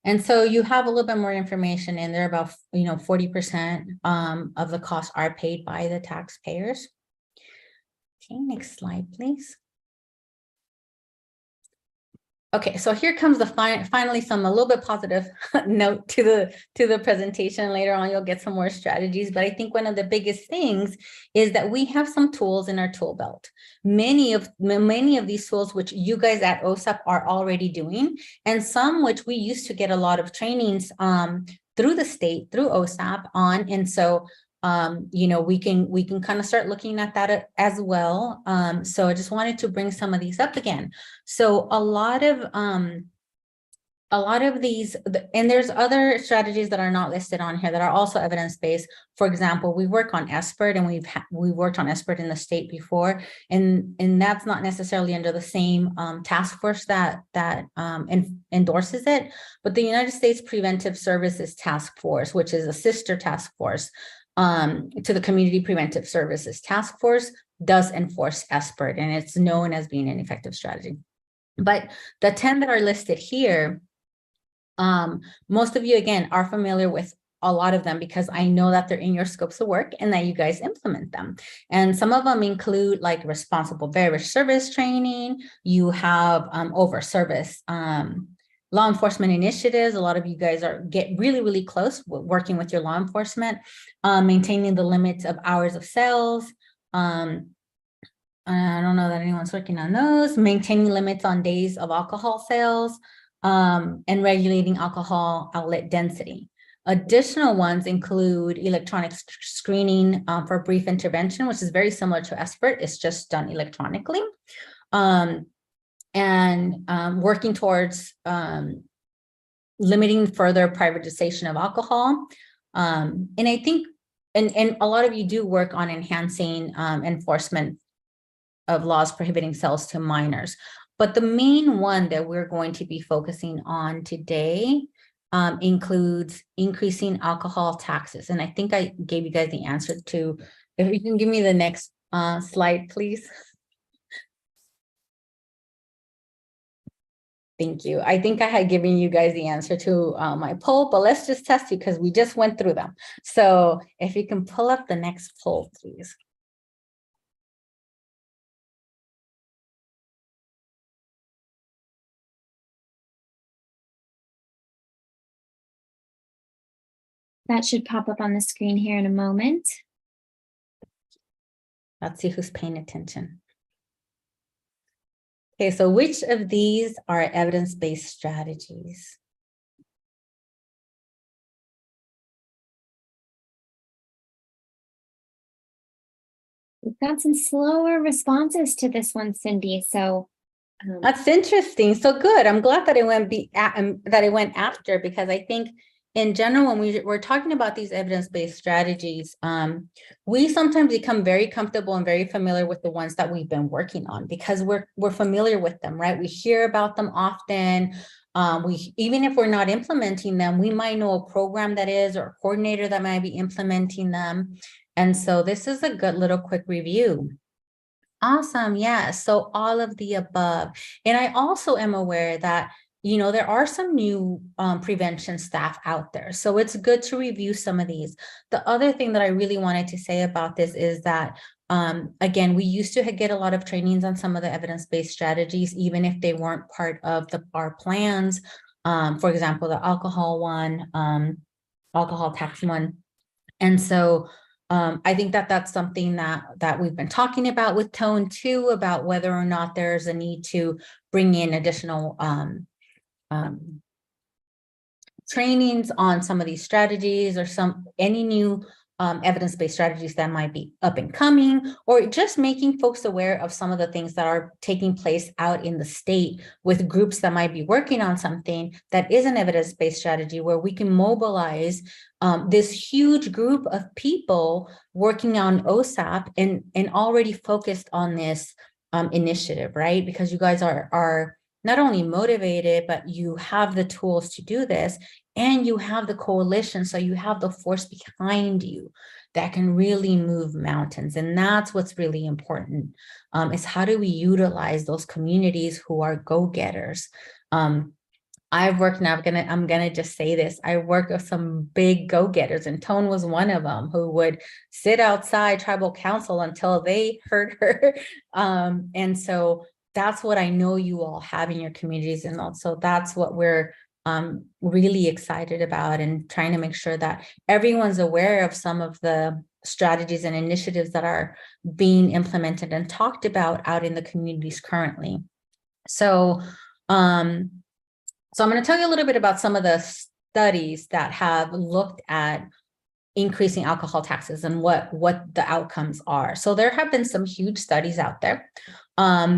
And so you have a little bit more information in there about, 40% of the costs are paid by the taxpayers. Okay, next slide, please. Okay, so here comes the finally some a little bit positive note to the presentation. Later on, you'll get some more strategies. But I think one of the biggest things is that we have some tools in our tool belt. Many of these tools, which you guys at OSAP are already doing, and some which we used to get a lot of trainings through the state, through OSAP on. And so we can kind of start looking at that as well. So I just wanted to bring some of these up again. So a lot of these, and there's other strategies that are not listed on here that are also evidence-based. For example, we work on SBIRT, and we worked on SBIRT in the state before, and that's not necessarily under the same task force that endorses it, but the United States Preventive Services Task Force, which is a sister task force to the Community Preventive Services Task Force, does enforce SBIRT, and it's known as being an effective strategy. But the 10 that are listed here, most of you, again, are familiar with a lot of them because I know that they're in your scopes of work and that you guys implement them. And some of them include like responsible beverage service training. You have over service law enforcement initiatives. A lot of you guys get really, really close working with your law enforcement, maintaining the limits of hours of sales. I don't know that anyone's working on those. Maintaining limits on days of alcohol sales, and regulating alcohol outlet density. Additional ones include electronic screening for brief intervention, which is very similar to SBIRT. It's just done electronically. And working towards limiting further privatization of alcohol. And I think, and a lot of you do work on enhancing enforcement of laws prohibiting sales to minors. But the main one that we're going to be focusing on today includes increasing alcohol taxes. And I think I gave you guys the answer to, if you can give me the next slide, please. Thank you. I think I had given you guys the answer to my poll, but let's just test you because we just went through them. So if you can pull up the next poll, please. That should pop up on the screen here in a moment. Let's see who's paying attention. Okay, so which of these are evidence-based strategies? We've got some slower responses to this one, Cindy. So that's interesting. So good. I'm glad that it went after, because I think in general, when we're talking about these evidence-based strategies, we sometimes become very comfortable and very familiar with the ones that we've been working on because we're familiar with them, right? We hear about them often. Even if we're not implementing them, we might know a program that is, or a coordinator that might be implementing them. And so this is a good little quick review. Awesome. Yeah. So all of the above. And I also am aware that there are some new prevention staff out there. So it's good to review some of these. The other thing that I really wanted to say about this is that, again, we used to get a lot of trainings on some of the evidence-based strategies, even if they weren't part of our plans. For example, the alcohol one, alcohol tax one. And so I think that that's something that we've been talking about with Tone too, about whether or not there's a need to bring in additional trainings on some of these strategies or any new evidence-based strategies that might be up and coming, or just making folks aware of some of the things that are taking place out in the state with groups that might be working on something that is an evidence-based strategy where we can mobilize this huge group of people working on OSAP and already focused on this initiative, right? Because you guys are not only motivated, but you have the tools to do this, and you have the coalition, so you have the force behind you that can really move mountains. And that's what's really important, is how do we utilize those communities who are go-getters? I've worked, now I'm gonna just say this, I worked with some big go-getters, and Tone was one of them, who would sit outside tribal council until they heard her. And so that's what I know you all have in your communities. And also that's what we're really excited about, and trying to make sure that everyone's aware of some of the strategies and initiatives that are being implemented and talked about out in the communities currently. So, so I'm going to tell you a little bit about some of the studies that have looked at increasing alcohol taxes and what the outcomes are. So there have been some huge studies out there.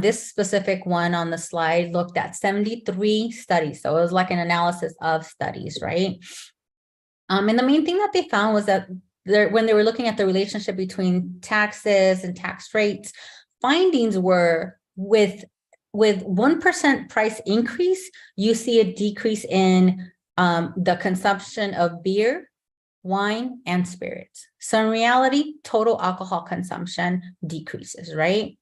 This specific one on the slide looked at 73 studies. So it was like an analysis of studies, right? And the main thing that they found was that when they were looking at the relationship between taxes and tax rates, findings were with 1% price increase, you see a decrease in the consumption of beer, wine, and spirits. So in reality, total alcohol consumption decreases, right?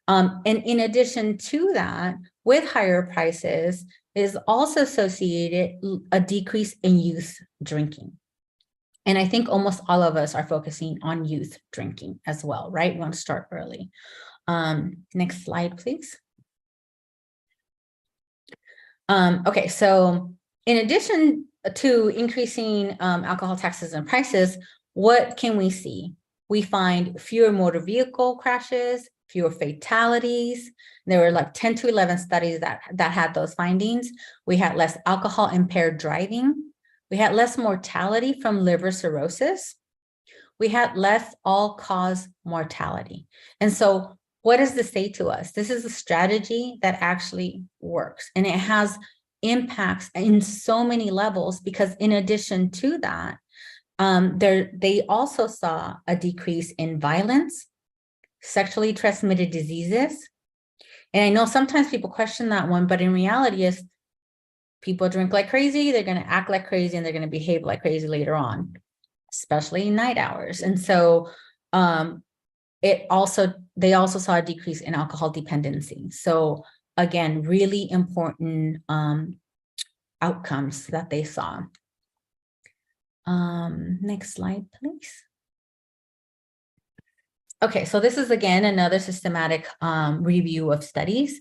And in addition to that, with higher prices is also associated a decrease in youth drinking. And I think almost all of us are focusing on youth drinking as well, right? We want to start early. Next slide, please. Okay, so in addition to increasing alcohol taxes and prices, what can we see? We find fewer motor vehicle crashes, fewer fatalities. There were like 10 to 11 studies that had those findings. We had less alcohol impaired driving. We had less mortality from liver cirrhosis. We had less all-cause mortality. And so what does this say to us? This is a strategy that actually works, and it has impacts in so many levels, because in addition to that, they also saw a decrease in violence, sexually transmitted diseases. And I know sometimes people question that one, but in reality is people drink like crazy, they're going to act like crazy, and they're going to behave like crazy later on, especially night hours. And so they also saw a decrease in alcohol dependency. So again, really important outcomes that they saw. Next slide, please. Okay, so this is again another systematic review of studies.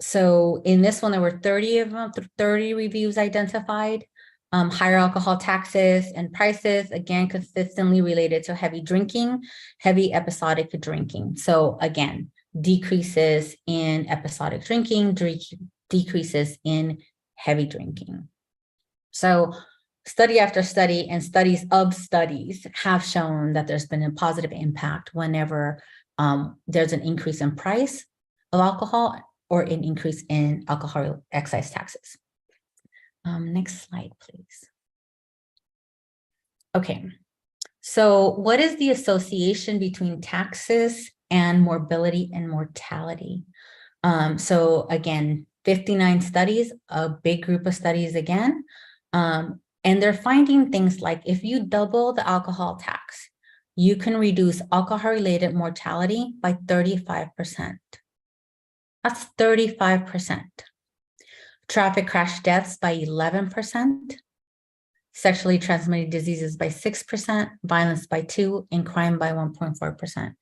So in this one, there were 30 reviews identified. Higher alcohol taxes and prices, again, consistently related to heavy drinking, heavy episodic drinking. So again, decreases in episodic drinking, decreases in heavy drinking. So study after study and studies of studies have shown that there's been a positive impact whenever there's an increase in price of alcohol or an increase in alcohol excise taxes. Next slide, please. Okay, so what is the association between taxes and morbidity and mortality? So again, 59 studies, a big group of studies again, and they're finding things like if you double the alcohol tax, you can reduce alcohol-related mortality by 35%. That's 35%. Traffic crash deaths by 11%, sexually transmitted diseases by 6%, violence by 2%, and crime by 1.4%.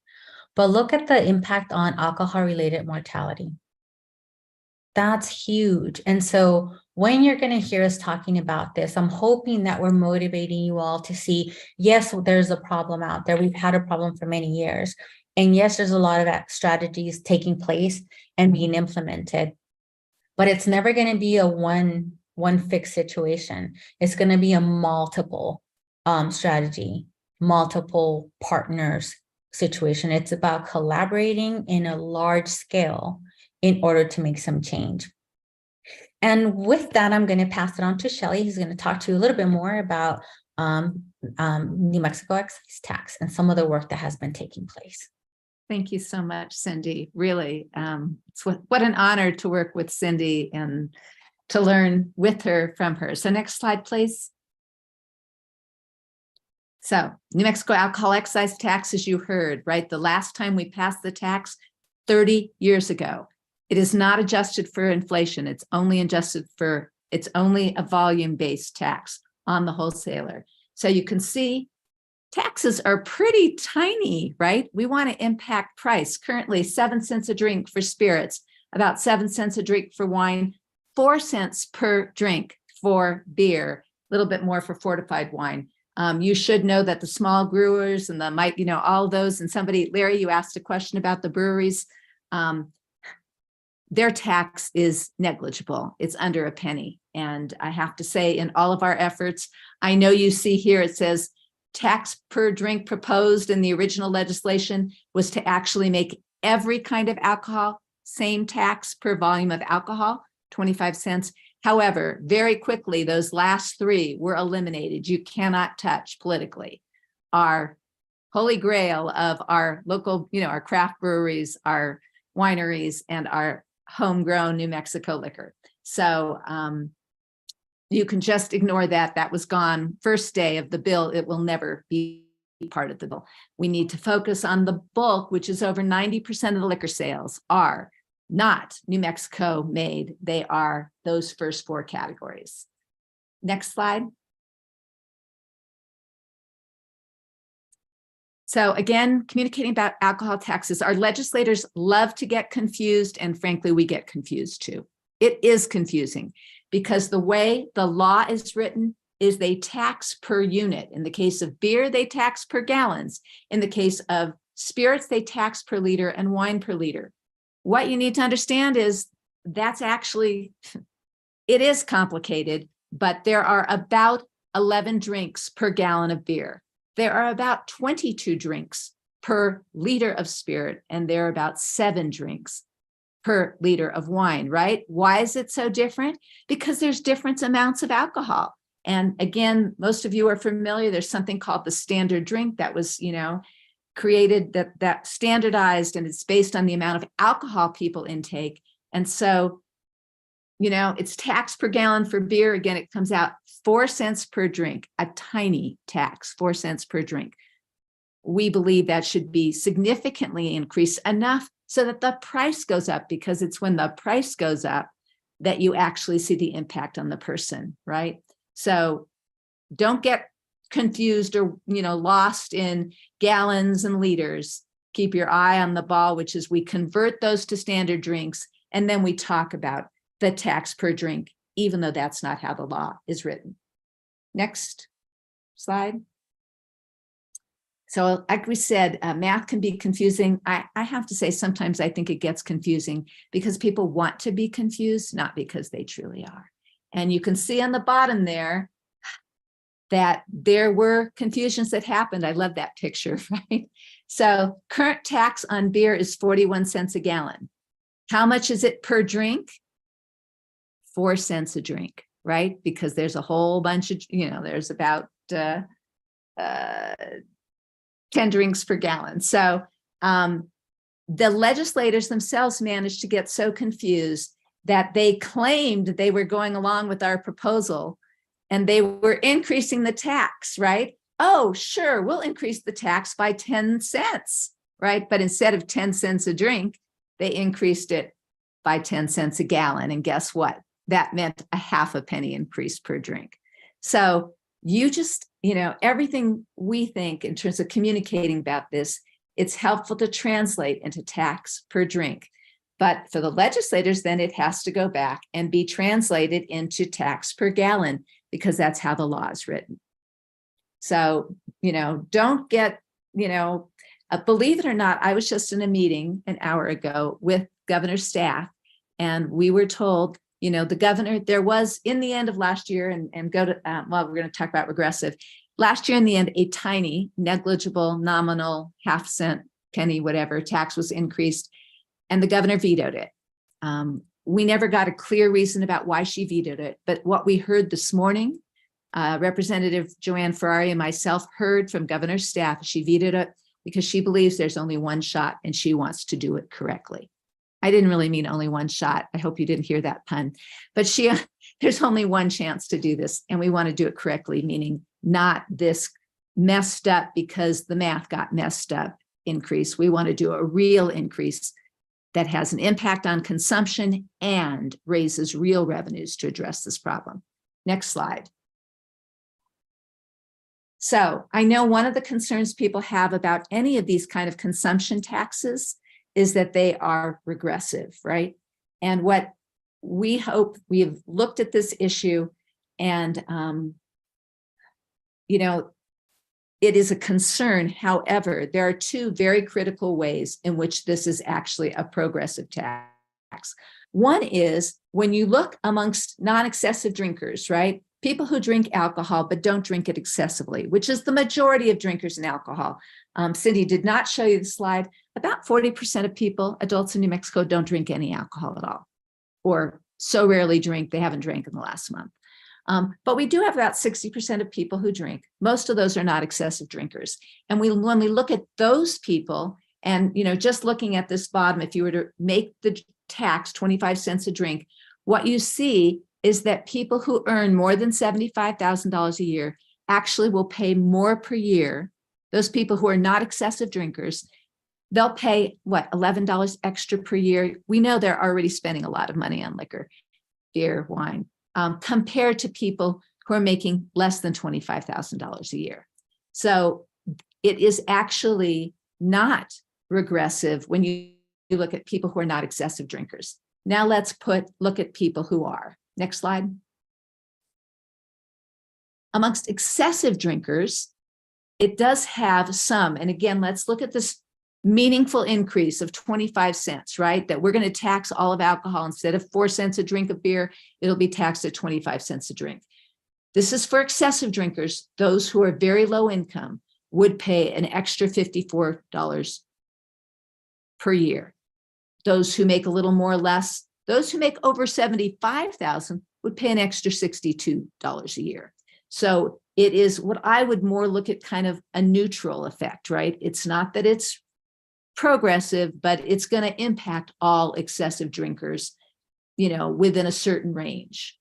But look at the impact on alcohol-related mortality. That's huge. And so when you're going to hear us talking about this, I'm hoping that we're motivating you all to see, yes, there's a problem out there. We've had a problem for many years. And yes, there's a lot of strategies taking place and being implemented. But it's never going to be a one fixed situation. It's going to be a multiple strategy, multiple partners situation. It's about collaborating in a large scale in order to make some change. And with that, I'm going to pass it on to Shelley, who's going to talk to you a little bit more about New Mexico excise tax and some of the work that has been taking place. Thank you so much, Cindy. Really, it's what an honor to work with Cindy and to learn with her, from her. So next slide, please. So New Mexico alcohol excise tax, as you heard, right? The last time we passed the tax, 30 years ago. It is not adjusted for inflation. It's only it's only a volume-based tax on the wholesaler. So you can see taxes are pretty tiny, right? We want to impact price. Currently 7 cents a drink for spirits, about 7 cents a drink for wine, 4 cents per drink for beer, a little bit more for fortified wine. You should know that the small brewers and all those, and somebody, Larry, you asked a question about the breweries. Their tax is negligible. It's under a penny. And I have to say, in all of our efforts, I know you see here, it says tax per drink proposed in the original legislation was to actually make every kind of alcohol same tax per volume of alcohol, 25 cents. However, very quickly, those last three were eliminated. You cannot touch politically. Our holy grail of our local, our craft breweries, our wineries, and our homegrown New Mexico liquor. So you can just ignore that. That was gone first day of the bill. It will never be part of the bill. We need to focus on the bulk, which is over 90% of the liquor sales are not New Mexico made. They are those first four categories. Next slide. So again, communicating about alcohol taxes, our legislators love to get confused, and frankly, we get confused too. It is confusing because the way the law is written is they tax per unit. In the case of beer, they tax per gallons. In the case of spirits, they tax per liter, and wine per liter. What you need to understand is that's actually, it is complicated, but there are about 11 drinks per gallon of beer. There are about 22 drinks per liter of spirit, and there are about 7 drinks per liter of wine, right? Why is it so different? Because there's different amounts of alcohol. And again, most of you are familiar, there's something called the standard drink that was, created, that standardized, and it's based on the amount of alcohol people intake. And so, it's tax per gallon for beer. Again, it comes out 4 cents per drink, a tiny tax, 4 cents per drink. We believe that should be significantly increased enough so that the price goes up, because it's when the price goes up that you actually see the impact on the person, right? So don't get confused or, lost in gallons and liters. Keep your eye on the ball, which is we convert those to standard drinks, and then we talk about the tax per drink, even though that's not how the law is written. Next slide. So like we said, math can be confusing. I have to say, sometimes I think it gets confusing because people want to be confused, not because they truly are. And you can see on the bottom there that there were confusions that happened. I love that picture, right? So current tax on beer is 41 cents a gallon. How much is it per drink? 4 cents a drink, right? Because there's a whole bunch of, there's about 10 drinks per gallon. So the legislators themselves managed to get so confused that they claimed they were going along with our proposal and they were increasing the tax, right? Oh, sure, we'll increase the tax by 10 cents, right? But instead of 10 cents a drink, they increased it by 10 cents a gallon. And guess what? That meant a half a penny increase per drink. So you just, everything we think in terms of communicating about this, it's helpful to translate into tax per drink. But for the legislators, then it has to go back and be translated into tax per gallon, because that's how the law is written. So, don't get, believe it or not, I was just in a meeting an hour ago with governor's staff, and we were told, the governor, there was in the end of last year, and go to, we're going to talk about regressive. Last year, in the end, a tiny, negligible, nominal, half cent, penny, whatever, tax was increased, and the governor vetoed it. We never got a clear reason about why she vetoed it, but what we heard this morning, Representative Joanne Ferrari and myself heard from governor's staff, she vetoed it because she believes there's only one shot and she wants to do it correctly. I didn't really mean only one shot. I hope you didn't hear that pun, but there's only one chance to do this and we want to do it correctly, meaning not this messed up because the math got messed up increase. We want to do a real increase that has an impact on consumption and raises real revenues to address this problem. Next slide. So I know one of the concerns people have about any of these kind of consumption taxes is that they are regressive, right? And what we hope, we have looked at this issue and, you know, it is a concern. However, there are two very critical ways in which this is actually a progressive tax. One is when you look amongst non-excessive drinkers, right? People who drink alcohol but don't drink it excessively, which is the majority of drinkers in alcohol. Cindy did not show you the slide. About 40% of people, adults in New Mexico, don't drink any alcohol at all, or so rarely drink, they haven't drank in the last month. But we do have about 60% of people who drink. Most of those are not excessive drinkers. And when we look at those people, and you know, just looking at this bottom, if you were to make the tax 25 cents a drink, what you see is that people who earn more than $75,000 a year actually will pay more per year. Those people who are not excessive drinkers, they'll pay what, $11 extra per year. We know they're already spending a lot of money on liquor, beer, wine, compared to people who are making less than $25,000 a year. So it is actually not regressive when you look at people who are not excessive drinkers. Now let's look at people who are. Next slide. Amongst excessive drinkers, it does have some, and again, let's look at this meaningful increase of 25 cents, right? That we're going to tax all of alcohol. Instead of 4 cents a drink of beer, it'll be taxed at 25 cents a drink. This is for excessive drinkers. Those who are very low income would pay an extra $54 per year. Those who make a little more or less, those who make over $75,000 would pay an extra $62 a year. So it is what I would more look at kind of a neutral effect, right? It's not that it's progressive, but it's going to impact all excessive drinkers, you know, within a certain range.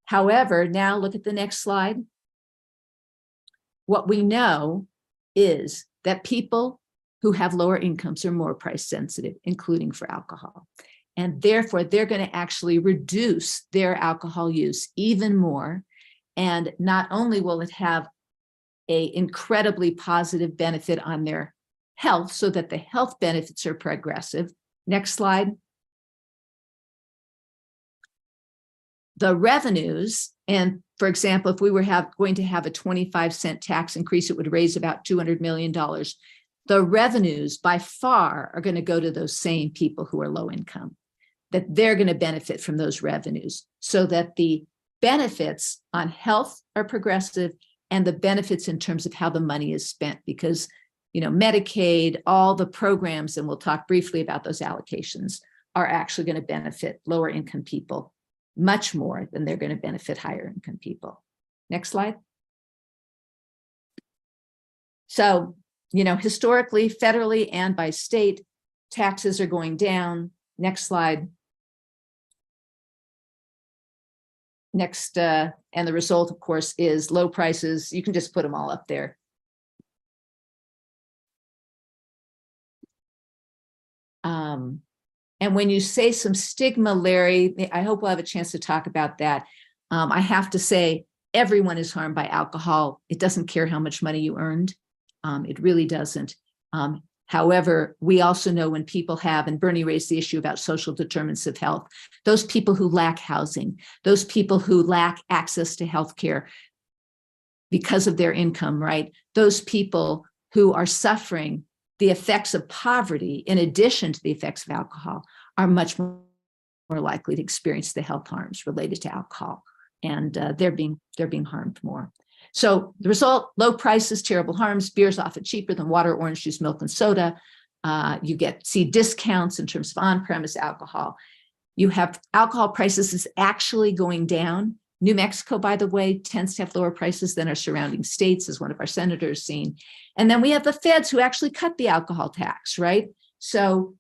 However, now look at the next slide. What we know is that people who have lower incomes are more price sensitive, including for alcohol. And therefore, they're going to actually reduce their alcohol use even more. And not only will it have an incredibly positive benefit on their health, so that the health benefits are progressive. Next slide. The revenues, and for example, if we were going to have a 25-cent tax increase, it would raise about $200 million. The revenues by far are going to go to those same people who are low income, that they're going to benefit from those revenues, so that the benefits on health are progressive and the benefits in terms of how the money is spent, because you know, Medicaid, all the programs, and we'll talk briefly about those allocations, are actually going to benefit lower income people much more than they're going to benefit higher income people. Next slide. So, you know, historically, federally and by state, taxes are going down. Next slide. Next, and the result, of course, is low prices. You can just put them all up there. And when you say some stigma, Larry, I hope we'll have a chance to talk about that. I have to say, everyone is harmed by alcohol. It doesn't care how much money you earned. It really doesn't. However, we also know when people have, and Bernie raised the issue about social determinants of health, those people who lack housing, those people who lack access to healthcare because of their income, right? Those people who are suffering the effects of poverty, in addition to the effects of alcohol, are much more likely to experience the health harms related to alcohol, and they're being harmed more. So the result, low prices, terrible harms, beer's often cheaper than water, orange juice, milk, and soda. You see discounts in terms of on-premise alcohol. You have alcohol prices is actually going down. New Mexico, by the way, tends to have lower prices than our surrounding states, as one of our senators seen. And then we have the feds who actually cut the alcohol tax, right? So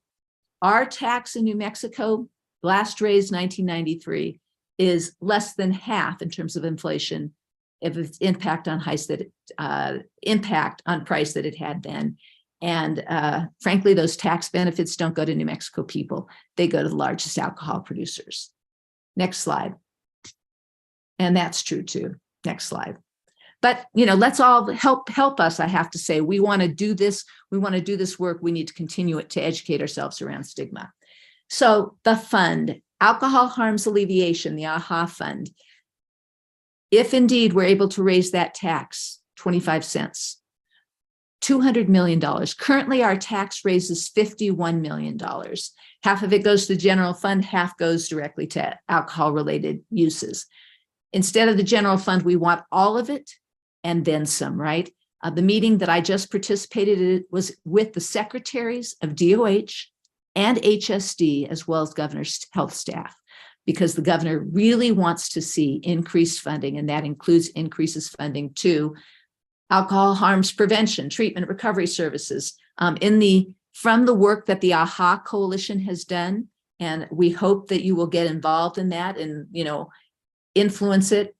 our tax in New Mexico, last raised 1993, is less than half in terms of inflation of its impact on impact on price that it had then. And frankly, those tax benefits don't go to New Mexico people. They go to the largest alcohol producers. Next slide. And that's true too. Next slide. But, you know, let's all help us, I have to say. We want to do this. We want to do this work. We need to continue it to educate ourselves around stigma. So the fund, Alcohol Harms Alleviation, the AHA fund, if indeed we're able to raise that tax 25 cents, $200 million. Currently, our tax raises $51 million. Half of it goes to the general fund, half goes directly to alcohol-related uses. Instead of the general fund, we want all of it and then some, right? The meeting that I just participated in was with the secretaries of DOH and HSD, as well as governor's health staff, because the governor really wants to see increased funding, and that includes increases funding to alcohol harms prevention, treatment, recovery services, from the work that the AHA Coalition has done. And we hope that you will get involved in that and, you know, influence it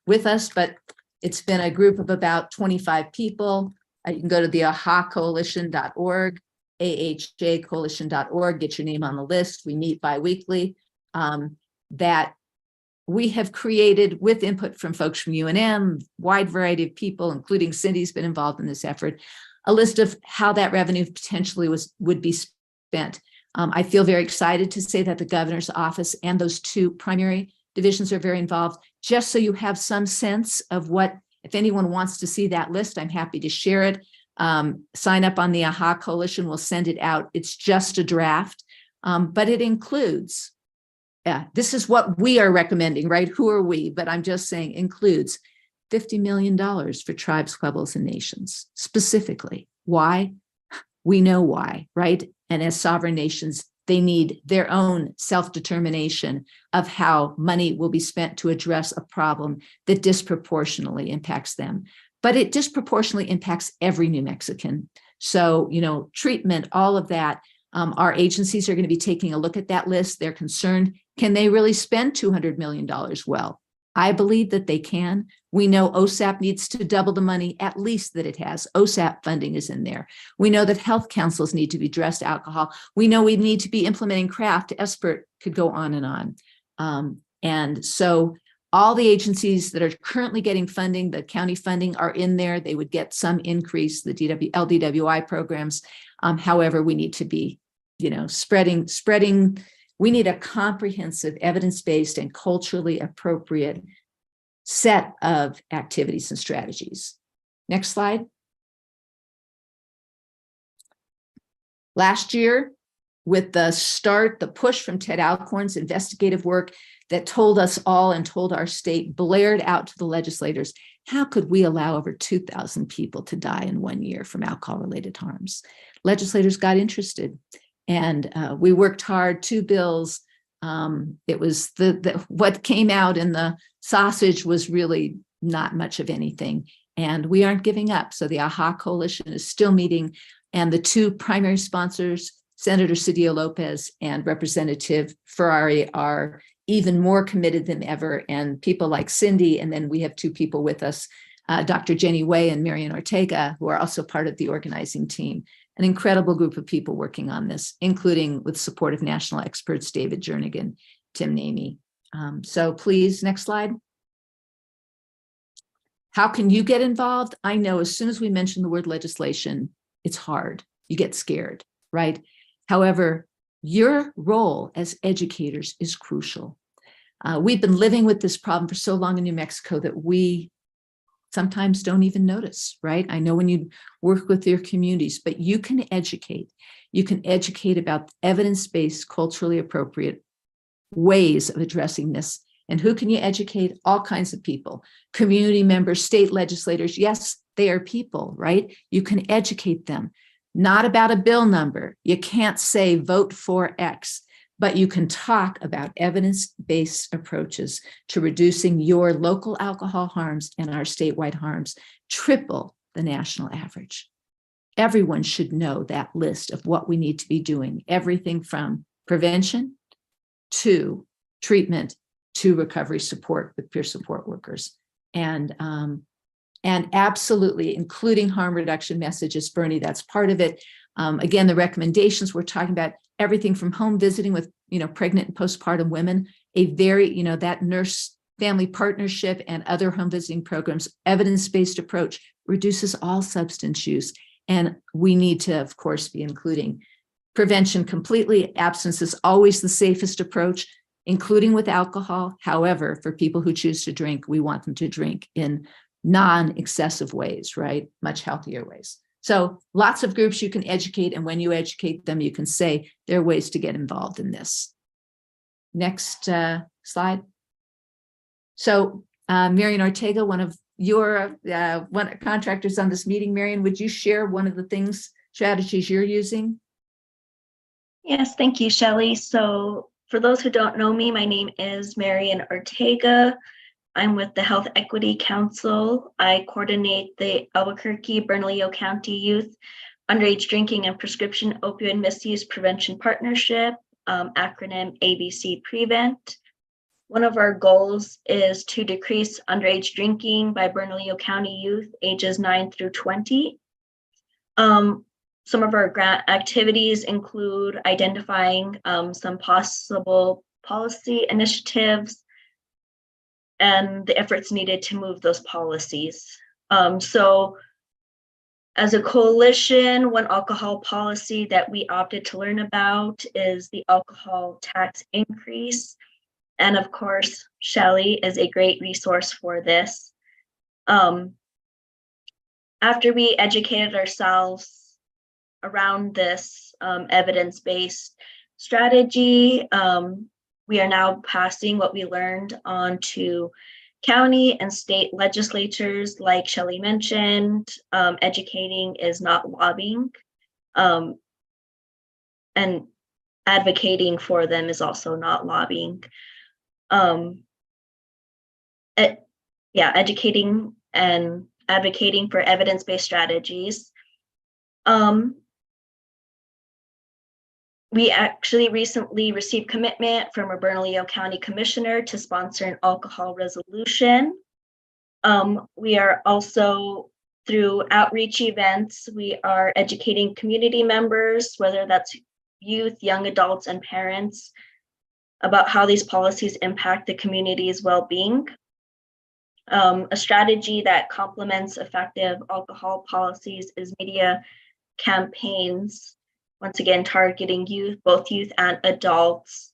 with us. But it's been a group of about 25 people. You can go to the ahacoalition.org, ahacoalition.org, get your name on the list. We meet bi-weekly. That we have created, with input from folks from UNM, wide variety of people, including Cindy's been involved in this effort, a list of how that revenue potentially would be spent. I feel very excited to say that the governor's office and those two primary divisions are very involved. Just so you have some sense of what, if anyone wants to see that list, I'm happy to share it. Sign up on the AHA Coalition, we'll send it out. It's just a draft, but it includes, this is what we are recommending, right? Who are we? But I'm just saying includes $50 million for tribes, pueblos, and nations, specifically. Why? We know why, right? And as sovereign nations, they need their own self-determination of how money will be spent to address a problem that disproportionately impacts them. But it disproportionately impacts every New Mexican. So, you know, treatment, all of that. Our agencies are going to be taking a look at that list. They're concerned, can they really spend $200 million? Well, I believe that they can. We know OSAP needs to double the money, at least that it has. OSAP funding is in there. We know that health councils need to be addressed alcohol. We know we need to be implementing craft. ESPERT could go on and on. And so all the agencies that are currently getting funding, the county funding, are in there. They would get some increase, the LDWI programs. However, we need to be, you know, spreading. We need a comprehensive, evidence-based, and culturally appropriate set of activities and strategies. Next slide. Last year, with the push from Ted Alcorn's investigative work that told us all and told our state, blared out to the legislators, how could we allow over 2,000 people to die in 1 year from alcohol-related harms? Legislators got interested, and we worked hard, 2 bills. It was what came out in the sausage was really not much of anything, and we aren't giving up. So the AHA Coalition is still meeting, and the 2 primary sponsors, Senator Cedillo Lopez and Representative Ferrari, are even more committed than ever, and people like Cindy, and then we have 2 people with us, Dr. Jenny Way and Marian Ortega, who are also part of the organizing team. An incredible group of people working on this, including with support of national experts, David Jernigan, Tim Namey. So please, next slide. How can you get involved? I know as soon as we mention the word legislation, it's hard. You get scared, right? However, your role as educators is crucial. We've been living with this problem for so long in New Mexico that we sometimes don't even notice, right? I know when you work with your communities, but you can educate. You can educate about evidence-based, culturally appropriate ways of addressing this. And who can you educate? All kinds of people, community members, state legislators. Yes, they are people, right? You can educate them. Not about a bill number. You can't say vote for X, but you can talk about evidence-based approaches to reducing your local alcohol harms and our statewide harms, triple the national average. Everyone should know that list of what we need to be doing, everything from prevention to treatment to recovery support with peer support workers. And absolutely including harm reduction messages, Bernie, that's part of it. Again, the recommendations, we're talking about everything from home visiting with, pregnant and postpartum women, a very, that nurse family partnership and other home visiting programs, evidence-based approach reduces all substance use. And we need to, of course, be including prevention completely. Abstinence is always the safest approach, including with alcohol. However, for people who choose to drink, we want them to drink in non-excessive ways, right? Much healthier ways. So lots of groups you can educate, and when you educate them, you can say there are ways to get involved in this. Next slide. So Marian Ortega, one of your contractors on this meeting, Marian, would you share one of the strategies you're using? Yes, thank you, Shelley. So for those who don't know me, my name is Marian Ortega. I'm with the Health Equity Council. I coordinate the Albuquerque-Bernalillo County Youth Underage Drinking and Prescription Opioid Misuse Prevention Partnership, acronym ABC Prevent. One of our goals is to decrease underage drinking by Bernalillo County youth ages 9 through 20. Some of our grant activities include identifying some possible policy initiatives and the efforts needed to move those policies. So as a coalition, one alcohol policy that we opted to learn about is the alcohol tax increase. And of course, Shelley is a great resource for this. After we educated ourselves around this evidence-based strategy, we are now passing what we learned on to county and state legislatures. Like Shelley mentioned, educating is not lobbying, and advocating for them is also not lobbying. Educating and advocating for evidence-based strategies. We actually recently received commitment from a Bernalillo County Commissioner to sponsor an alcohol resolution. We are also, through outreach events, we are educating community members, whether that's youth, young adults, and parents, about how these policies impact the community's well-being. A strategy that complements effective alcohol policies is media campaigns, once again, targeting youth, both youth and adults.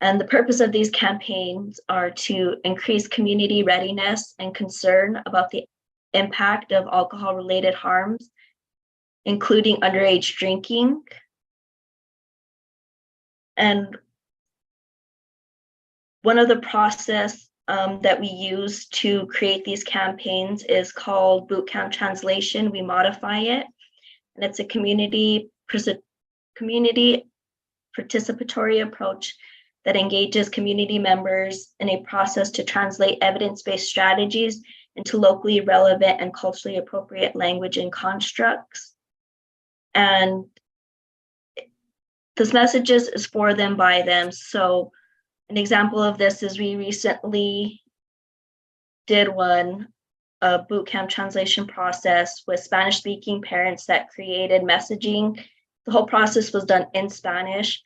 And the purpose of these campaigns are to increase community readiness and concern about the impact of alcohol-related harms, including underage drinking. And one of the process that we use to create these campaigns is called boot camp translation. We modify it, and it's a community participatory approach that engages community members in a process to translate evidence-based strategies into locally relevant and culturally appropriate language and constructs. And this message is for them, by them. So an example of this is we recently did a boot camp translation process with Spanish-speaking parents that created messaging. The whole process was done in Spanish,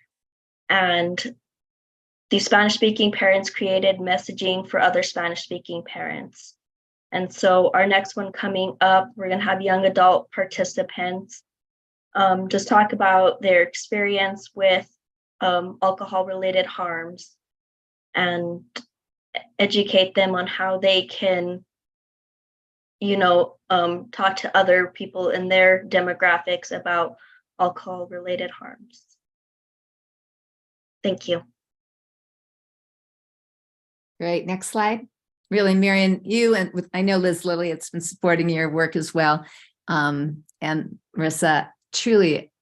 and the Spanish-speaking parents created messaging for other Spanish-speaking parents. And so our next one coming up, we're going to have young adult participants just talk about their experience with alcohol-related harms and educate them on how they can, talk to other people in their demographics about alcohol-related harms. Thank you. Great. Next slide. Really, Marion, you and with, I know Liz Lilly, it's been supporting your work as well. And Marissa, truly,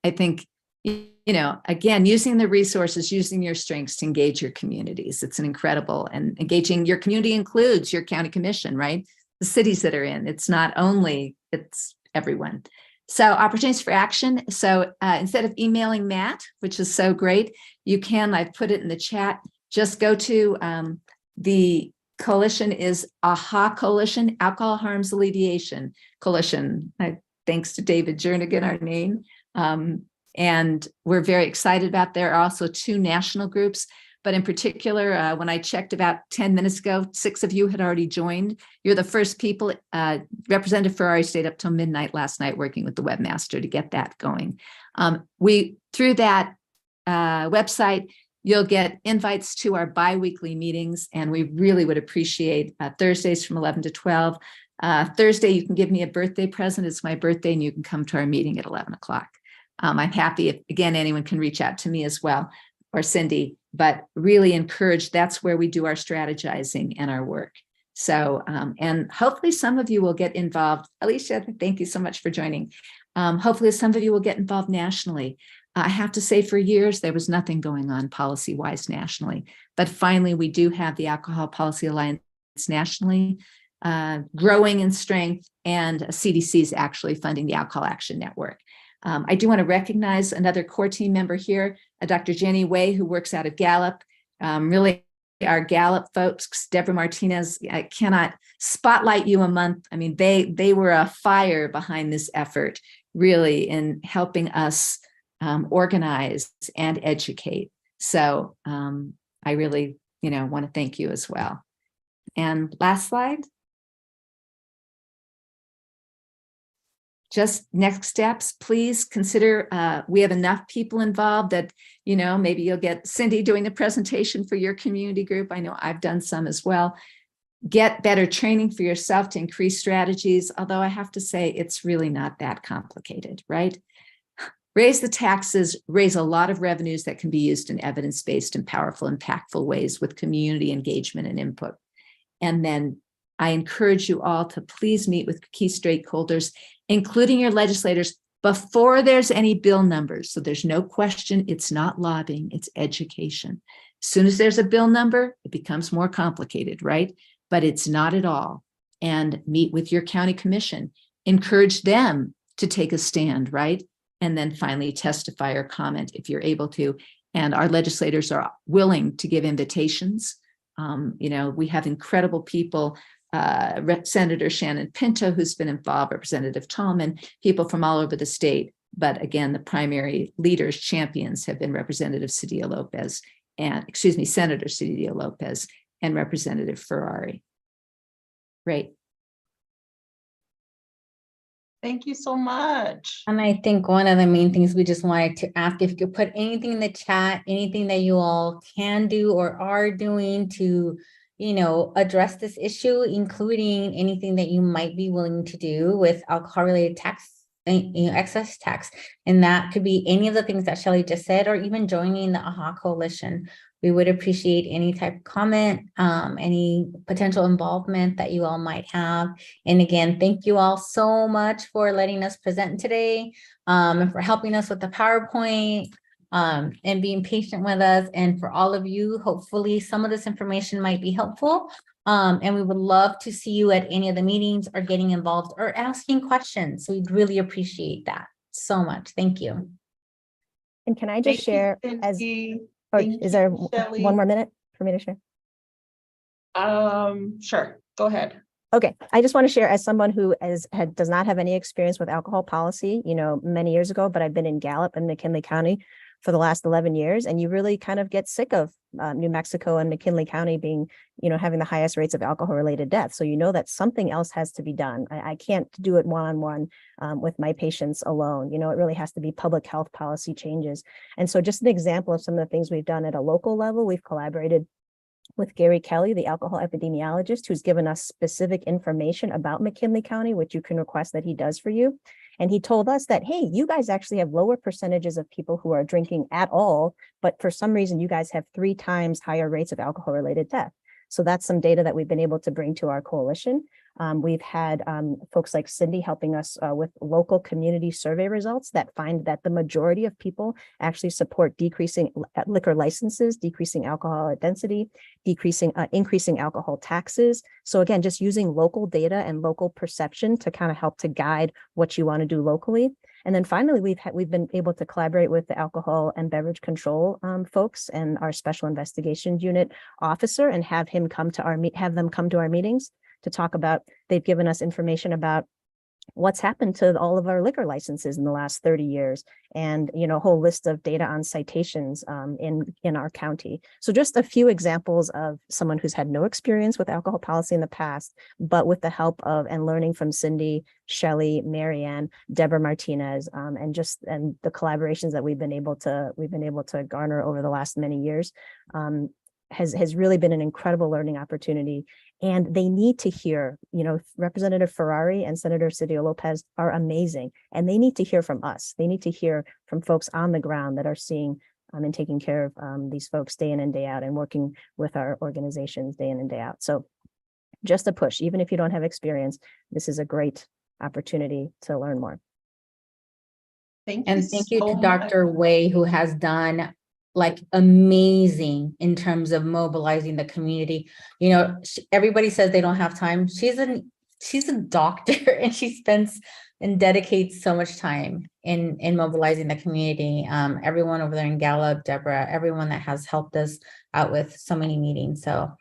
I think, you know, again, using the resources, using your strengths to engage your communities. It's an incredible, and engaging your community includes your county commission, right? The cities that are in, it's not only, it's everyone. So opportunities for action. So instead of emailing Matt, which is so great, you can, I've put it in the chat, just go to the coalition is AHA Coalition, Alcohol Harms Alleviation Coalition. Thanks to David Jernigan, our name. And we're very excited about, there are also 2 national groups, but in particular, when I checked about 10 minutes ago, 6 of you had already joined. You're the first people, Representative Ferrari stayed up till midnight last night working with the webmaster to get that going. Through that website, you'll get invites to our bi-weekly meetings, and we really would appreciate Thursdays from 11 to 12. Thursday, you can give me a birthday present. It's my birthday, and you can come to our meeting at 11 o'clock. I'm happy if, again, anyone can reach out to me as well, or Cindy, but really encourage, that's where we do our strategizing and our work. So, and hopefully some of you will get involved. Alicia, thank you so much for joining. Hopefully some of you will get involved nationally. I have to say, for years, there was nothing going on policy-wise nationally, but finally we do have the Alcohol Policy Alliance nationally, growing in strength, and CDC is actually funding the Alcohol Action Network. I do want to recognize another core team member here, Dr. Jenny Way, who works out of Gallup. Really, our Gallup folks, Deborah Martinez, I cannot spotlight you a month. I mean, they were a fire behind this effort, really, in helping us organize and educate. So I really, want to thank you as well. And last slide. Just next steps, please consider, we have enough people involved that, maybe you'll get Cindy doing the presentation for your community group. I know I've done some as well. Get better training for yourself to increase strategies, although I have to say it's really not that complicated, right? Raise the taxes, raise a lot of revenues that can be used in evidence-based and powerful, impactful ways with community engagement and input. And then I encourage you all to please meet with key stakeholders, including your legislators, before there's any bill numbers. So there's no question, it's not lobbying, it's education. As soon as there's a bill number, it becomes more complicated, right? But it's not at all. And meet with your county commission, encourage them to take a stand, right? And then finally testify or comment if you're able to. And our legislators are willing to give invitations. We have incredible people, Senator Shannon Pinto, who's been involved, Representative Tallman, people from all over the state. But again, the primary leaders, champions have been Representative Cedillo Lopez and, Senator Cedillo Lopez and Representative Ferrari. Great. Thank you so much. And I think one of the main things we just wanted to ask, if you could put anything in the chat, anything that you all can do or are doing to, address this issue, including anything that you might be willing to do with alcohol-related tax, excess tax. And that could be any of the things that Shelley just said, or even joining the AHA Coalition. We would appreciate any type of comment, any potential involvement that you all might have. And again, thank you all so much for letting us present today, and for helping us with the PowerPoint, and being patient with us. And for all of you, hopefully some of this information might be helpful. And we would love to see you at any of the meetings or getting involved or asking questions. We'd really appreciate that so much. Thank you. And can I just share as... Oh, is there one more minute for me to share? Sure, go ahead. Okay, I just want to share as someone who does not have any experience with alcohol policy, many years ago, but I've been in Gallup and McKinley County for the last 11 years. And you really kind of get sick of New Mexico and McKinley County being, having the highest rates of alcohol related deaths. So that something else has to be done. I can't do it one-on-one with my patients alone. It really has to be public health policy changes. And so just an example of some of the things we've done at a local level, we've collaborated with Gary Kelly, the alcohol epidemiologist, who's given us specific information about McKinley County, which you can request that he does for you. And he told us that, hey, you guys actually have lower percentages of people who are drinking at all, but for some reason you guys have 3 times higher rates of alcohol related death. So that's some data that we've been able to bring to our coalition. We've had folks like Cindy helping us with local community survey results that find that the majority of people actually support decreasing liquor licenses, decreasing alcohol density, increasing alcohol taxes. So again, just using local data and local perception to kind of help to guide what you want to do locally. And then finally, we've been able to collaborate with the alcohol and beverage control folks and our special investigations unit officer, and have them come to our meetings to talk about. They've given us information about what's happened to all of our liquor licenses in the last 30 years, and a whole list of data on citations in our county. So just a few examples of someone who's had no experience with alcohol policy in the past, but with the help of and learning from Cindy, Shelley, Marianne, Deborah Martinez, and the collaborations that we've been able to garner over the last many years, has really been an incredible learning opportunity. And they need to hear, Representative Ferrari and Senator Cedillo Lopez are amazing, and they need to hear from us. They need to hear from folks on the ground that are seeing and taking care of these folks day in and day out, and working with our organizations day in and day out. So just a push, even if you don't have experience, this is a great opportunity to learn more. Thank you to Dr. Way, who has done amazing in terms of mobilizing the community. Everybody says they don't have time. She's a doctor, and she spends and dedicates so much time in mobilizing the community. Everyone over there in Gallup, Deborah, everyone that has helped us out with so many meetings. So,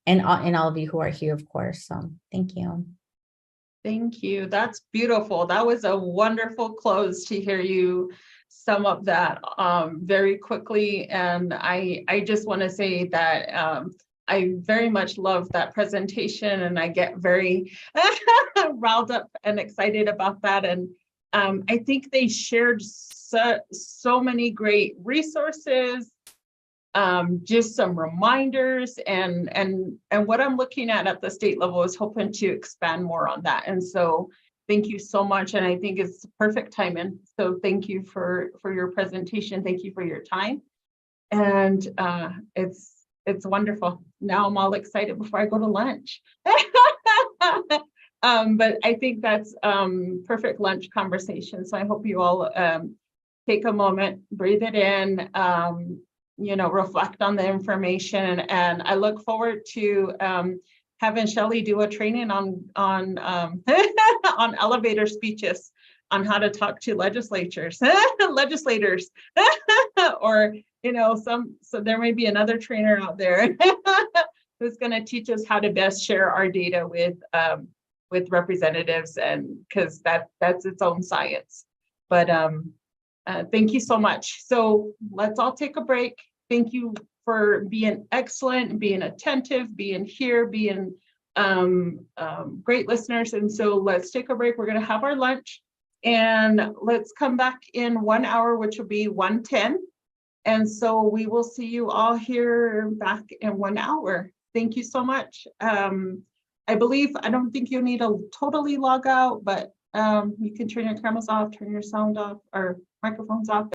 and all of you who are here, of course. So thank you. Thank you. That's beautiful. That was a wonderful close to hear you sum up that very quickly. And I just want to say that I very much love that presentation, and I get very riled up and excited about that. And I think they shared so many great resources, just some reminders, and what I'm looking at the state level is hoping to expand more on that. And so thank you so much. And I think it's perfect timing. So thank you for your presentation. Thank you for your time. And it's wonderful. Now I'm all excited before I go to lunch. But I think that's perfect lunch conversation. So I hope you all take a moment, breathe it in, reflect on the information. And I look forward to having Shelley do a training on on elevator speeches, on how to talk to legislators, or so there may be another trainer out there who's going to teach us how to best share our data with representatives, and because that's its own science. But thank you so much. So let's all take a break. Thank you for being excellent, being attentive, being here, being great listeners. And so let's take a break. We're going to have our lunch, and let's come back in 1 hour, which will be 1:10. And so we will see you all here back in 1 hour. Thank you so much. I don't think you need to totally log out, but you can turn your cameras off, turn your sound off, or microphones off.